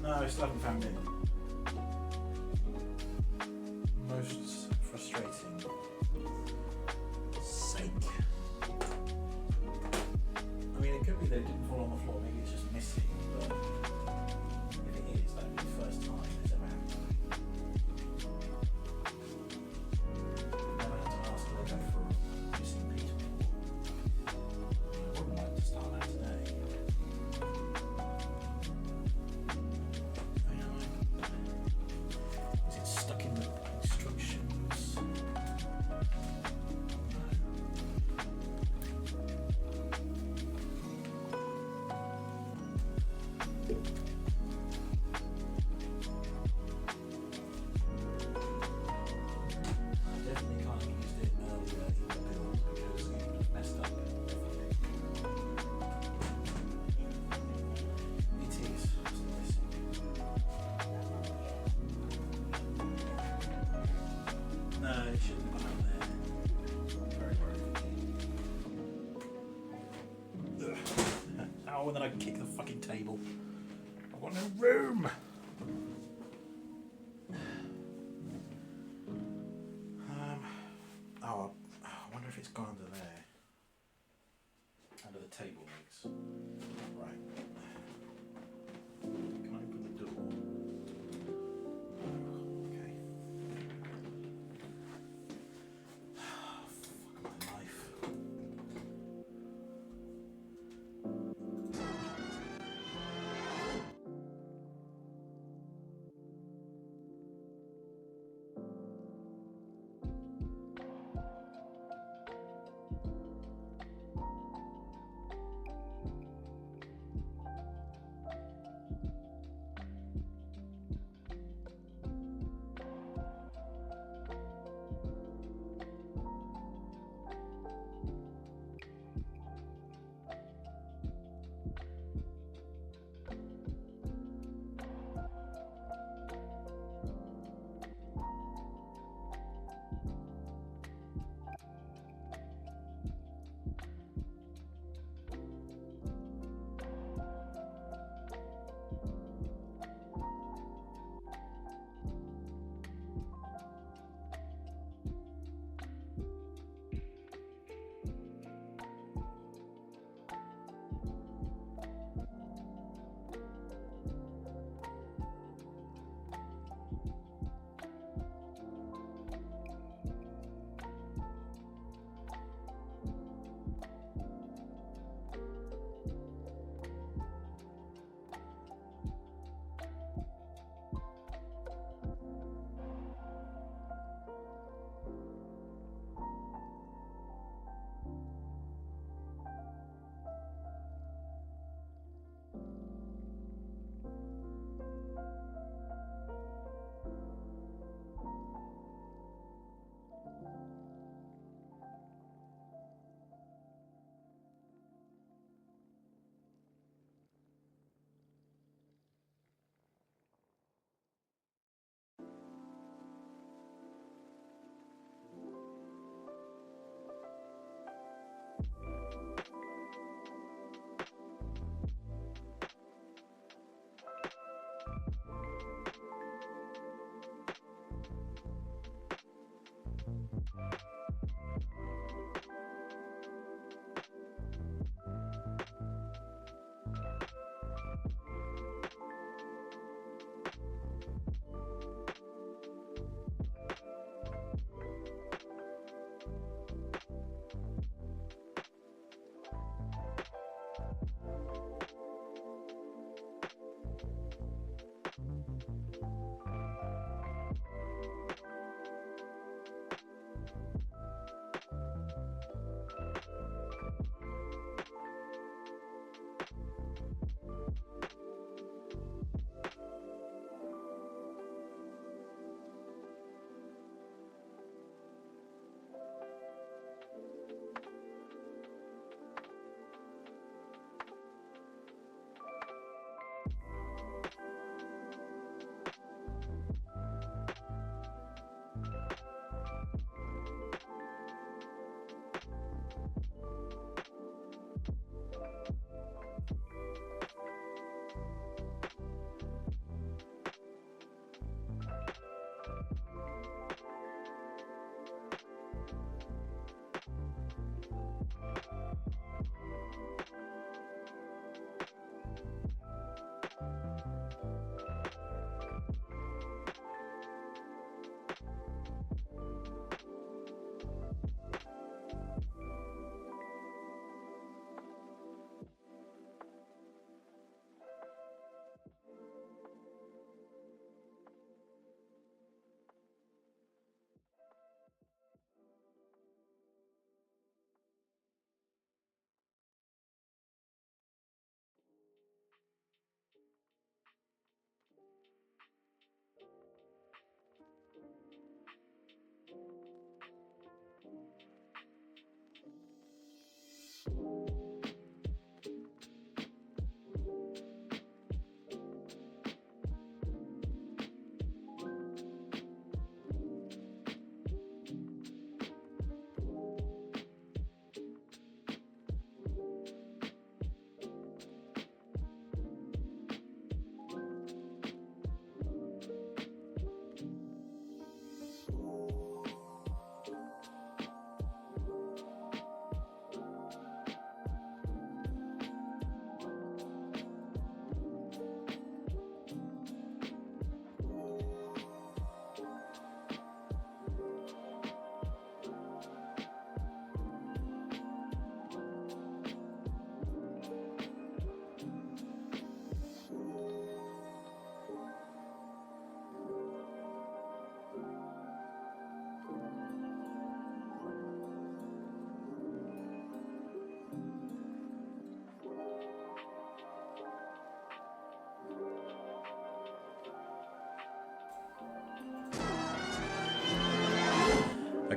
[SPEAKER 1] No, I still haven't found it. Most frustrating. Sake. I mean, it could be that it didn't fall on the floor, maybe it's just missing, but if it is, that'd be the first time it's ever happened. Never had to ask to look out for a missing piece before. I wouldn't like to start that today. Is it stuck in the instructions? I definitely can't have used it earlier in the build because it would have messed up everything. It is still missing. No, it shouldn't have gone out there. Very worried. Ugh. Oh, and then I kick the fucking table. I've got no room. Oh, I wonder if it's gone under there. Under the table legs. Right. Can I open the door? Okay. Fuck my life.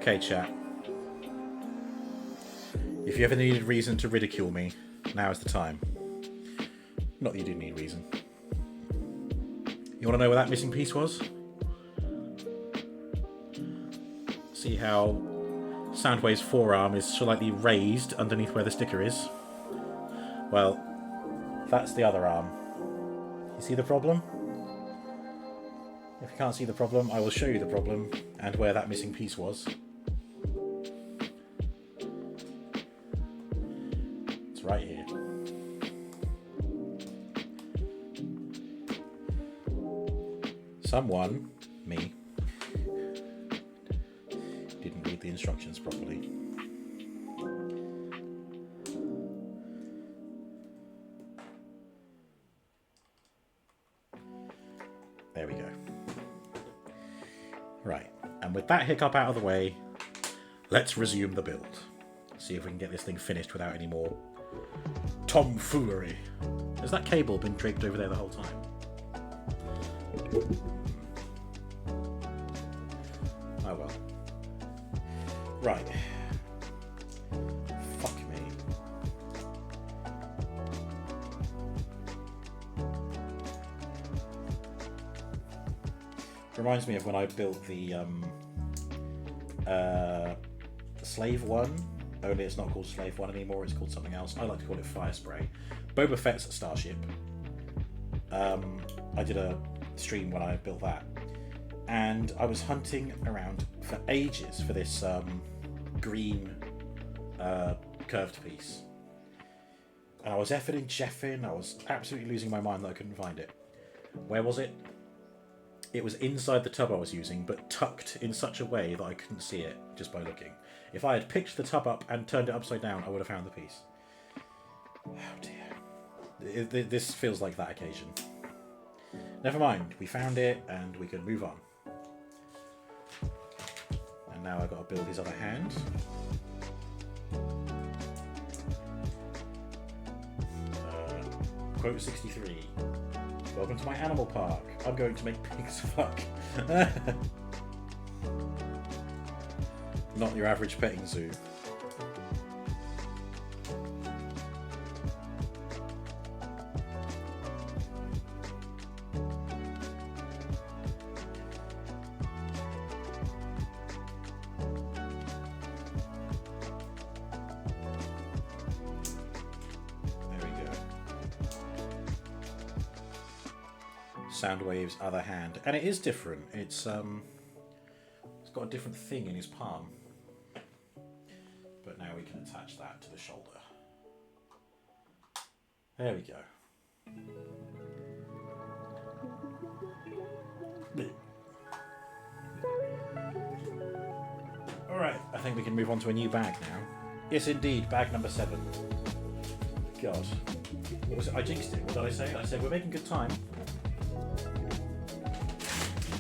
[SPEAKER 1] Okay, chat. If you ever needed reason to ridicule me, now is the time. Not that you didn't need reason. You want to know where that missing piece was? See how Soundwave's forearm is slightly raised underneath where the sticker is? Well, that's the other arm. You see the problem? If you can't see the problem, I will show you the problem and where that missing piece was. It's right here. Someone, me, didn't read the instructions properly. There we go. Right, and with that hiccup out of the way, let's resume the build. See if we can get this thing finished without any more tomfoolery. Has that cable been draped over there the whole time? Oh well. Right. Fuck me. Reminds me of when I built the Slave 1, only it's not called Slave 1 anymore, it's called something else. I like to call it Fire Spray. Boba Fett's starship. I did a stream when I built that, and I was hunting around for ages for this green curved piece, and I was effing and jeffing. I was absolutely losing my mind that I couldn't find it. Where was it? It was inside the tub I was using, but tucked in such a way that I couldn't see it just by looking. If I had picked the tub up and turned it upside down, I would have found the piece. Oh dear. This feels like that occasion. Never mind, we found it and we can move on. And now I've got to build his other hand. Quote 63. Welcome to my animal park. I'm going to make pigs fuck. Not your average petting zoo. Soundwave's other hand, and it is different. It's got a different thing in his palm. But now we can attach that to the shoulder. There we go. Alright, I think we can move on to a new bag now. Yes indeed, bag number 7. God. What was it? I jinxed it. What did I say? I said we're making good time.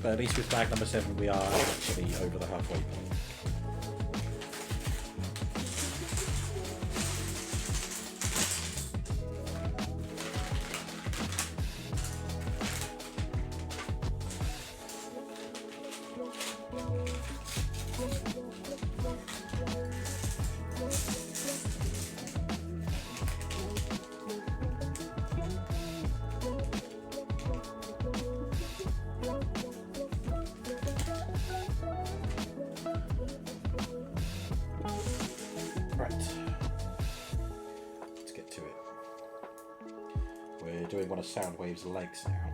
[SPEAKER 1] But at least with bag number 7 we are actually over the halfway point. Doing one of Soundwave's legs now.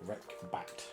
[SPEAKER 1] Wreck Bat.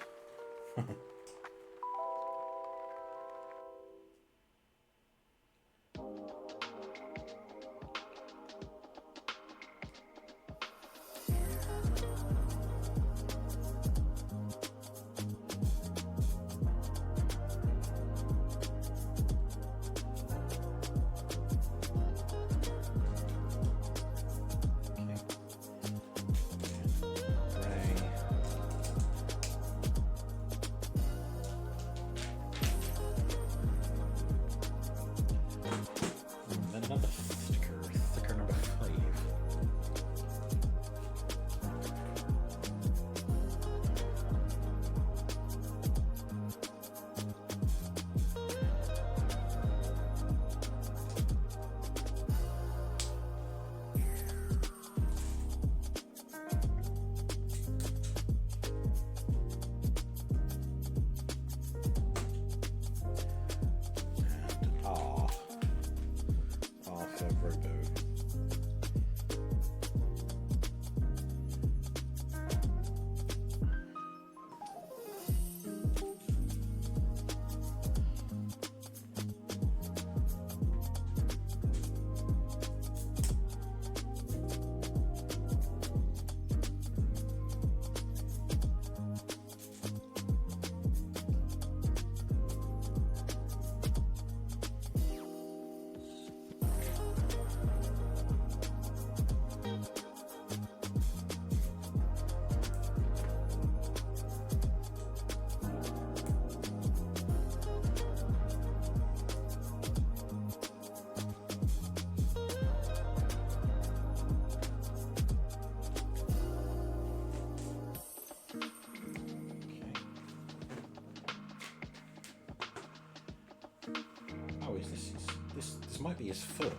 [SPEAKER 1] This might be his foot.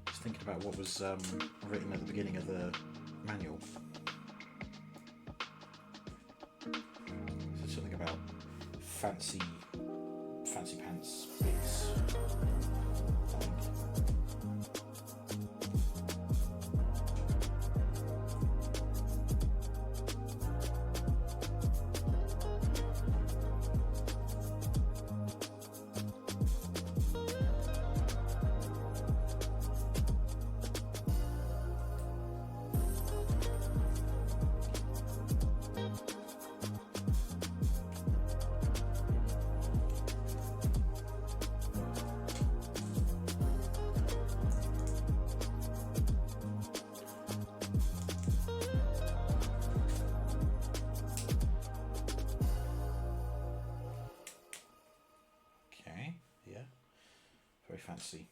[SPEAKER 1] Just thinking about what was written at the beginning of the manual. So something about fancy pants bits. Very fancy.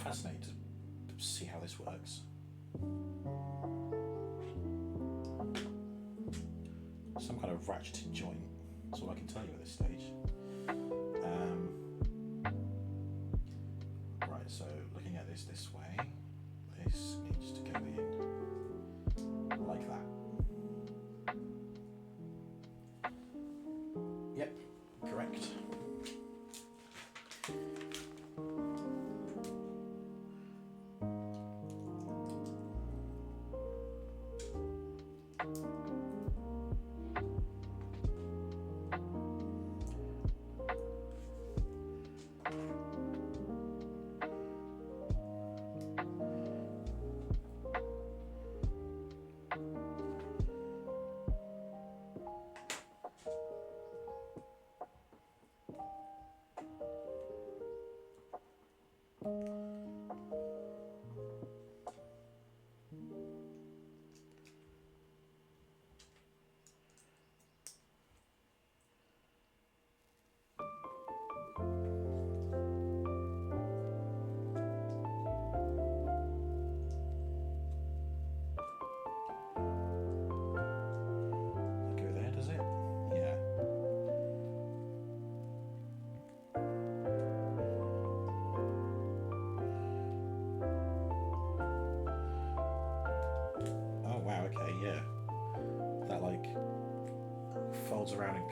[SPEAKER 1] Fascinated to see how this works. Some kind of ratcheted joint, that's all I can tell you at this stage. Right, so looking at this way, this needs to go in like that. Yep, correct.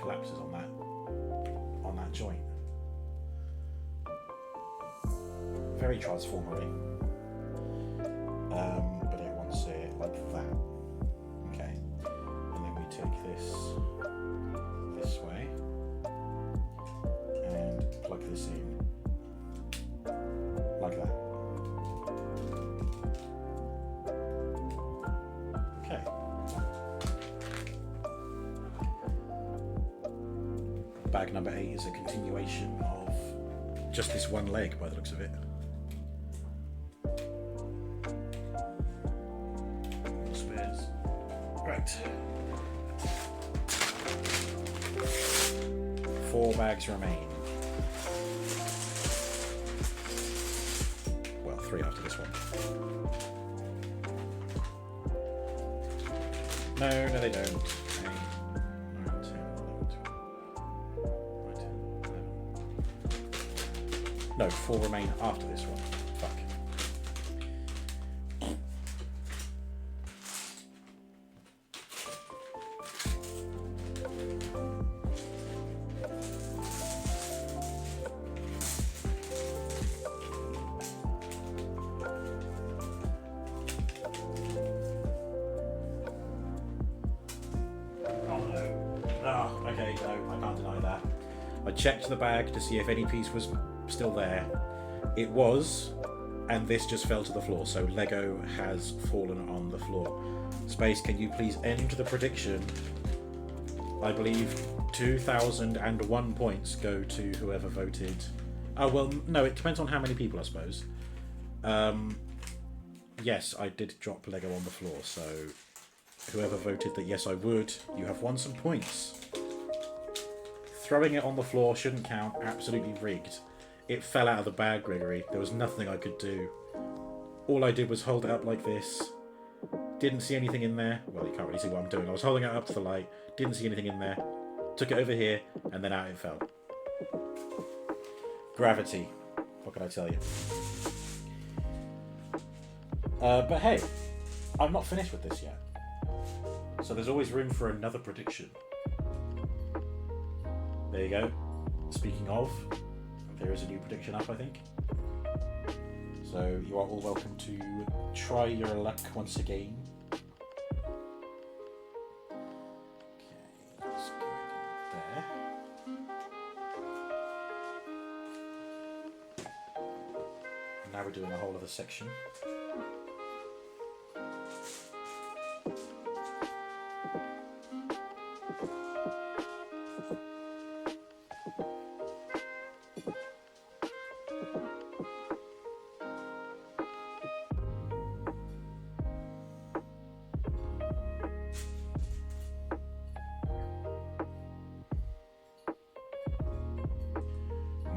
[SPEAKER 1] collapses on that joint. Very transformery. But it wants it like that. Okay. And then we take this way and plug this in like that. Okay. Bag number 8 is a continuation of just this one leg by the looks of it. Spares. Right. 4 bags remain. Well, 3 after this one. No, they don't. 4 remain after this one. Fuck. Oh no. Okay, no, I can't deny that. I checked the bag to see if any piece was still there. It was, and this just fell to the floor, so Lego has fallen on the floor. Space, can you please end the prediction? I believe 2,001 points go to whoever voted. Oh, well, no, it depends on how many people, I suppose. Yes, I did drop Lego on the floor, so whoever voted that yes I would, you have won some points. Throwing it on the floor shouldn't count, absolutely rigged. It fell out of the bag, Gregory. There was nothing I could do. All I did was hold it up like this. Didn't see anything in there. Well, you can't really see what I'm doing. I was holding it up to the light. Didn't see anything in there. Took it over here, and then out it fell. Gravity. What can I tell you? But hey, I'm not finished with this yet. So there's always room for another prediction. There you go. Speaking of, there is a new prediction up, I think. So you are all welcome to try your luck once again. Okay, let's go there. Now we're doing a whole other section.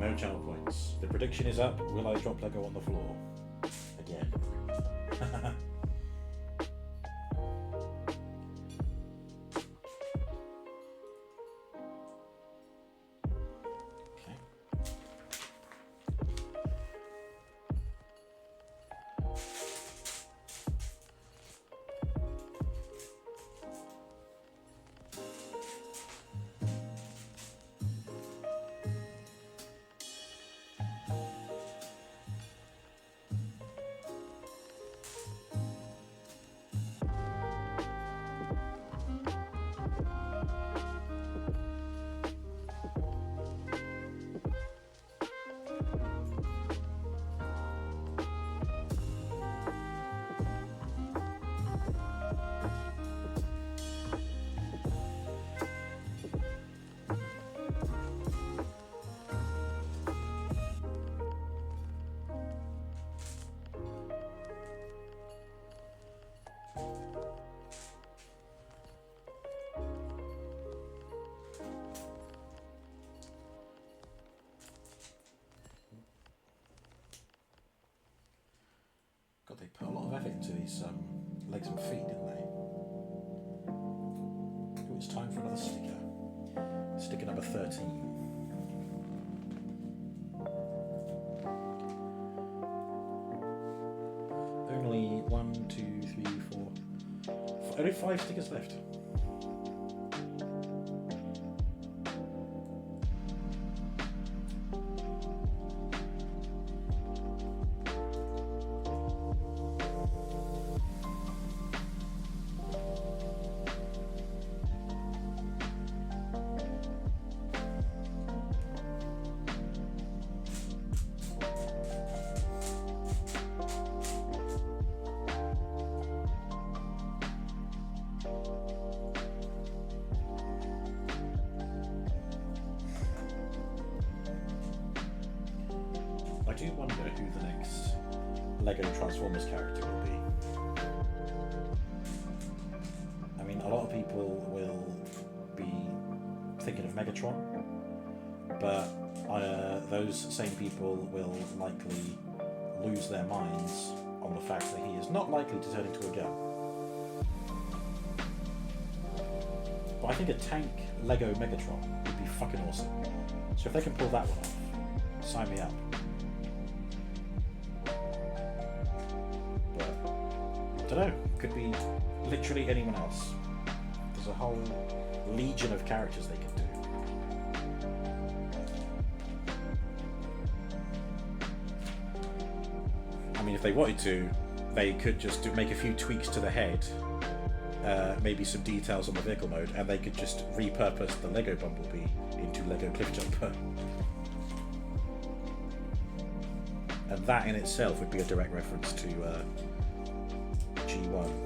[SPEAKER 1] No channel points. The prediction is up. Will I drop Lego on the floor? Again. Okay. God, they put a lot of effort into these legs and feet, didn't they? Oh, it's time for another sticker. Sticker number 13. Only 1, 2, 3, 4. Only 5 stickers left. I do wonder who the next Lego Transformers character will be. I mean, a lot of people will be thinking of Megatron, but those same people will likely lose their minds on the fact that he is not likely to turn into a gun. But I think a tank Lego Megatron would be fucking awesome. So if they can pull that one off, sign me up. But I don't know, could be literally anyone else. There's a whole legion of characters they could do. I mean, if they wanted to, they could just make a few tweaks to the head, maybe some details on the vehicle mode, and they could just repurpose the Lego Bumblebee into Lego Cliffjumper. And that in itself would be a direct reference to G1.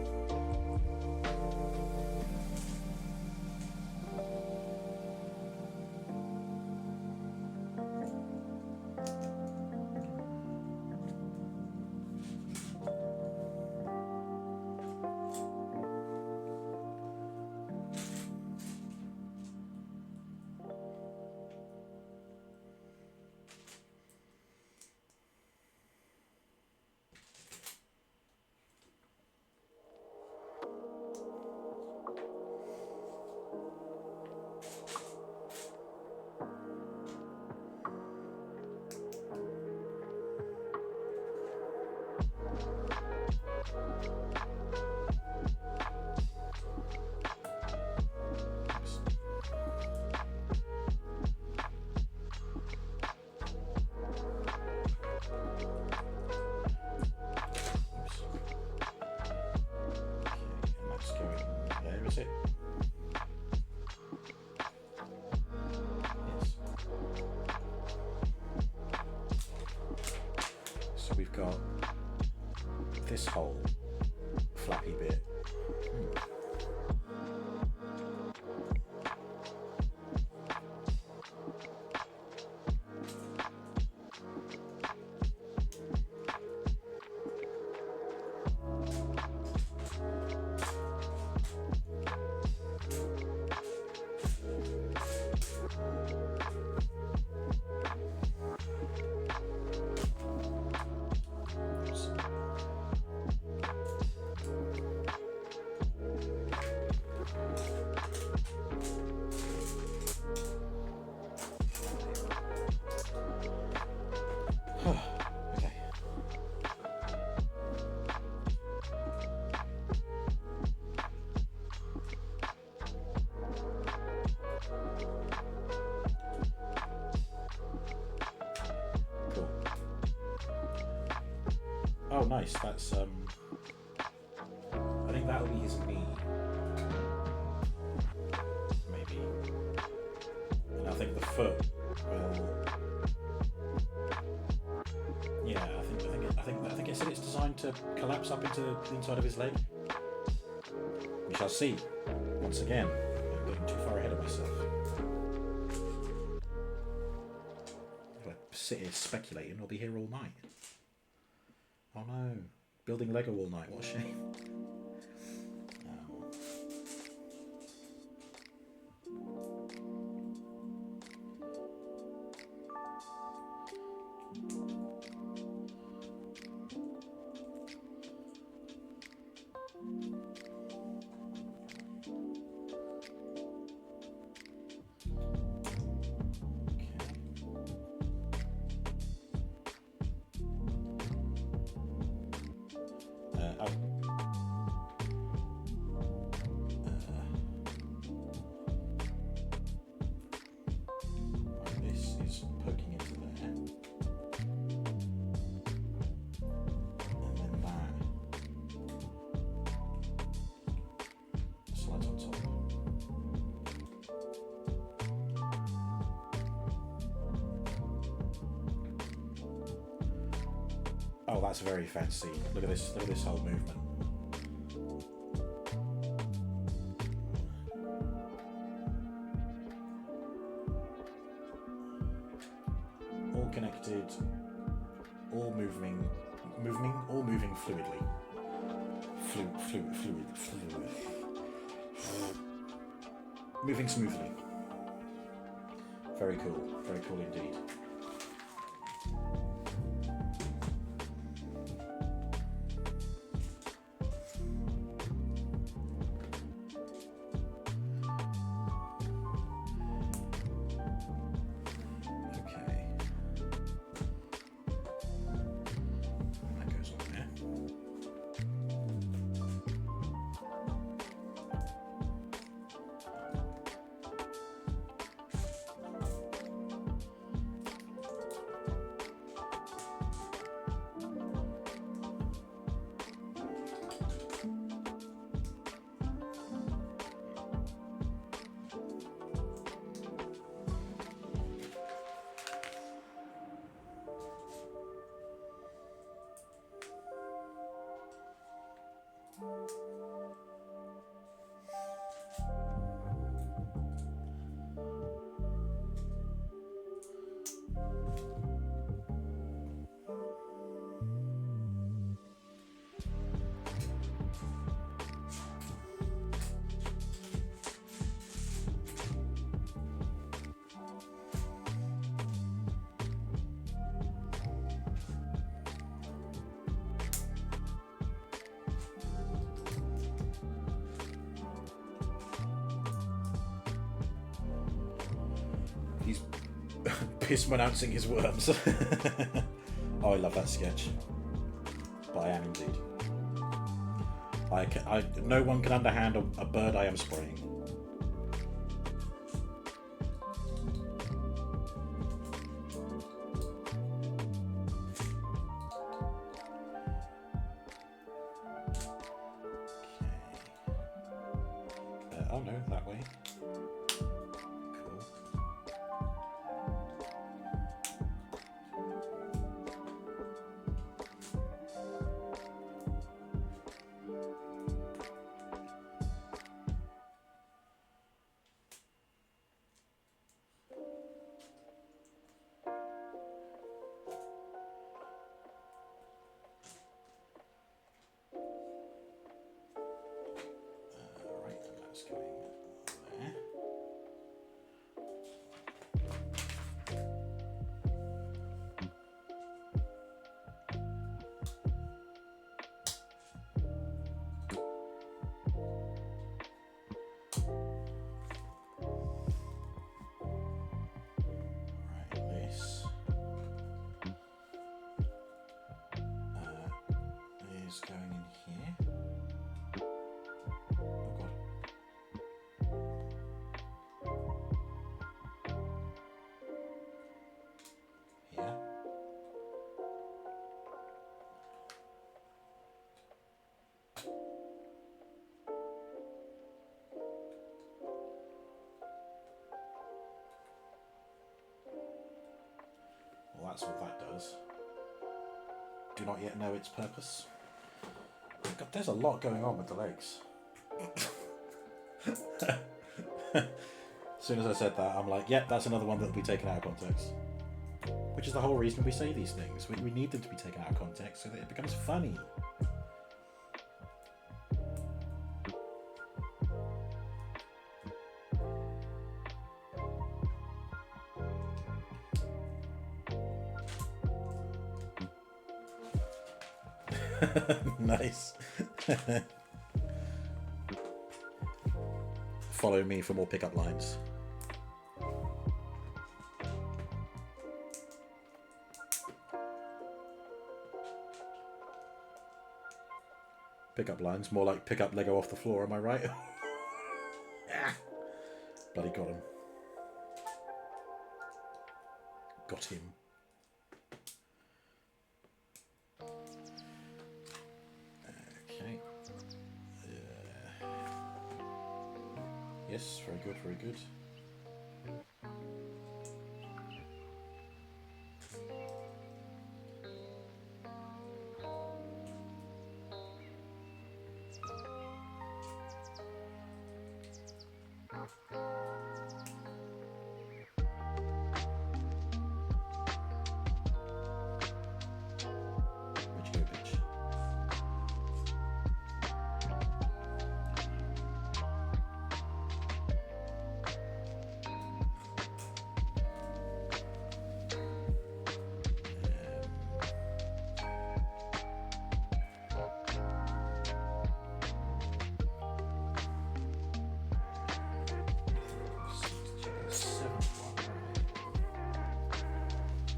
[SPEAKER 1] We've got this whole flappy bit. Oh, nice. That's I think that'll be his knee. Maybe. And I think the foot will. Yeah, I think it said it's designed to collapse up into the inside of his leg. We shall see. Once again, I'm getting too far ahead of myself. If I sit here speculating, I'll be here all night. Oh no, building Lego all night, what a shame. Oh, that's very fancy. Look at this whole movement. All connected all moving fluidly. Fluid. Moving smoothly. Very cool indeed. He's piss-announcing his worms. Oh, I love that sketch. But I am indeed. No one can underhand a bird I am spraying. Okay. Oh no, that way. Well, that's what that does. Do not yet know its purpose. God, there's a lot going on with the legs. As soon as I said that, I'm like, yep, that's another one that'll be taken out of context. Which is the whole reason we say these things. We need them to be taken out of context so that it becomes funny. Nice. Follow me for more pickup lines. Pickup lines, more like pick up Lego off the floor, am I right? Bloody got him. Got him. Okay. Yes, very good, very good.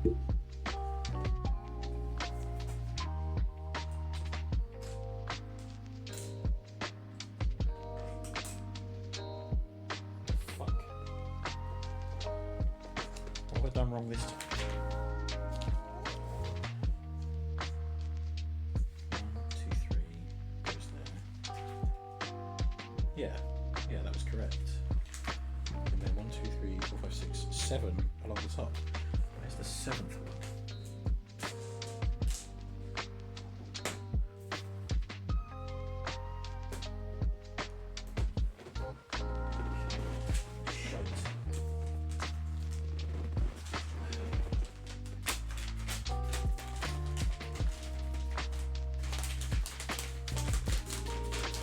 [SPEAKER 1] Fuck. What have I done wrong this time? 1, 2, 3 goes there. Yeah, that was correct. And then 1, 2, 3, 4, 5, 6, 7 along the top. Where's the 7th one?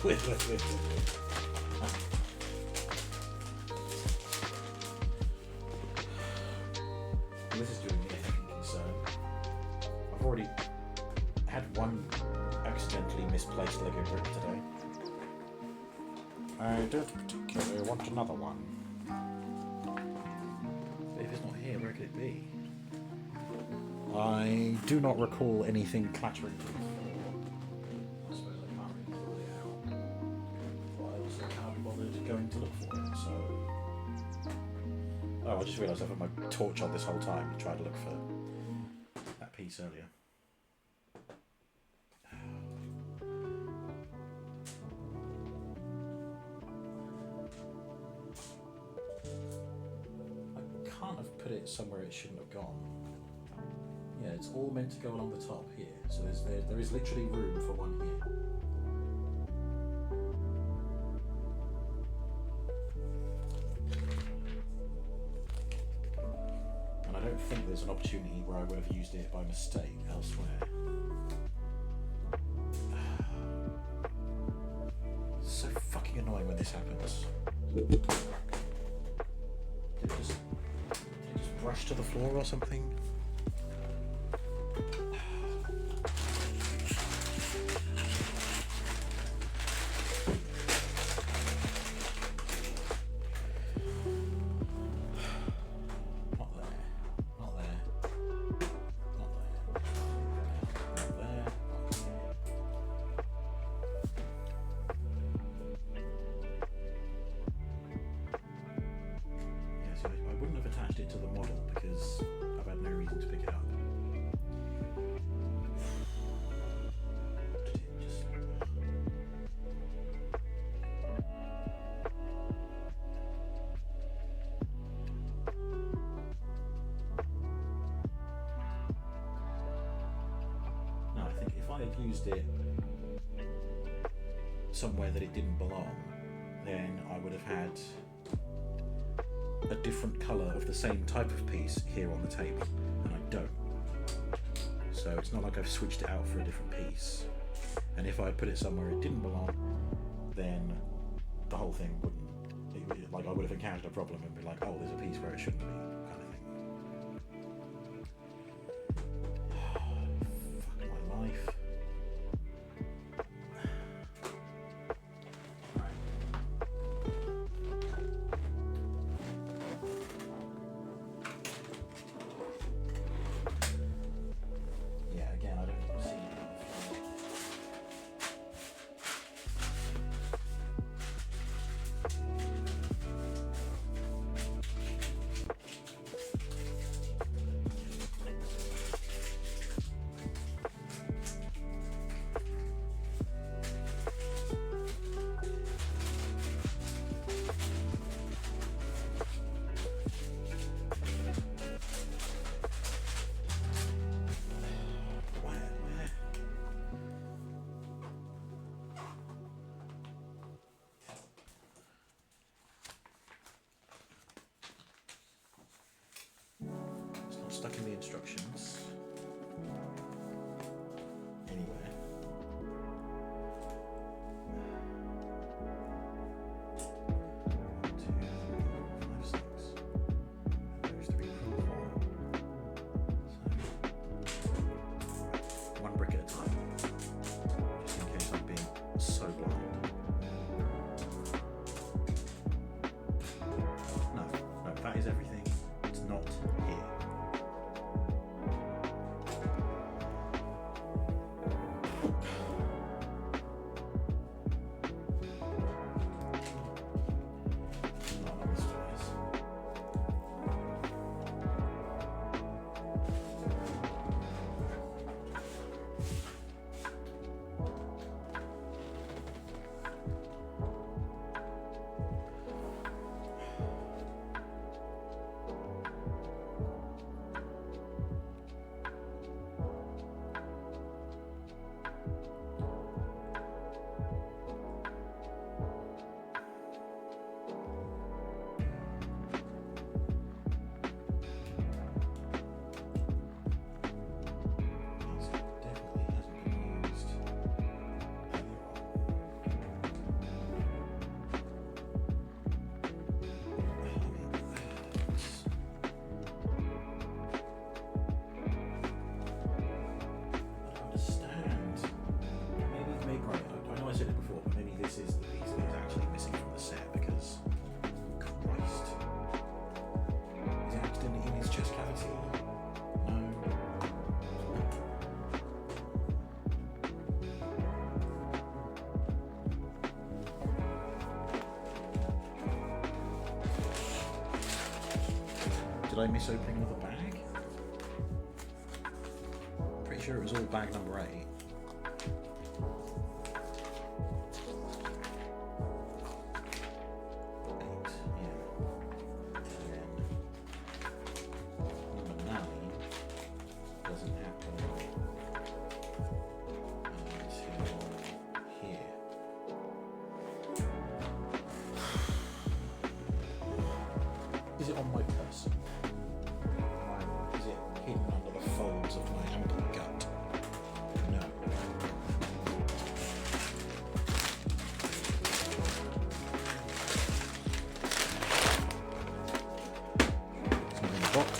[SPEAKER 1] Wait. This is doing me a heckin' concern. I've already had one accidentally misplaced Lego brick today. I don't particularly want another one. But if it's not here, where could it be? I do not recall anything clattering to the floor. I suppose I can't really pull it out. But I also can't be bothered going to look for it, so... Oh, I just realised I've had my torch on this whole time to try to look for that piece earlier. I can't have put it somewhere it shouldn't have gone. Yeah, it's all meant to go along the top here, so there is literally room for one here. And I don't think there's an opportunity where I would have used it by mistake elsewhere. So fucking annoying when this happens. Did it just brush to the floor or something? It to the model because I've had no reason to pick it up. No, I think if I had used it somewhere that it didn't belong, then I would have had a different colour of the same type of piece here on the table, and I don't. So it's not like I've switched it out for a different piece. And if I put it somewhere it didn't belong, then the whole thing wouldn't. Like I would have encountered a problem and be like, oh, there's a piece where it shouldn't be, kind of thing. Fuck my life. Stuck in the instructions anywhere. 1, 2, 3, 4, 5, 6. There's 3, 4, 4. So 1 brick at a time, just in case I'm being so blind. No, that is everything. It's not here. Did I miss opening another bag? Pretty sure it was all bag number 8. Is it on my person? Is it hidden under the folds of my ample gut? No. It's in the box.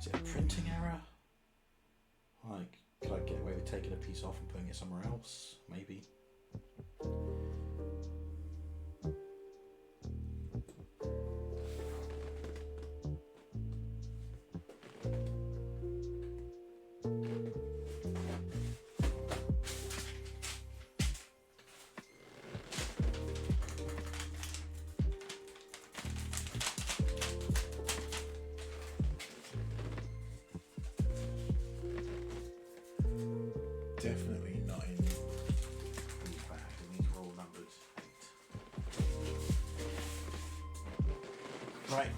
[SPEAKER 1] Is it a printing error? Like, could I get away with taking a piece off and putting it somewhere else? Maybe. Definitely not in these bags, and these are all numbered 8. Right.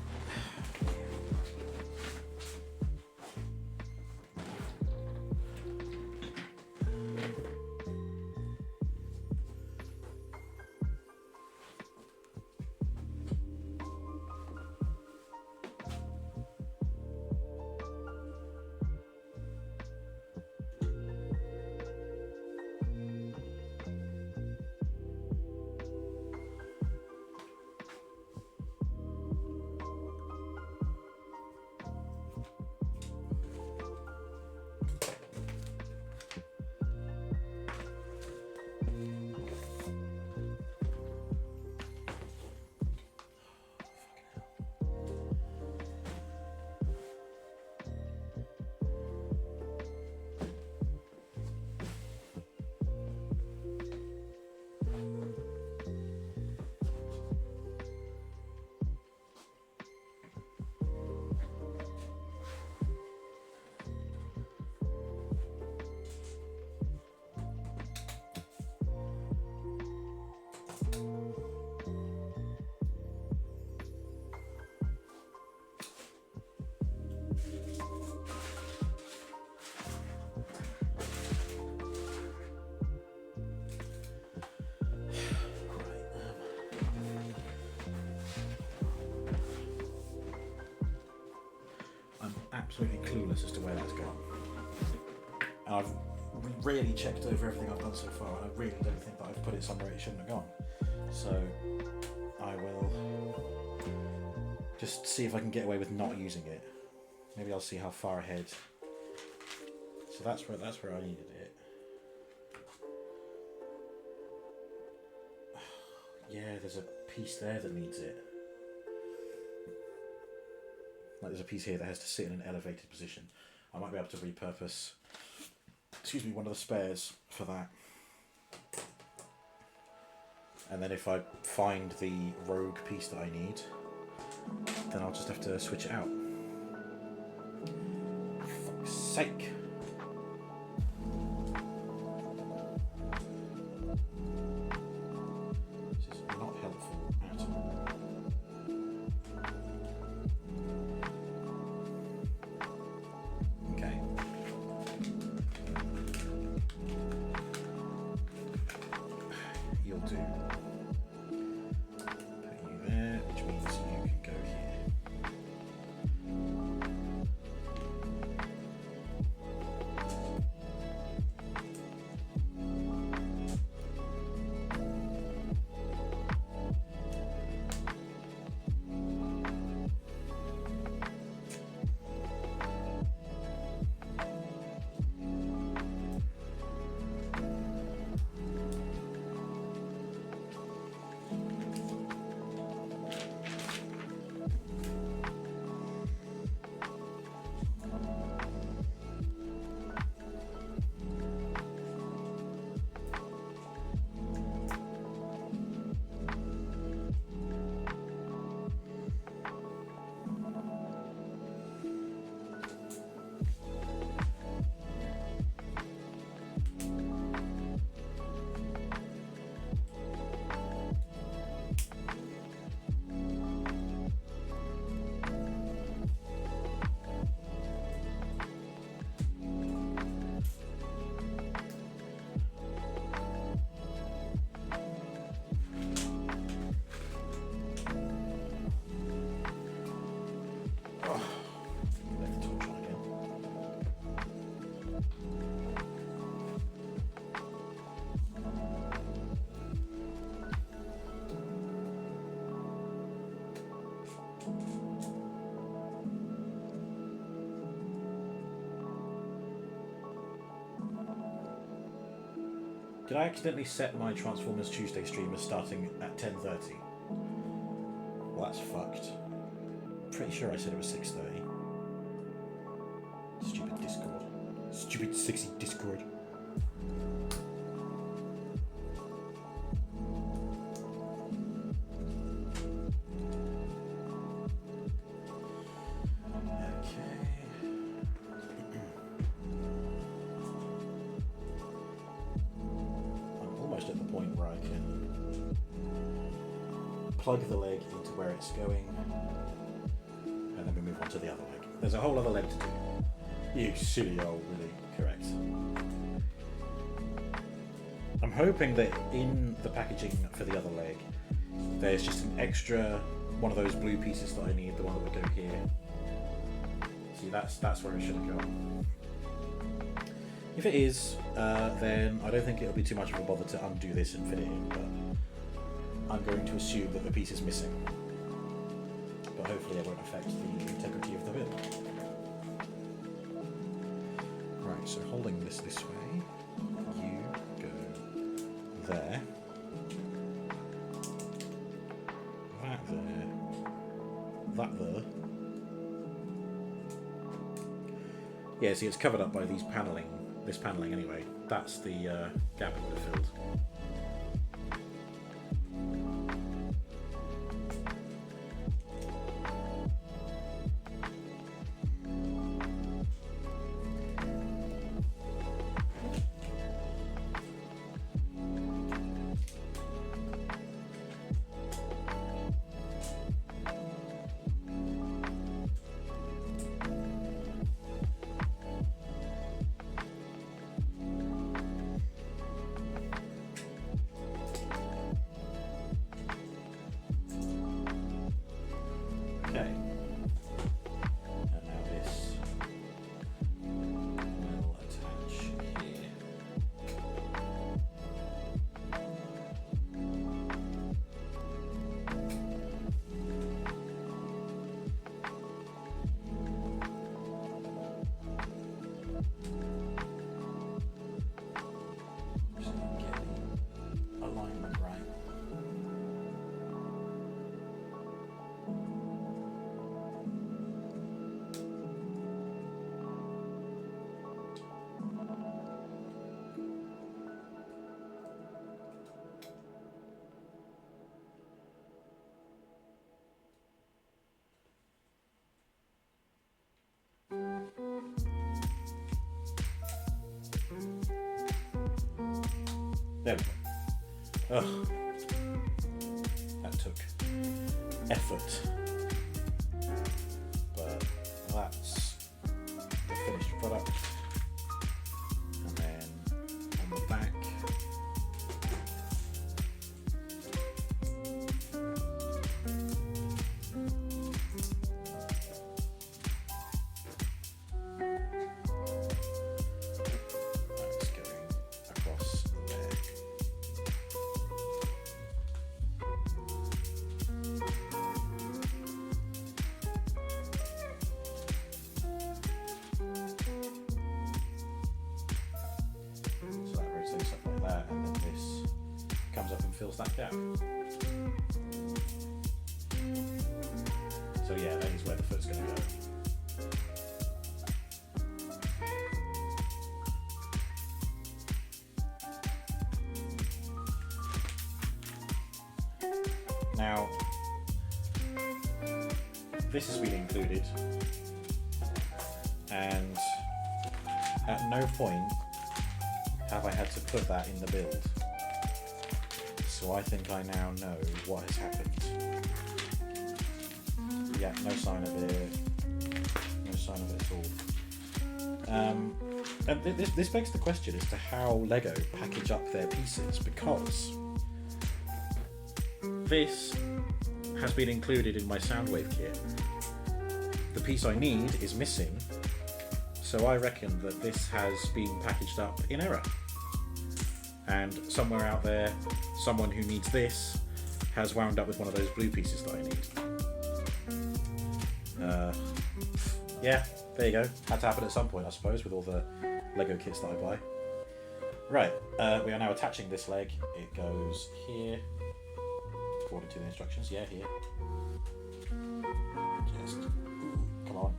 [SPEAKER 1] Absolutely clueless as to where that's gone. And I've really checked over everything I've done so far, and I really don't think that I've put it somewhere it shouldn't have gone. So I will just see if I can get away with not using it. Maybe I'll see how far ahead. So that's where I needed it. Yeah, there's a piece there that needs it. Like there's a piece here that has to sit in an elevated position. I might be able to repurpose, one of the spares for that. And then if I find the rogue piece that I need, then I'll just have to switch it out. For fuck's sake. This is not helpful at all. Do. Put you there, which means you can go here. Did I accidentally set my Transformers Tuesday stream as starting at 10:30? Well, that's fucked. Pretty sure I said it was 6:30. Stupid Discord. Stupid sexy Discord. Plug the leg into where it's going, and then we move on to the other leg. There's a whole other leg to do. You silly old Willy. Correct. I'm hoping that in the packaging for the other leg, there's just an extra one of those blue pieces that I need, the one that would go here. See, that's where it should have gone. If it is, then I don't think it'll be too much of a bother to undo this and fit it in, but I'm going to assume that the piece is missing, but hopefully it won't affect the integrity of the build. Right, so holding this way, you go there, that there, that there. Yeah, see, it's covered up by this paneling anyway. That's the gap it would have filled. There we go. Ugh. That took effort. But that's the finished product. And then on the back, fills that gap. So yeah, that is where the foot's going to go. Now, this has been included, and at no point have I had to put that in the build. So I think I now know what has happened. Yeah, no sign of it. No sign of it at all. And this begs the question as to how LEGO package up their pieces, because this has been included in my Soundwave kit. The piece I need is missing, so I reckon that this has been packaged up in error. And somewhere out there, someone who needs this has wound up with one of those blue pieces that I need. Yeah, there you go. Had to happen at some point, I suppose, with all the LEGO kits that I buy. Right, we are now attaching this leg. It goes here, according to the instructions. Yeah, here. Just, come on.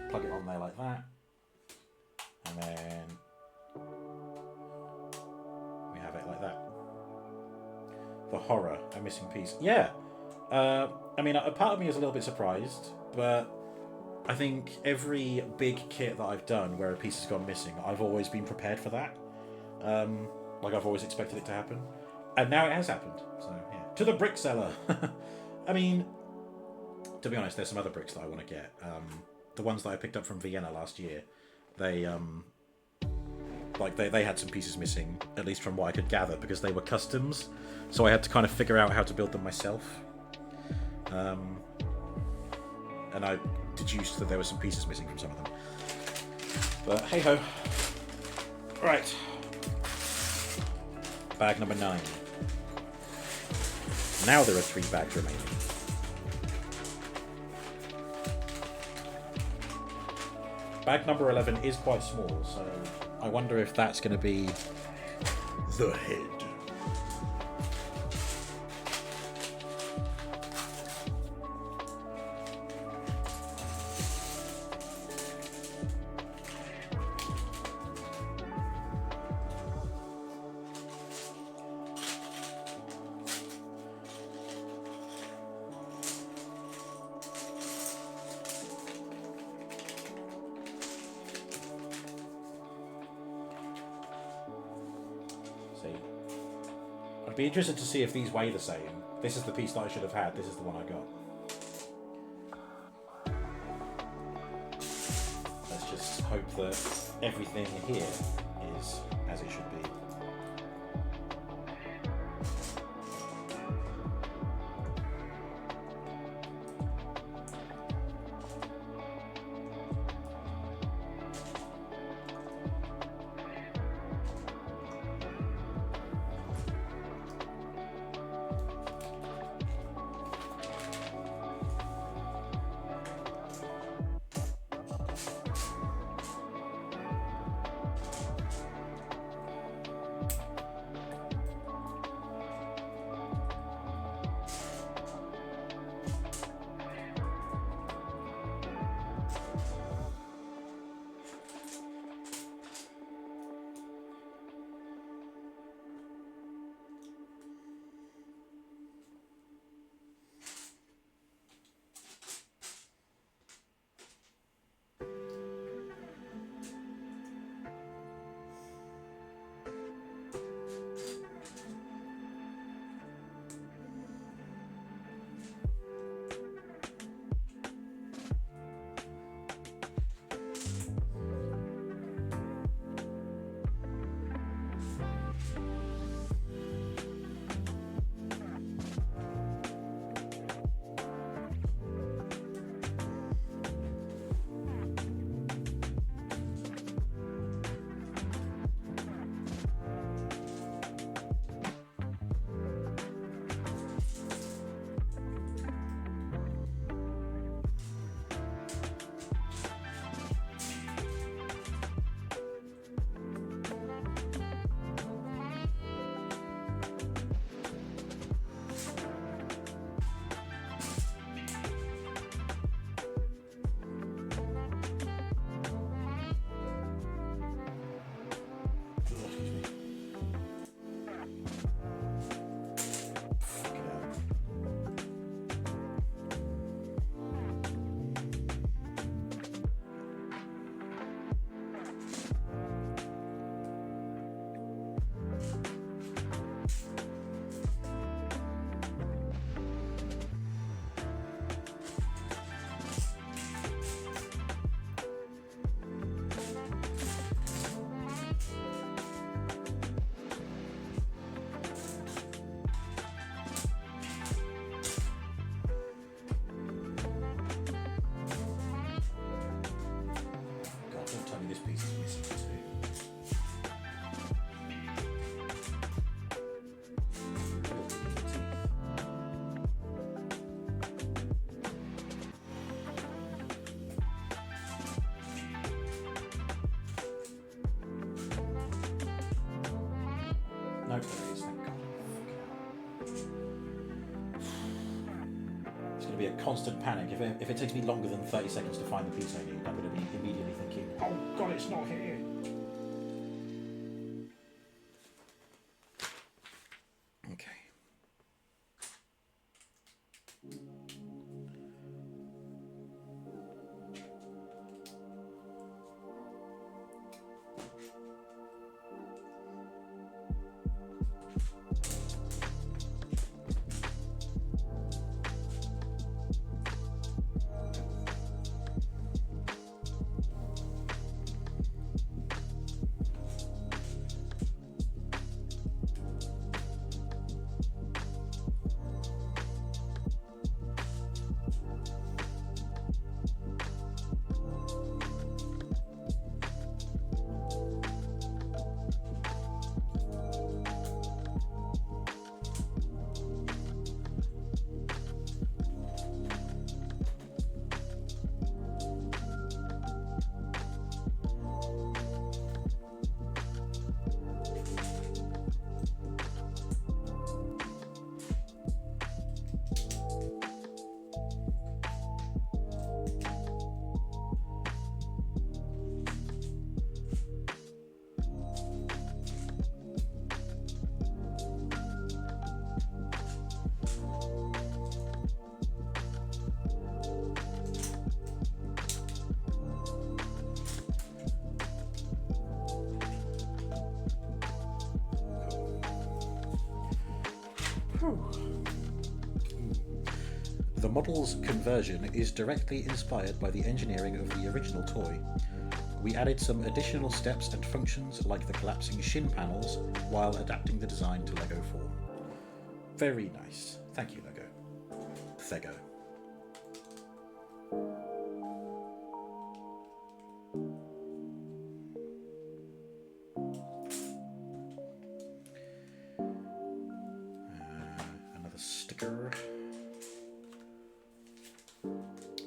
[SPEAKER 1] Plug it on there like that. And then we have it like that. The horror, a missing piece. Yeah. I mean, a part of me is a little bit surprised, but I think every big kit that I've done where a piece has gone missing, I've always been prepared for that. Like, I've always expected it to happen. And now it has happened. So, yeah. To the brick seller! I mean, to be honest, there's some other bricks that I want to get. The ones that I picked up from Vienna last year, they had some pieces missing, at least from what I could gather, because they were customs. So I had to kind of figure out how to build them myself. And I deduced that there were some pieces missing from some of them. But hey ho. Right. Bag number 9. Now there are 3 bags remaining. Bag number 11 is quite small, so I wonder if that's going to be the head. I'd be interested to see if these weigh the same. This is the piece that I should have had. This is the one I got. Let's just hope that everything here is as it should be. to be a constant panic. If it takes me longer than 30 seconds to find the piece I need, I'm going to be immediately thinking, oh god, it's not here. Okay. The model's conversion is directly inspired by the engineering of the original toy. We added some additional steps and functions like the collapsing shin panels while adapting the design to LEGO form. Very nice. Thank you, LEGO. Thego. Another sticker.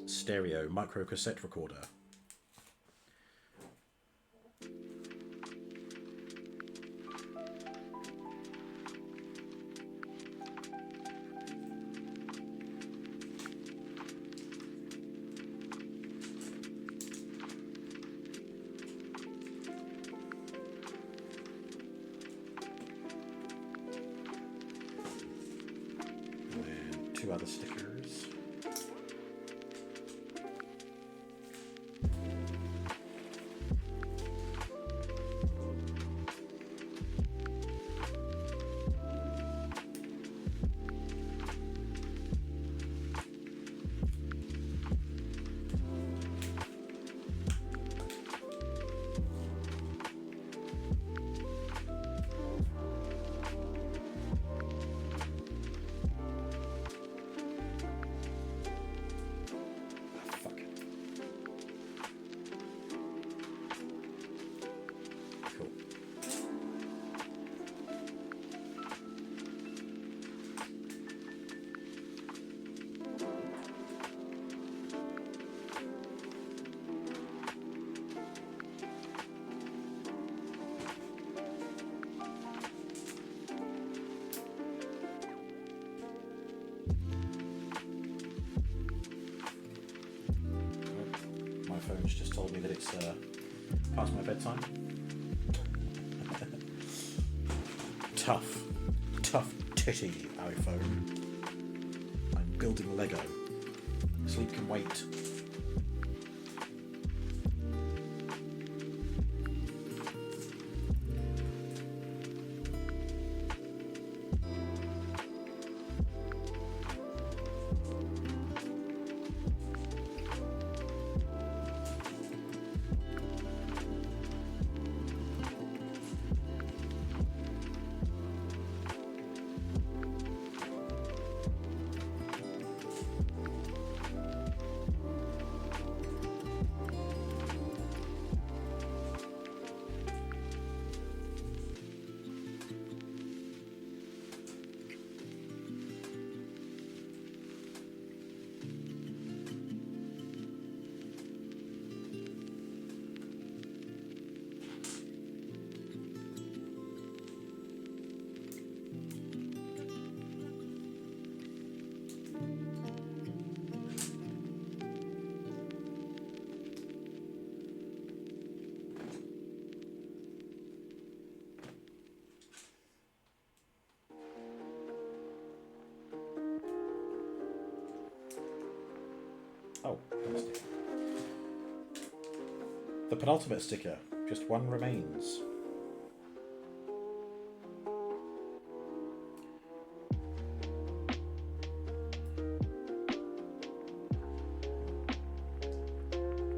[SPEAKER 1] Stereo micro cassette recorder. And 2 other stickers. Phone's just told me that it's past my bedtime. Tough titty iPhone. I'm building Lego. Sleep can wait. Oh, fantastic. The penultimate sticker. Just one remains.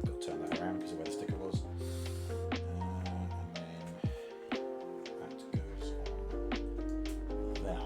[SPEAKER 1] Got to turn that around because of where the sticker was. And then that goes on there.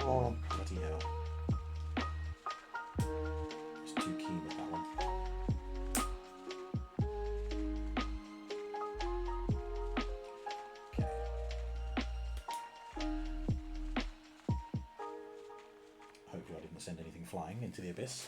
[SPEAKER 1] Oh, bloody hell. It's too keen with that one. Okay. Hopefully I didn't send anything flying into the abyss.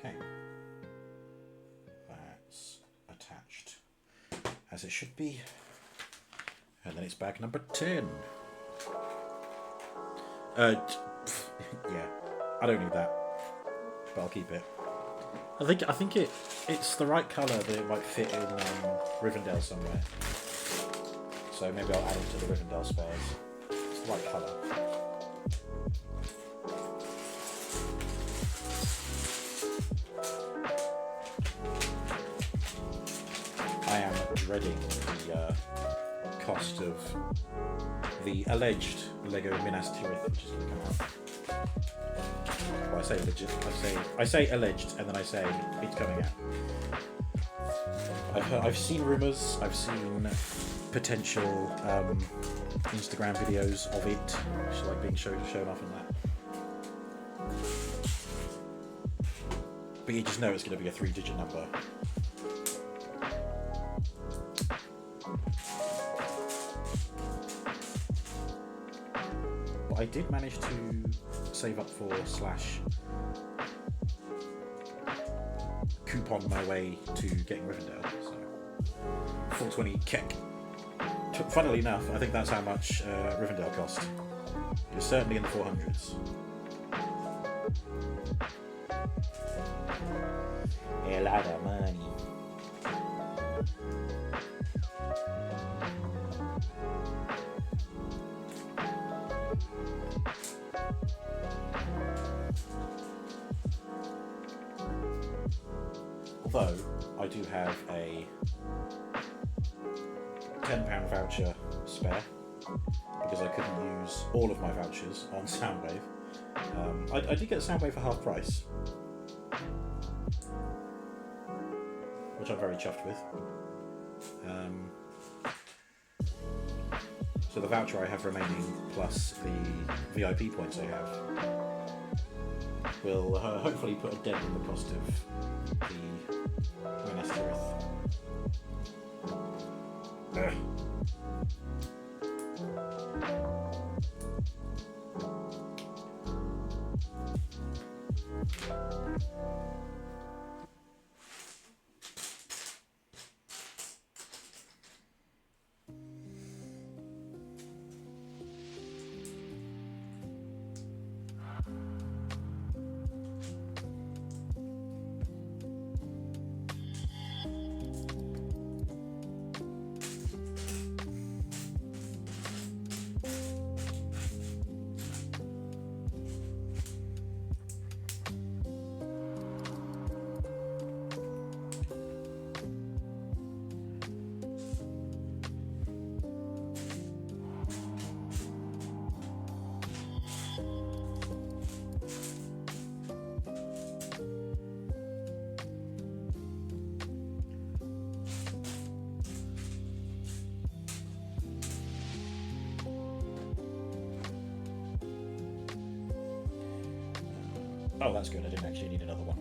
[SPEAKER 1] Okay. That's attached as it should be. And then it's bag number 10. Yeah, I don't need that, but I'll keep it. I think it's the right colour that it might fit in Rivendell somewhere. So maybe I'll add it to the Rivendell spares. It's the right colour. I am dreading the cost of the alleged Lego Minas Tirith, which is going to come out. Well, I say legit. I say alleged, and then I say it's coming out. I've seen rumours. I've seen potential Instagram videos of it, which like being shown off and that. But you just know it's going to be a 3-digit number. But I did manage to save up for / coupon my way to getting Rivendell. So 420 kek. Funnily enough, I think that's how much Rivendell cost. It's certainly in the 400s. A lot of money. Although, I do have a £10 voucher spare, because I couldn't use all of my vouchers on Soundwave. I did get Soundwave for half price, which I'm very chuffed with. So the voucher I have remaining, plus the VIP points I have, will hopefully put a dent in the cost of the Minas Tirith. Oh, that's good. I didn't actually need another one.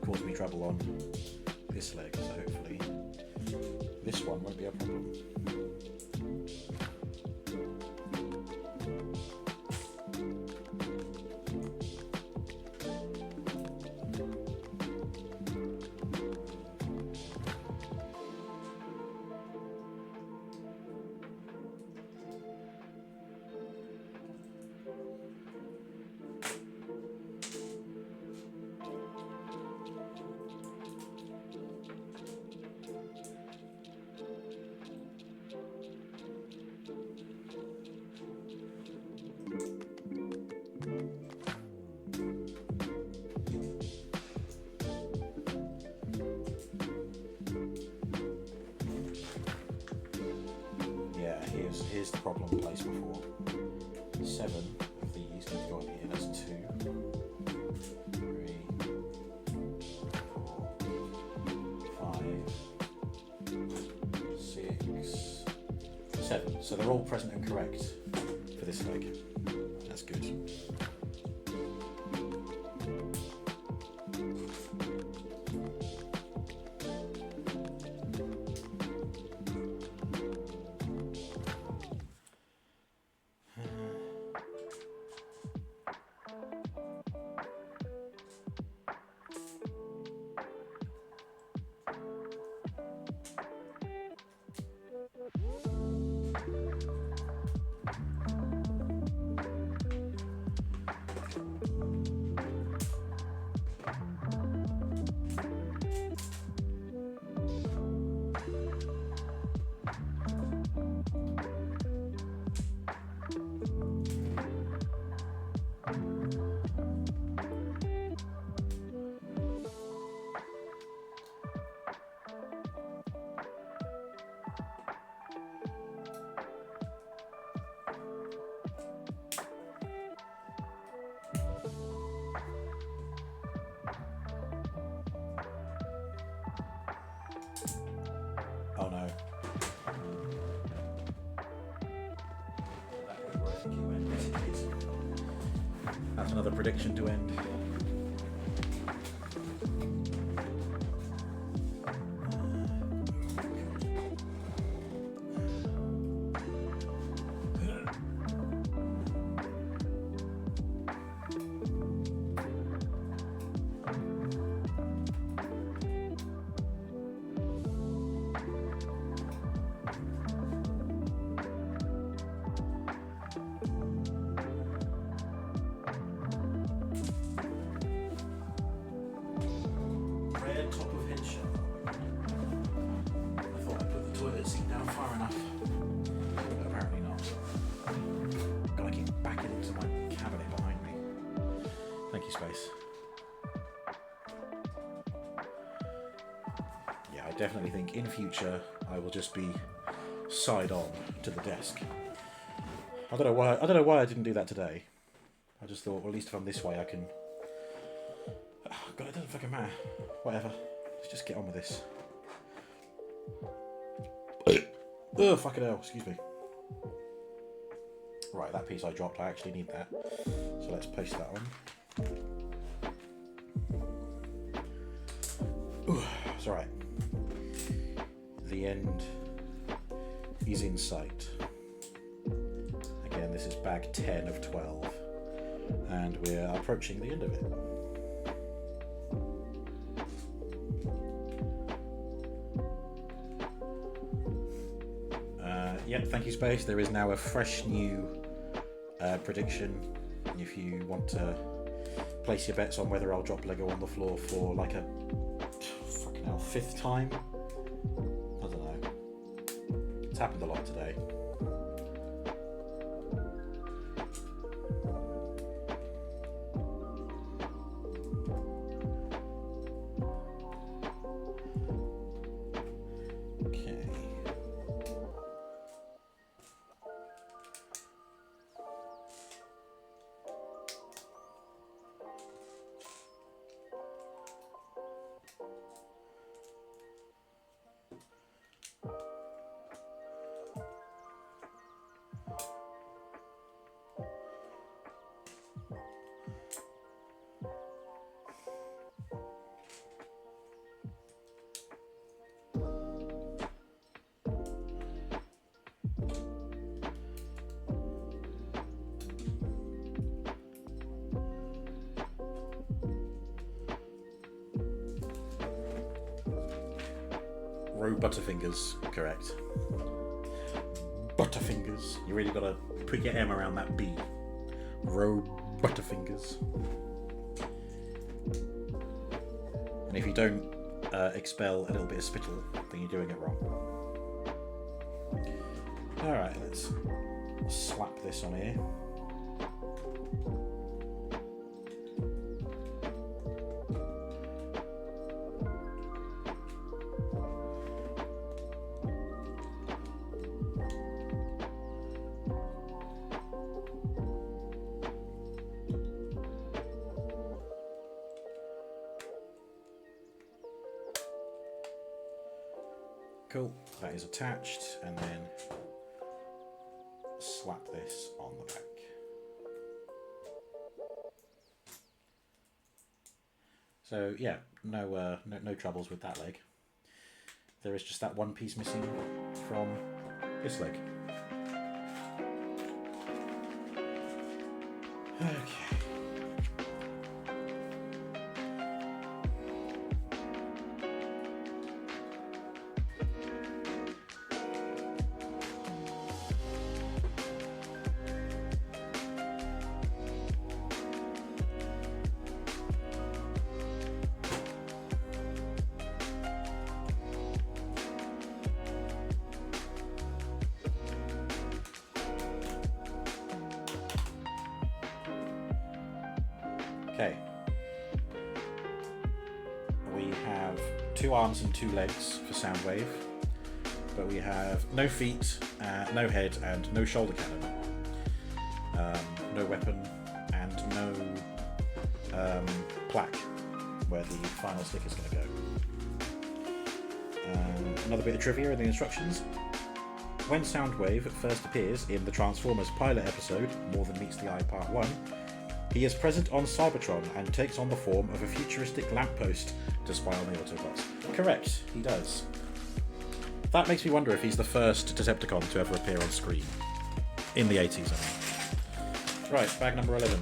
[SPEAKER 1] cause me trouble on this leg, so hopefully this one won't be a problem. Here's the problem placed before. 7 of these need to go in here. That's 2, 3, 4, 5, 6, 7. So they're all present and correct for this leg. That's good. Oh no. That went where I think it went. Yes, it is. That's another prediction to end. Definitely think in future I will just be side on to the desk. I don't know why I didn't do that today. I just thought, well, at least if I'm this way I can. Oh, God, it doesn't fucking matter. Whatever. Let's just get on with this. Oh, fucking hell, excuse me. Right, that piece I dropped, I actually need that. So let's paste that on. Ooh, it's alright. The end is in sight. Again, this is bag 10 of 12, and we're approaching the end of it. Yep, thank you, Space. There is now a fresh new prediction. If you want to place your bets on whether I'll drop Lego on the floor for like a fucking hell 5th time. It's happened a lot today. Okay. Bro Butterfingers, correct. Butterfingers. You really gotta put your M around that B. Bro Butterfingers. And if you don't expel a little bit of spittle, then you're doing it wrong. Alright, let's slap this on here. Cool, that is attached, and then slap this on the back. So yeah, no troubles with that leg. There is just that one piece missing from this leg. Okay. Okay, we have 2 arms and 2 legs for Soundwave, but we have no feet, no head, and no shoulder cannon, no weapon, and no plaque where the final stick is going to go. Another bit of trivia in the instructions. When Soundwave first appears in the Transformers pilot episode, More Than Meets the Eye Part 1, he is present on Cybertron and takes on the form of a futuristic lamppost to spy on the Autobots. Correct, he does. That makes me wonder if he's the first Decepticon to ever appear on screen. In the 80s, I mean. Right, bag number 11.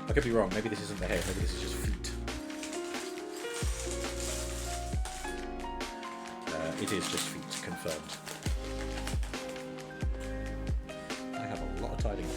[SPEAKER 1] I could be wrong, maybe this isn't the head, maybe this is just feet. It is just feet, confirmed. I have a lot of tidying up.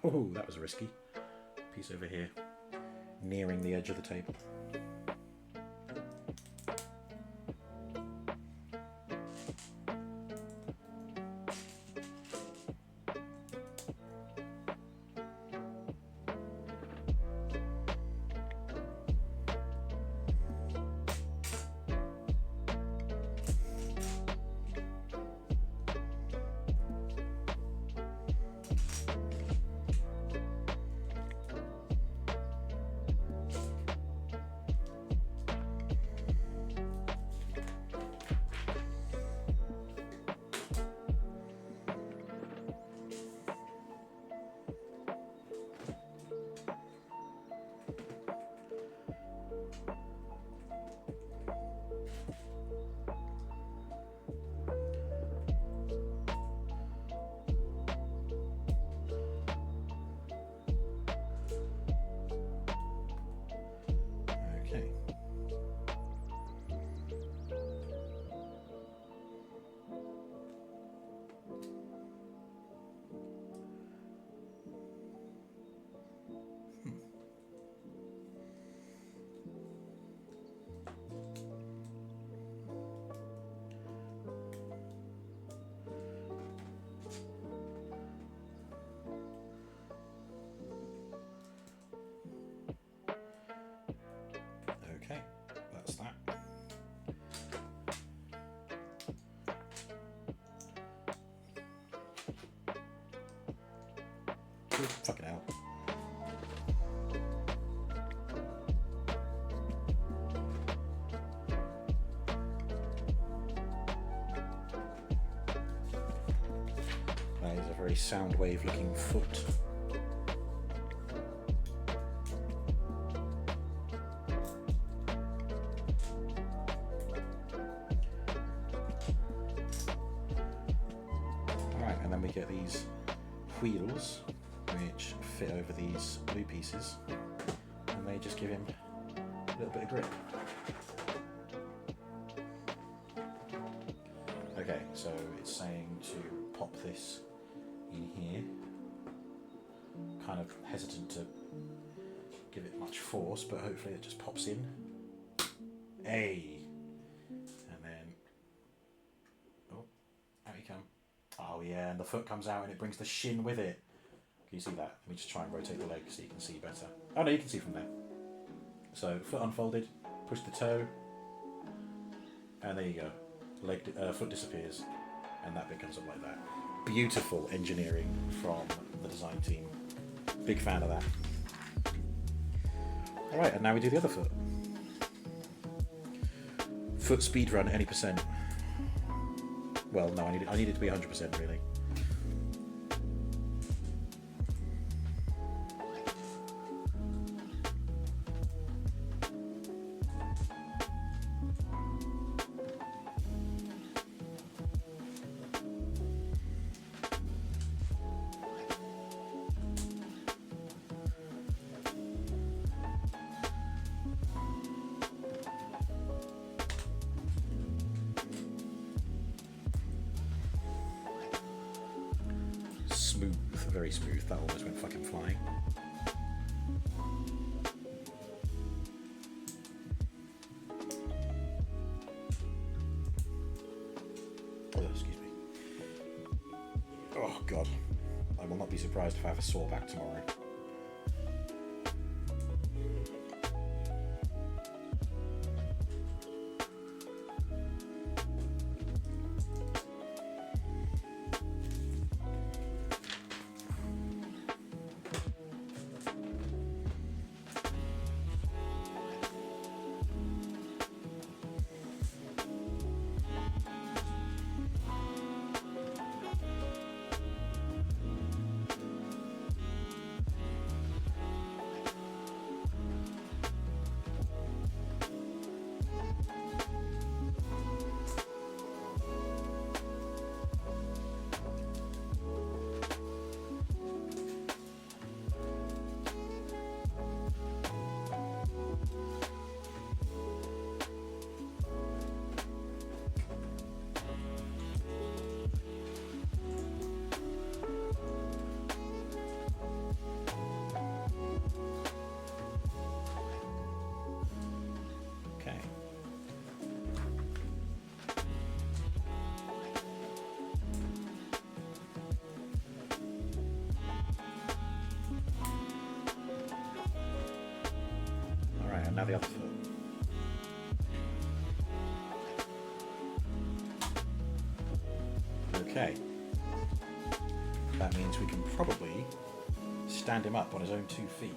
[SPEAKER 1] Oh, that was risky. Piece over here, nearing the edge of the table. Fucking hell. That is a very Soundwave looking foot. Alright, and then we get these wheels which fit over these blue pieces, and they just give him a little bit of grip. Okay, so it's saying to pop this in here. Kind of hesitant to give it much force, but hopefully it just pops in. Hey! And then... oh, out you come. Oh yeah, and the foot comes out and it brings the shin with it. Can you see that? Let me just try and rotate the leg so you can see better. Oh no, you can see from there. So, foot unfolded, push the toe, and there you go. Foot disappears, and that bit comes up like that. Beautiful engineering from the design team. Big fan of that. Alright, and now we do the other foot. Foot speed run any percent. Well, no, I need it to be 100% really. Smooth, very smooth. That almost went fucking flying. Oh, excuse me. Oh god, I will not be surprised if I have a sore back tomorrow. Now the other foot. Okay. That means we can probably stand him up on his own 2 feet.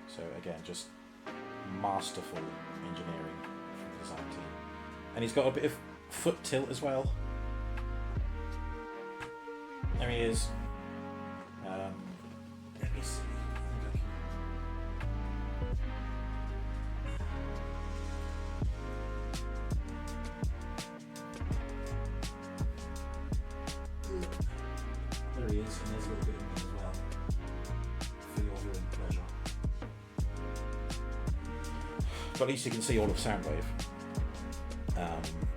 [SPEAKER 1] So again, just masterful engineering from the design team. And he's got a bit of foot tilt as well. There he is. Let me see. There he is, and there's a little bit of me as well. For your viewing pleasure. But at least you can see all of Soundwave.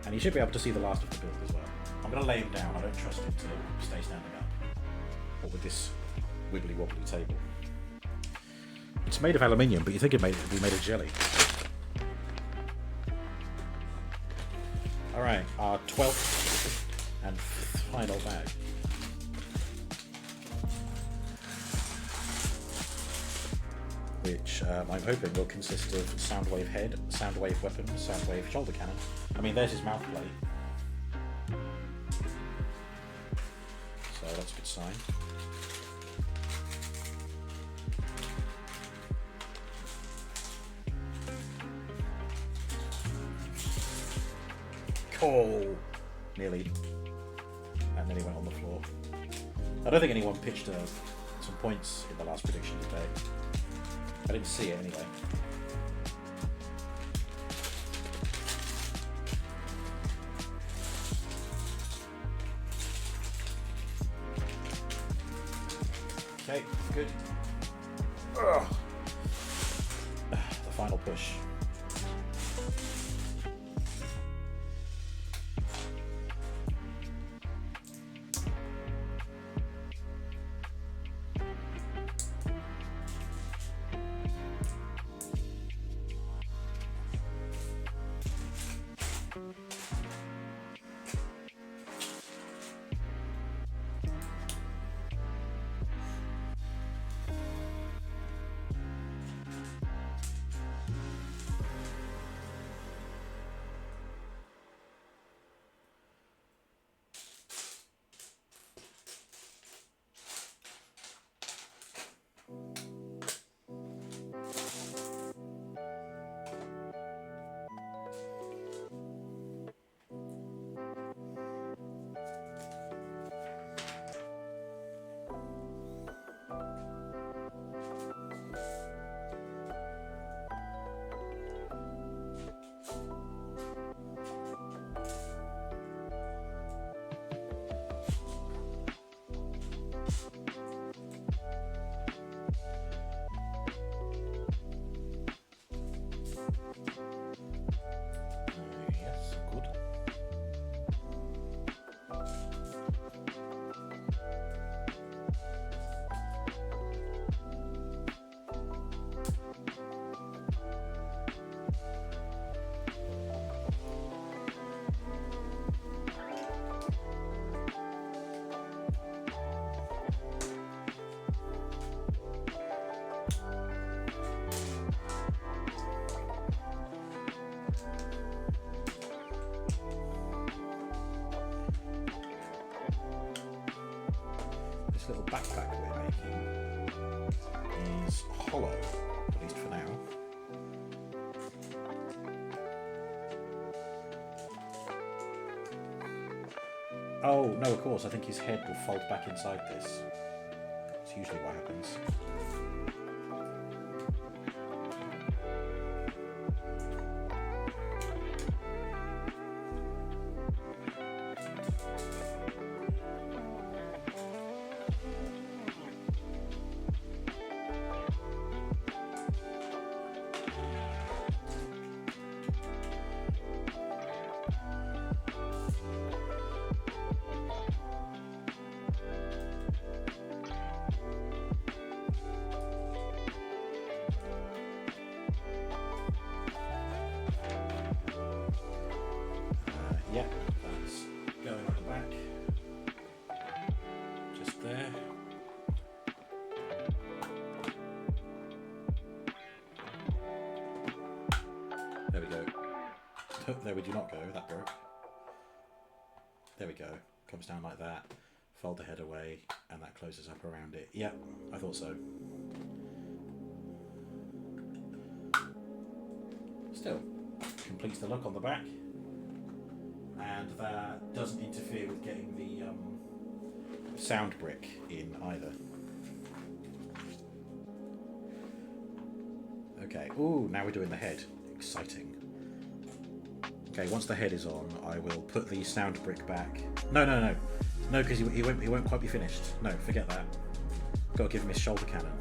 [SPEAKER 1] And you should be able to see the last of the build as well. I'm going to lay him down, I don't trust him to stay standing up. What with this wibbly wobbly table. It's made of aluminium, but you think it'd be made of jelly. Alright, our 12th and final bag. which I'm hoping will consist of Soundwave head, Soundwave weapon, Soundwave shoulder cannon. I mean, there's his mouth plate. So that's a good sign. Oh, nearly. And then he went on the floor. I don't think anyone pitched some points in the last prediction today. I didn't see it anyway. Okay, good. Ugh. The final push. Little backpack we're making is hollow, at least for now. Oh no, of course, I think his head will fold back inside this. It's usually what happens. Yeah, that's going on the back. Just there. There we go. There we do not go, that broke. There we go. Comes down like that. Fold the head away, and that closes up around it. Yeah, I thought so. Still, completes the look on the back. And that doesn't interfere with getting the sound brick in either. Okay, ooh, now we're doing the head. Exciting. Okay, once the head is on, I will put the sound brick back. No, because he won't quite be finished. No, forget that. Got to give him his shoulder cannon.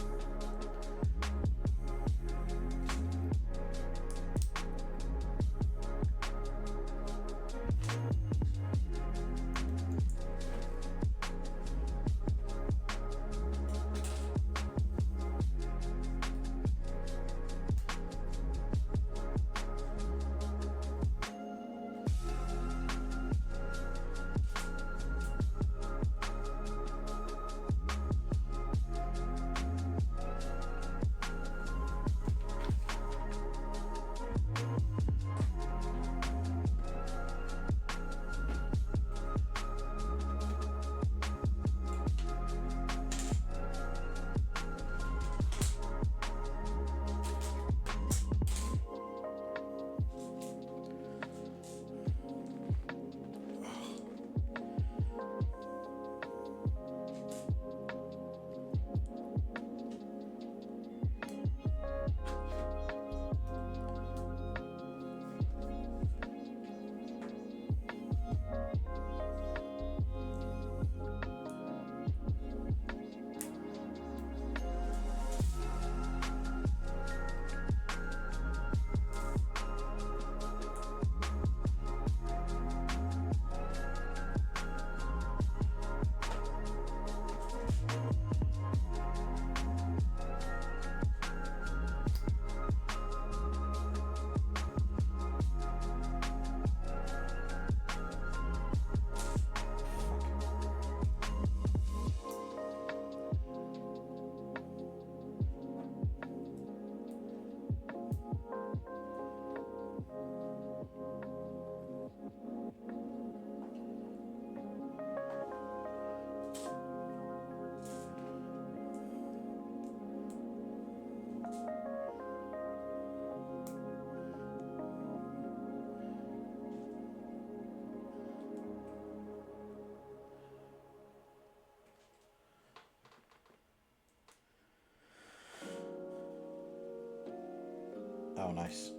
[SPEAKER 1] nice.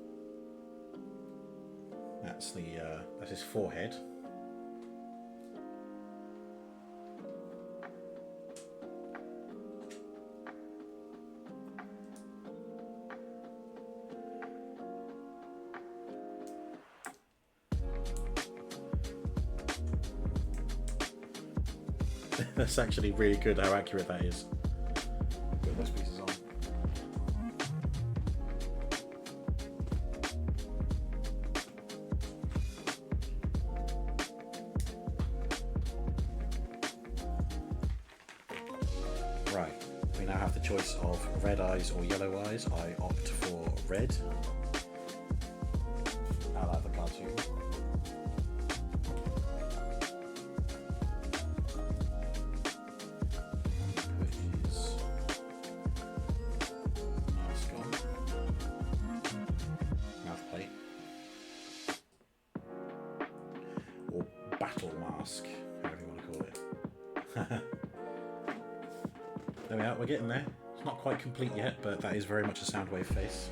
[SPEAKER 1] That's the that's his forehead. That's actually really good how accurate that is. Put those pieces on. Right, we now have the choice of red eyes or yellow eyes. I opt for red. I like the cartoon. There we are, we're getting there. It's not quite complete yet, but that is very much a Soundwave face.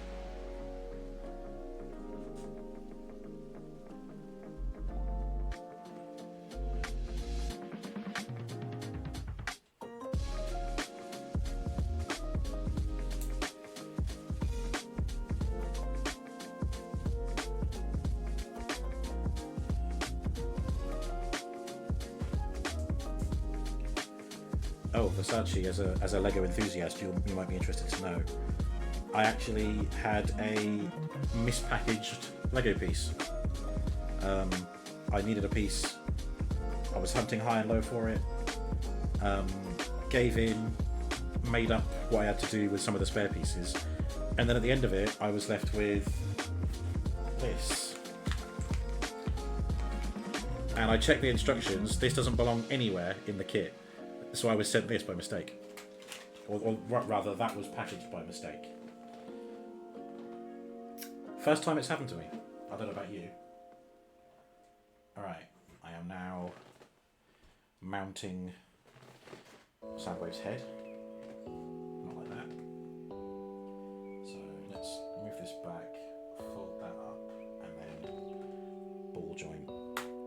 [SPEAKER 1] Oh, Versace, as a Lego enthusiast, you might be interested to know, I actually had a mispackaged Lego piece. I needed a piece. I was hunting high and low for it. Gave in, made up what I had to do with some of the spare pieces, and then at the end of it, I was left with this. And I checked the instructions. This doesn't belong anywhere in the kit. So I was sent this by mistake. Or rather, that was packaged by mistake. First time it's happened to me. I don't know about you. Alright, I am now mounting Soundwave's head. Not like that. So let's move this back, fold that up, and then ball joint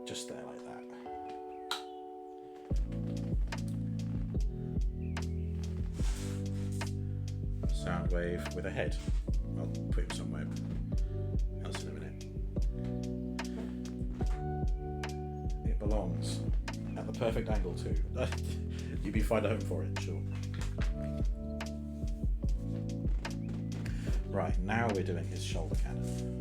[SPEAKER 1] just there like that. Soundwave with a head. I'll put him somewhere else in a minute. It belongs at the perfect angle too. You'd be find a home for it, sure. Right, now we're doing his shoulder cannon.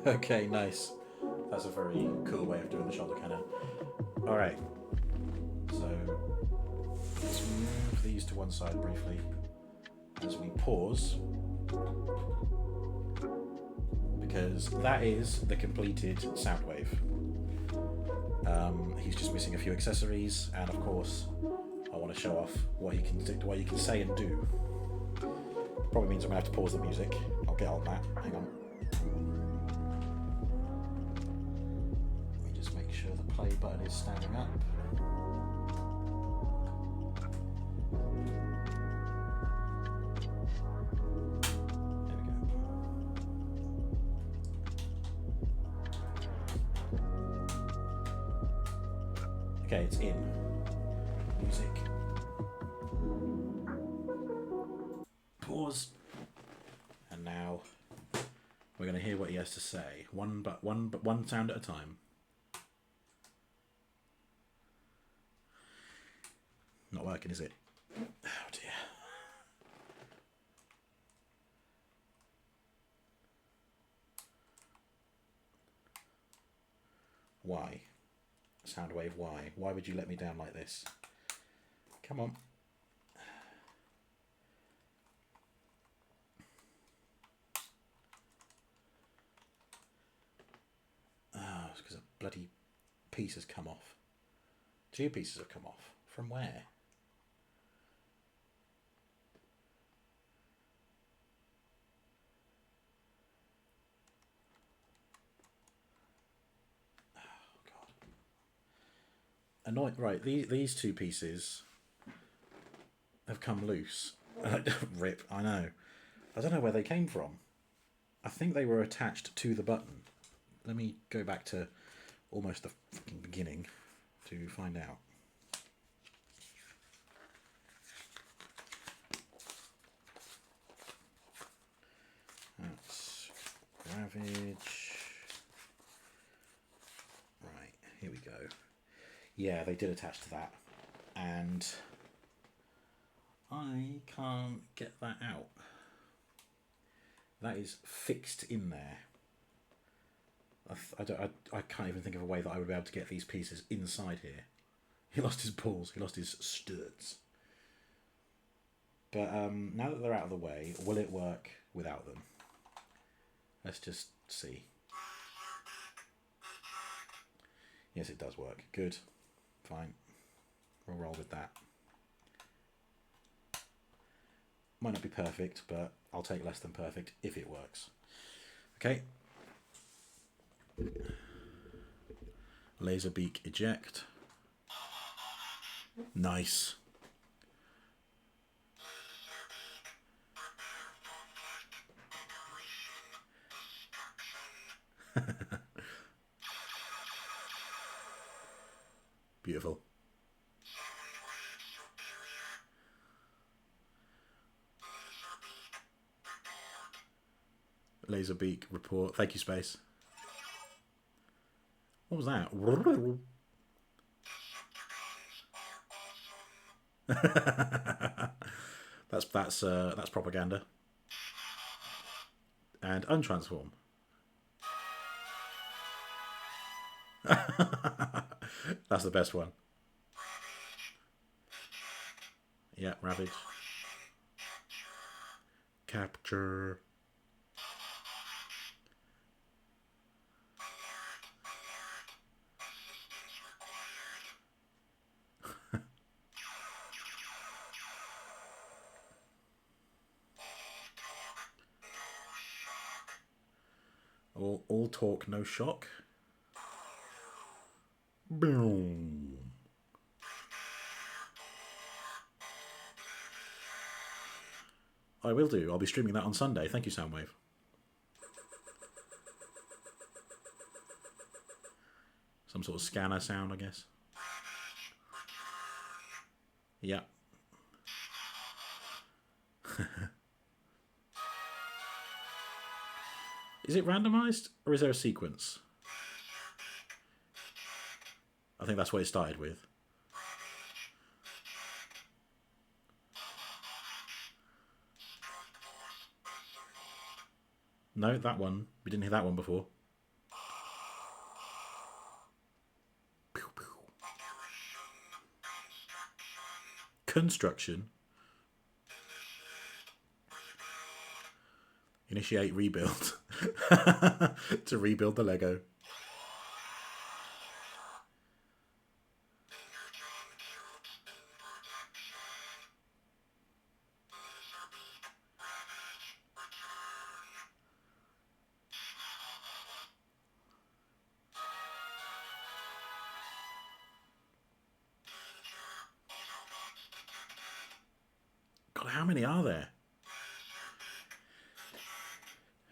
[SPEAKER 1] Okay, nice. That's a very cool way of doing the shoulder cannon. Alright, so let's move these to one side briefly as we pause, because that is the completed Soundwave. He's just missing a few accessories, and of course I want to show off what he can do, what he can say and do. Probably means I'm going to have to pause the music. I'll get on that. Hang on. Let me just make sure the play button is standing up. There we go. Okay, it's in. Music. Pause. And now we're going to hear what he has to say. One sound at a time. Not working, is it? Oh dear. Why? Soundwave, why? Why would you let me down like this? Come on. Oh, it's because a bloody piece has come off. 2 pieces have come off. From where? Annoying. Right, these 2 pieces have come loose. Rip, I know. I don't know where they came from. I think they were attached to the button. Let me go back to almost the fucking beginning to find out. That's Ravage. Right, here we go. Yeah, they did attach to that, and I can't get that out. That is fixed in there. I can't even think of a way that I would be able to get these pieces inside here. He lost his balls, he lost his studs. But now that they're out of the way, will it work without them? Let's just see. Yes, it does work. Good. Fine. We'll roll with that. Might not be perfect, but I'll take less than perfect if it works. Okay. Laser beak eject. Nice. Beautiful. Laser beak report. Thank you, Space. What was that? That's propaganda. And untransform. That's the best one. Yeah, Ravage. Capture. All talk, no shock. Boom. I will do. I'll be streaming that on Sunday. Thank you, Soundwave. Some sort of scanner sound, I guess. Yeah. Is it randomized or is there a sequence? I think that's what it started with. No, that one. We didn't hear that one before. Construction. Initiate rebuild. To rebuild the Lego. God, how many are there?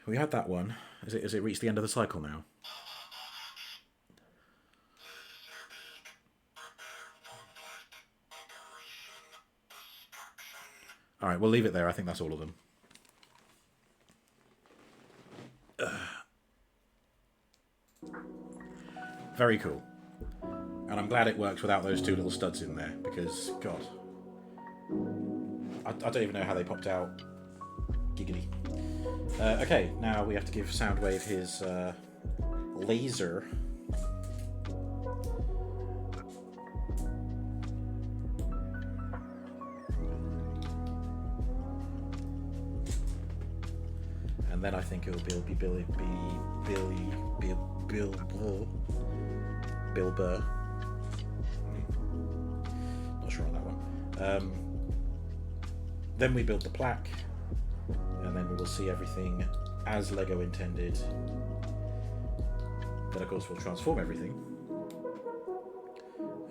[SPEAKER 1] We had that one. Has it reached the end of the cycle now? All right, we'll leave it there. I think that's all of them. Very cool. And I'm glad it works without those two little studs in there, because, God, I don't even know how they popped out. Giggity. Okay, now we have to give Soundwave his laser. And then I think it will be Bill Burr. Not sure on that one. Then we build the plaque, and then we will see everything as Lego intended. Then of course we'll transform everything,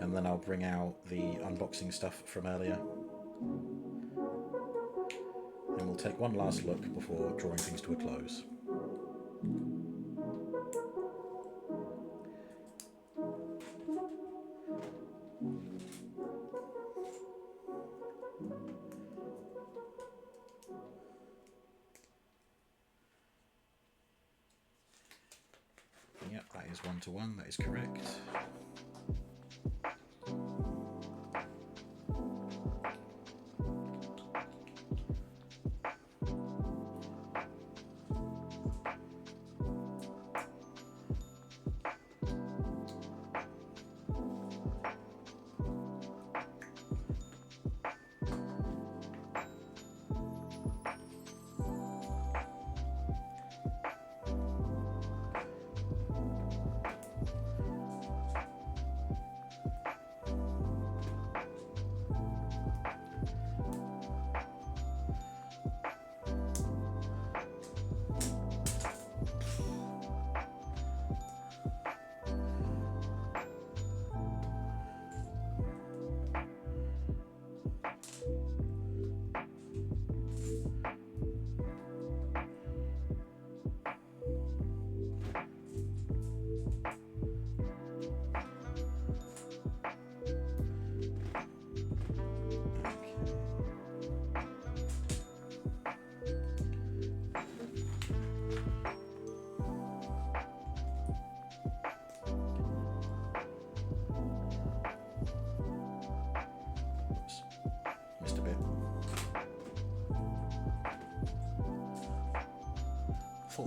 [SPEAKER 1] and then I'll bring out the unboxing stuff from earlier, and we'll take one last look before drawing things to a close. Yep, that is 1-to-1, that is correct.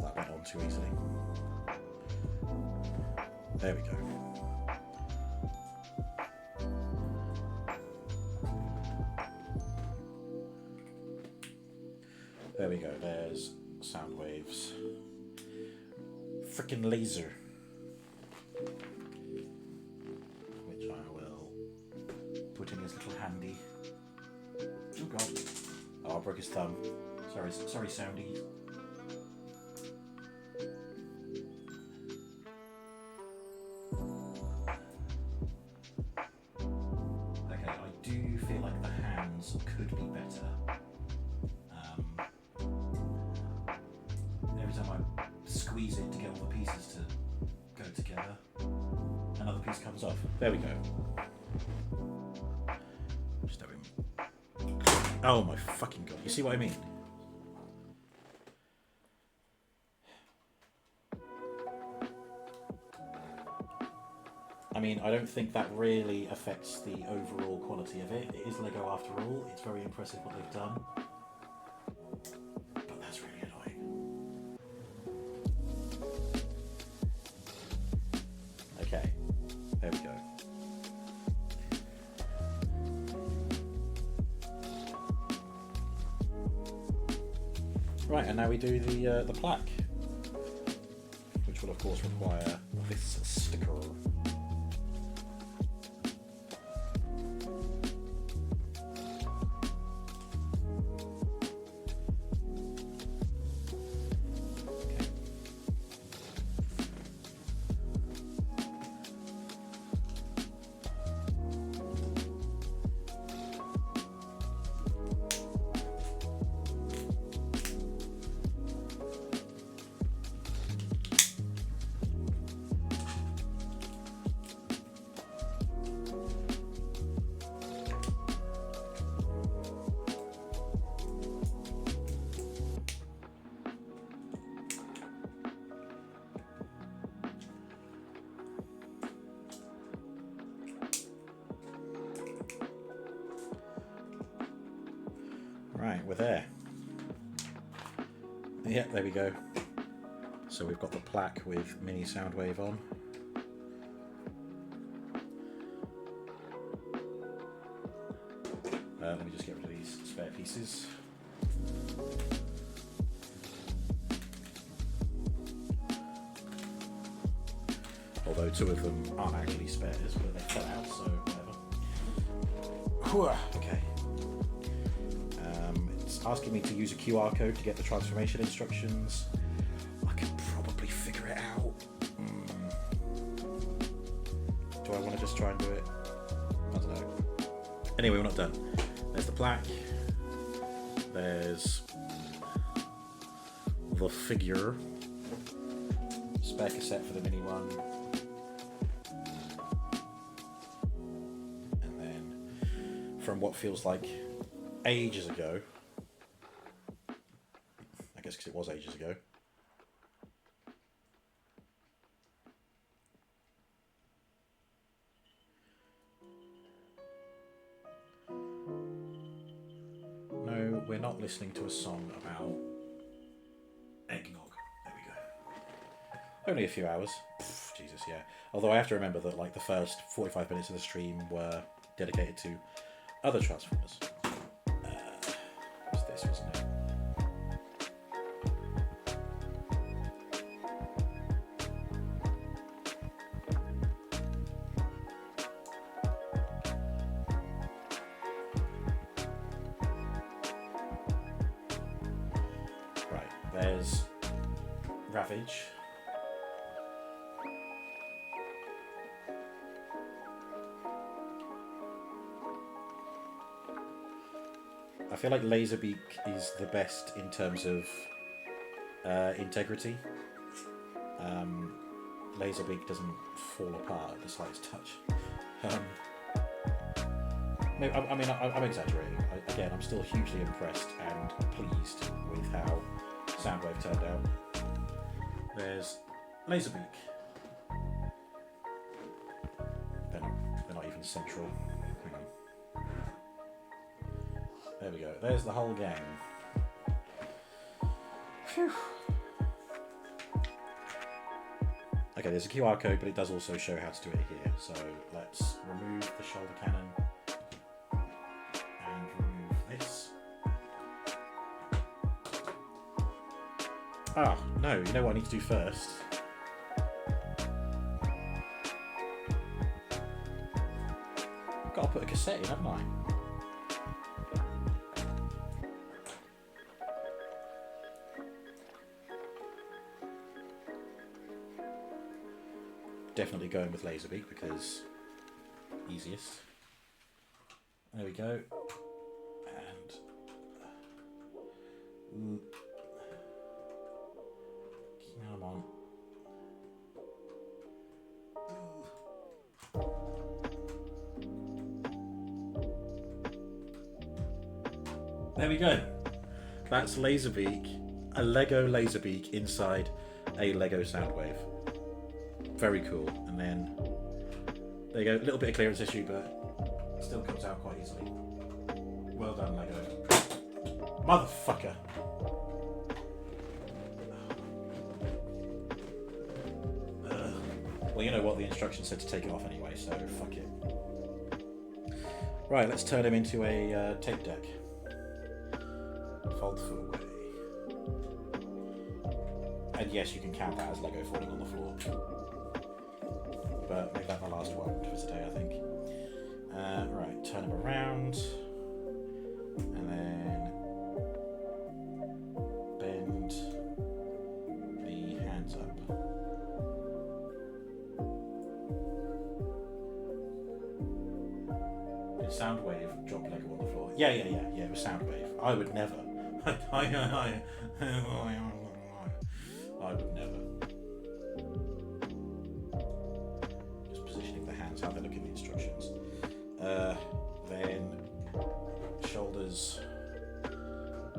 [SPEAKER 1] That went on too easily. There we go. There we go. There's Soundwave's frickin' laser, which I will put in his little handy. Oh God! Oh, I broke his thumb. Sorry, Soundy. Could be better. Every time I squeeze it to get all the pieces to go together, another piece comes off. There we go. Just have him. Oh my fucking God. You see what I mean? I mean, I don't think that really affects the overall quality of it. It is Lego after all. It's very impressive what they've done. But that's really annoying. Okay, there we go. Right, and now we do the plaque, which will of course require this sticker. Right, we're there. Yeah, there we go. So we've got the plaque with mini Soundwave on. Let me just get rid of these spare pieces. Although two of them aren't actually spares, but they fell out, so whatever. Okay. It's asking me to use a QR code to get the transformation instructions. I could probably figure it out. Do I want to just try and do it? I don't know. Anyway, we're not done. There's the plaque. There's the figure. Spare cassette for the mini one. And then from what feels like ages ago, I guess because it was ages ago, no, we're not listening to a song about eggnog. There we go. Only a few hours. Pff, Jesus, yeah. Although I have to remember that like the first 45 minutes of the stream were dedicated to other Transformers. It was this, wasn't it? Right, there's Ravage. I feel like Laserbeak is the best in terms of integrity. Laserbeak doesn't fall apart at the slightest touch. I'm exaggerating. Again, I'm still hugely impressed and pleased with how Soundwave turned out. There's Laserbeak. They're not even central. Hang on. There we go. There's the whole gang. Phew. Okay, there's a QR code, but it does also show how to do it here. So let's remove the shoulder cannon and remove this. Ah, no, you know what I need to do first? I've got to put a cassette in, haven't I? Definitely going with Laserbeak because easiest. There we go. And come on. There we go. That's Laserbeak, a Lego Laserbeak inside a Lego Soundwave. Very cool. And then there you go, a little bit of clearance issue, but still comes out quite easily. Well done, Lego. Motherfucker. Well, you know what, the instructions said to take it off anyway, so fuck it. Right, let's turn him into a tape deck. Fold foot away. And yes, you can count that as Lego falling on the floor. But make that the last one for today, I think. Right, turn them around. And then bend the hands up. Did Soundwave drop Lego on the floor? Yeah, it was Soundwave. I would never. I would never. Just positioning the hands, how they look in the instructions. Then shoulders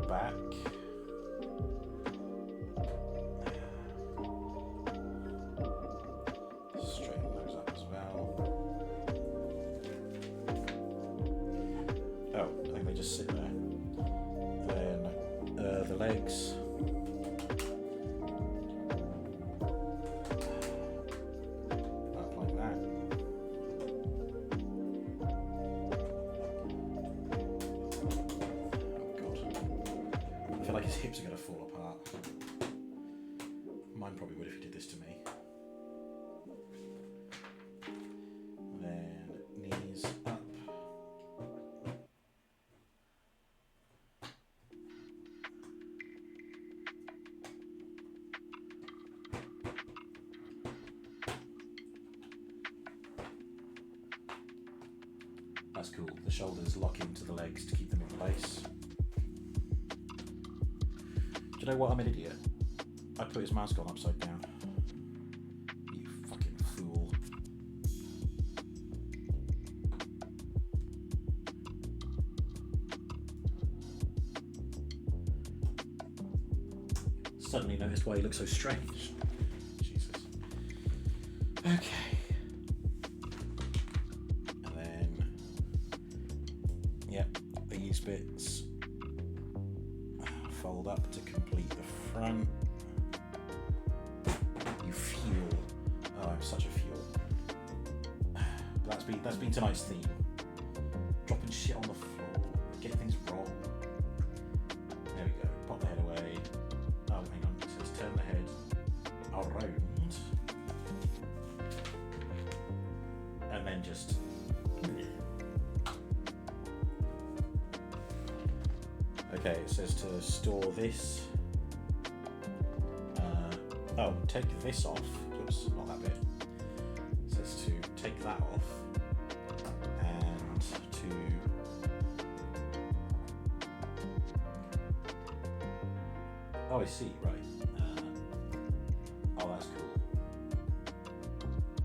[SPEAKER 1] back. Straighten those up as well. Oh, I think they just sit there. Then the legs. His hips are going to fall apart. Mine probably would if he did this to me. Then knees up. That's cool. The shoulders lock into the legs to keep them in place. Do you know what? I'm an idiot. I put his mask on upside down. You fucking fool. Suddenly noticed why he looks so strange. Jesus. Okay. And then, yep, these bits fold up to complete the front. You fuel. Oh, I'm such a fuel. That's been tonight's theme. Dropping shit on the floor, getting things wrong. There we go. Pop the head away. Oh, hang on. It says turn the head around, and then just. Okay, it says to store this. Take this off. Oops, not that bit. It says to take that off and to oh, I see. Right. Oh, that's cool.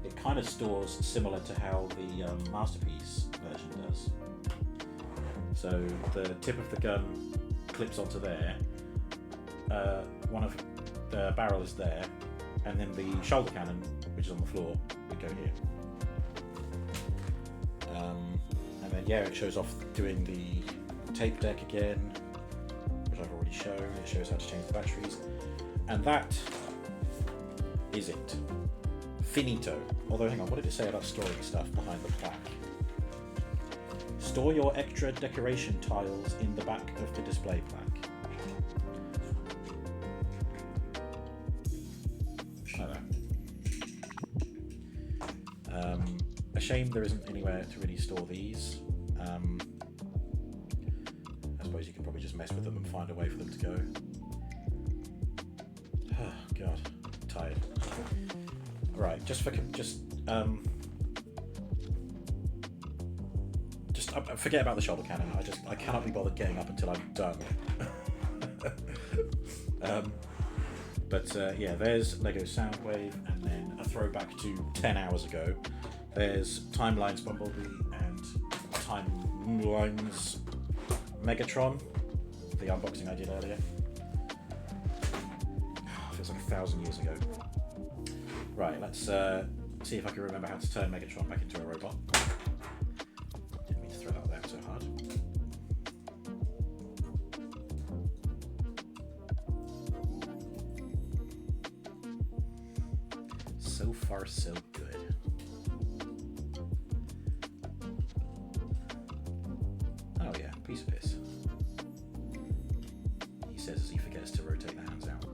[SPEAKER 1] It kind of stores similar to how the Masterpiece version does. So the tip of the gun clips onto there. One of the barrel is there, and then the shoulder cannon, which is on the floor, would go here. And then it shows off doing the tape deck again, which I've already shown. It shows how to change the batteries, and that is it. Finito. Although, hang on, what did it say about storing stuff behind the plaque? Store your extra decoration tiles in the back of the display plaque. A shame there isn't anywhere to really store these. I suppose you can probably just mess with them and find a way for them to go. Oh, God, I'm tired. Right, forget about the shoulder cannon. I cannot be bothered getting up until I'm done. There's Lego Soundwave, and then a throwback to 10 hours ago. There's Timeline's Bumblebee and Timeline's Megatron, the unboxing I did earlier. Feels like 1,000 years ago. Right, let's see if I can remember how to turn Megatron back into a robot. Didn't mean to throw that down so hard. So far, so good. Piece of piss. He says as he forgets to rotate the hands out.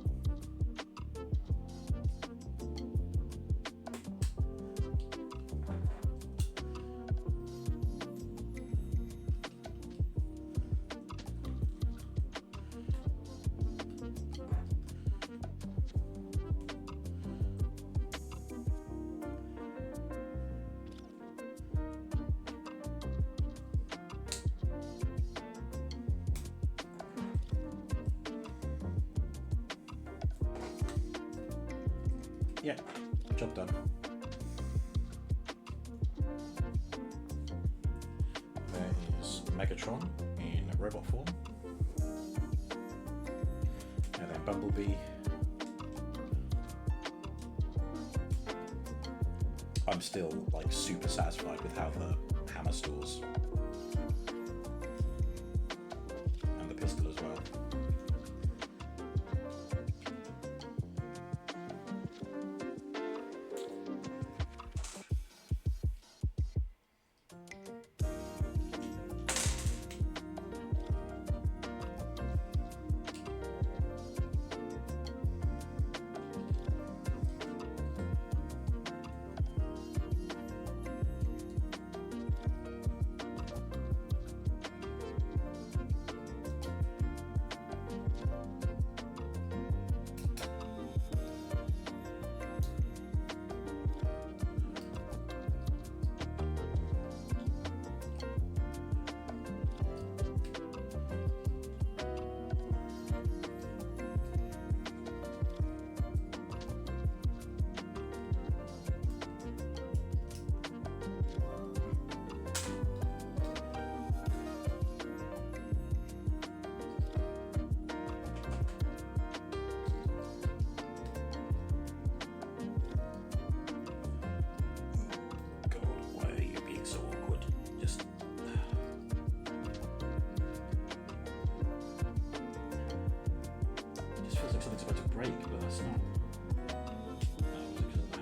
[SPEAKER 1] Yeah, job done. There is Megatron in robot form. And then Bumblebee. I'm still like super satisfied with how the hammer stores. And the pistol as well. Something's about to break, but that's not. I think it's probably because of that.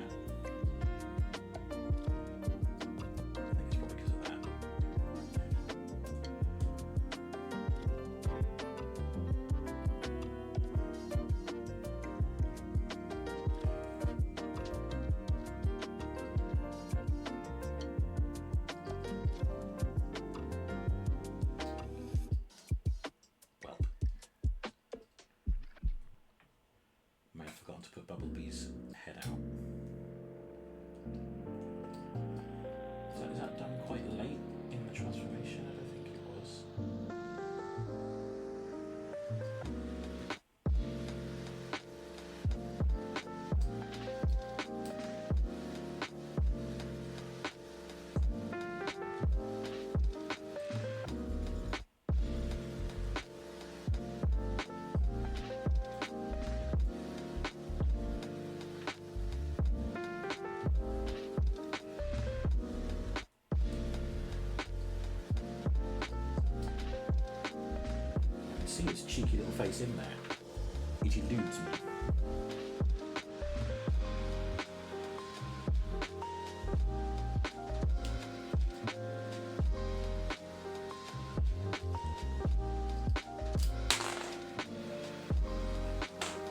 [SPEAKER 1] Well. May have forgotten to put Bumblebee's head out. So is that done quite late in the transformation? I don't think it was. See its cheeky little face in there. It eludes me.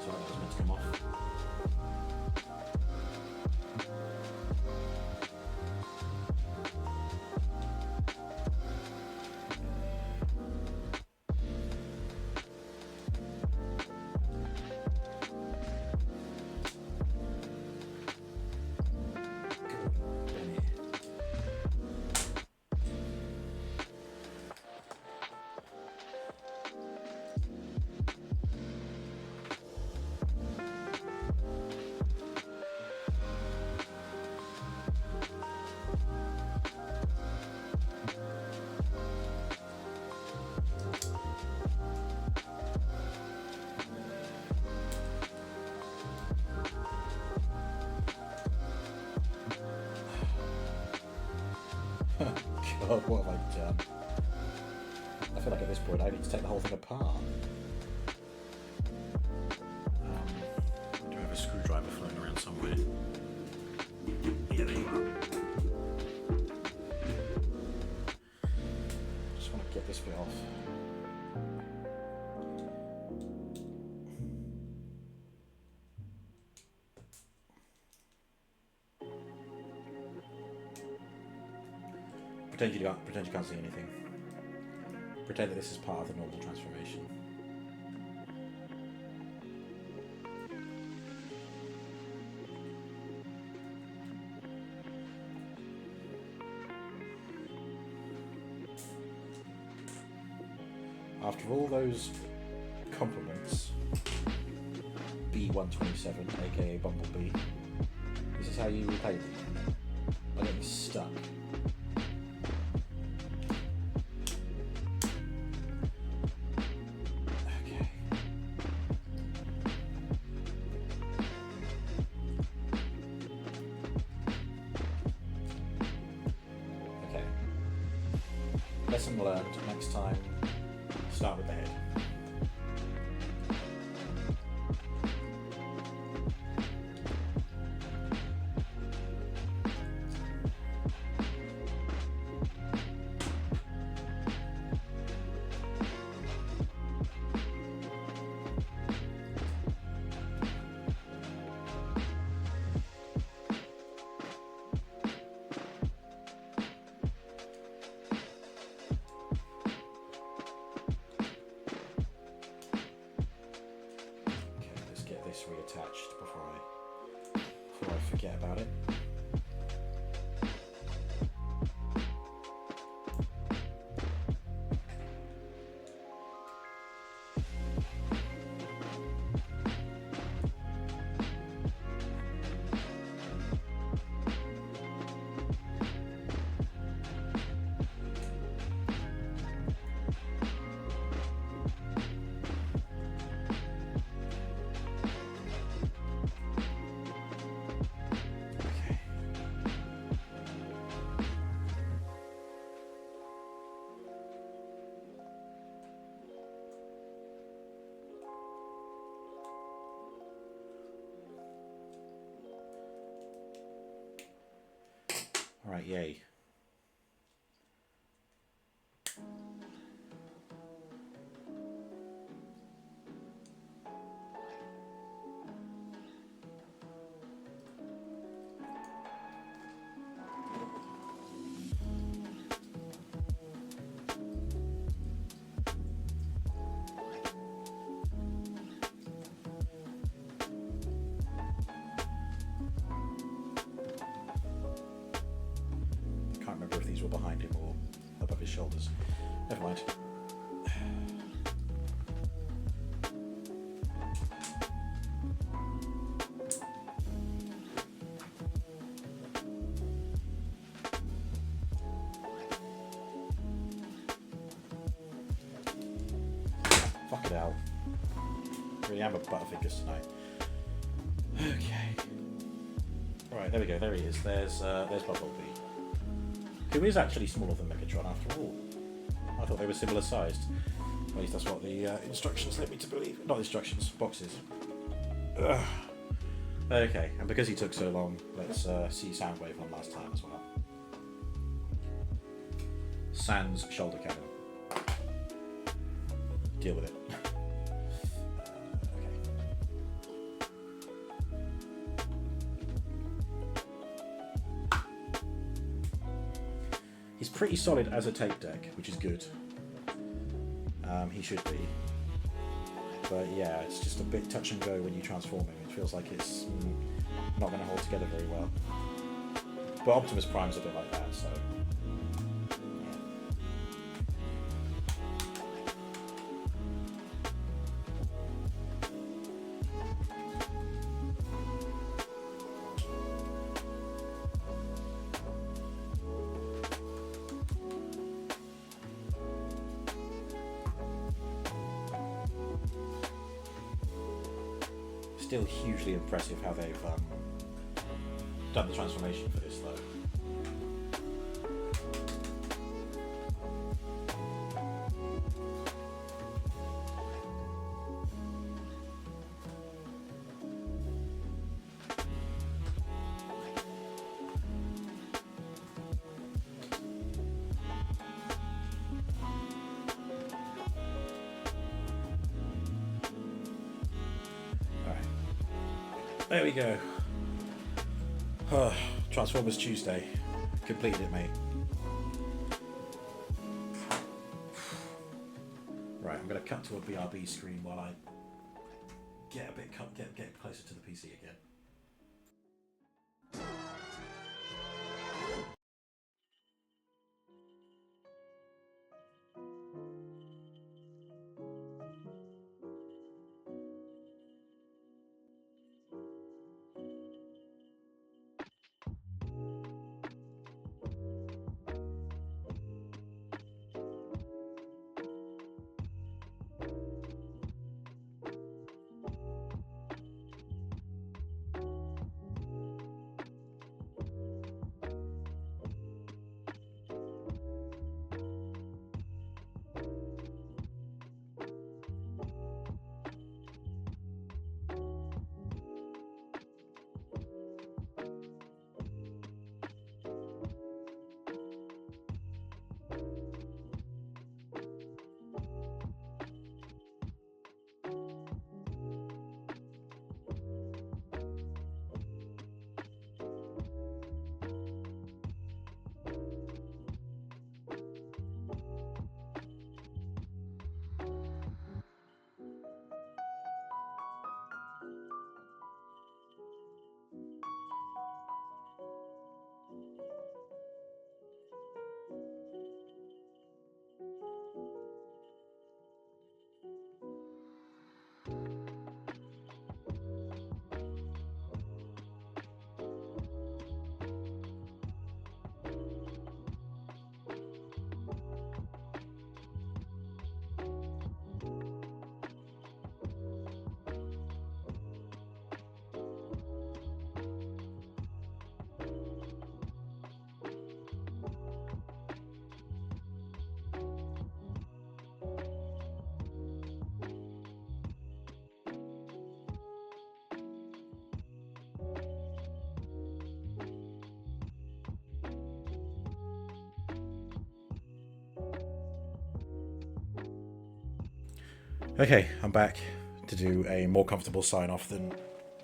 [SPEAKER 1] Sorry, that was meant to come off. God, what have I done? I feel like at this point I need to take the whole thing apart. Do I have a screwdriver floating around somewhere? Yeah, there you are. Just want to get this bit off. Pretend you can't see anything. Pretend that this is part of the normal transformation. After all those compliments, B127, aka Bumblebee, this is how you repay me. I get stuck. Okay. Okay. Lesson learned. Next time, start with the head. Reattached before I forget about it. Alright, yay. If these were behind him or above his shoulders. Never mind. Fuck it out. Really am a butterfingers tonight. Okay. Alright, there we go, there he is. There's Bumblebee. Who is actually smaller than Megatron after all. I thought they were similar sized. At least that's what the instructions led me to believe. Not instructions, boxes. Ugh. Okay, and because he took so long, let's see Soundwave one last time as well. Sans shoulder cannon. Deal with it. He's pretty solid as a tape deck, which is good. He should be. But yeah, it's just a bit touch and go when you transform him. It feels like it's not going to hold together very well. But Optimus Prime's a bit like that, so... Still hugely impressive how they've done the transformation for this, though. There we go. Transformers Tuesday. Completed it, mate. cut to a BRB screen while I get a bit get closer to the PC again. Okay, I'm back to do a more comfortable sign-off than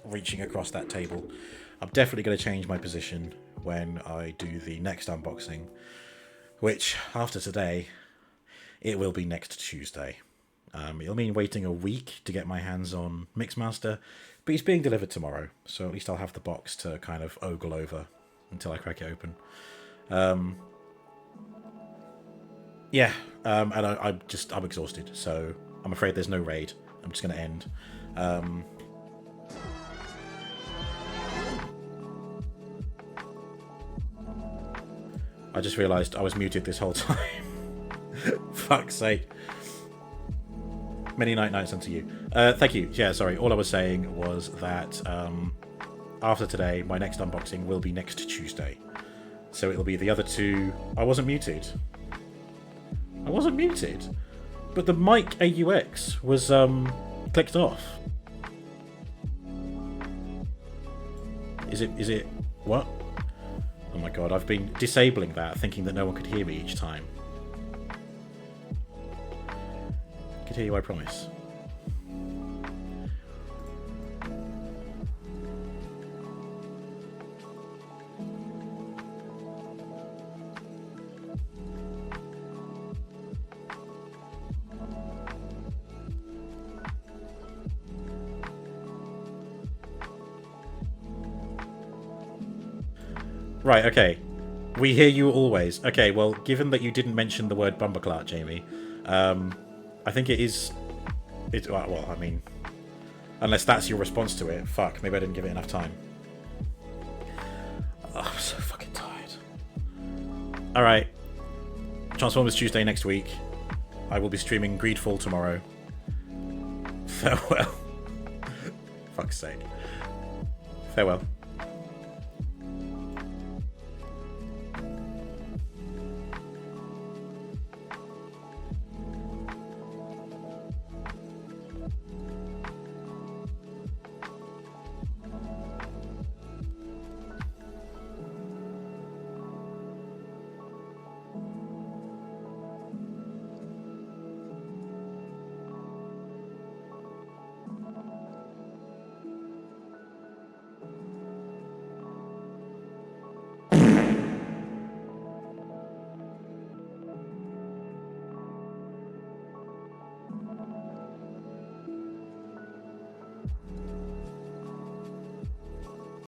[SPEAKER 1] reaching across that table. I'm definitely going to change my position when I do the next unboxing, which, after today, it will be next Tuesday. It'll mean waiting a week to get my hands on Mixmaster, but it's being delivered tomorrow, so at least I'll have the box to kind of ogle over until I crack it open. And I'm exhausted, so I'm afraid there's no raid. I'm just going to end. I just realised I was muted this whole time. Fuck's sake. Many nights unto you. Thank you. Yeah, sorry. All I was saying was that after today, my next unboxing will be next Tuesday. So it'll be the other two. I wasn't muted. But the mic AUX was clicked off. Is it what? Oh my god, I've been disabling that, thinking that no one could hear me each time. I could hear you, I promise. Right, okay. We hear you always. Okay, well, given that you didn't mention the word Bumbleclart, Jamie, I think it is... well, I mean... Unless that's your response to it. Fuck, maybe I didn't give it enough time. Oh, I'm so fucking tired. Alright. Transformers Tuesday next week. I will be streaming Greedfall tomorrow. Farewell. Fuck's sake. Farewell.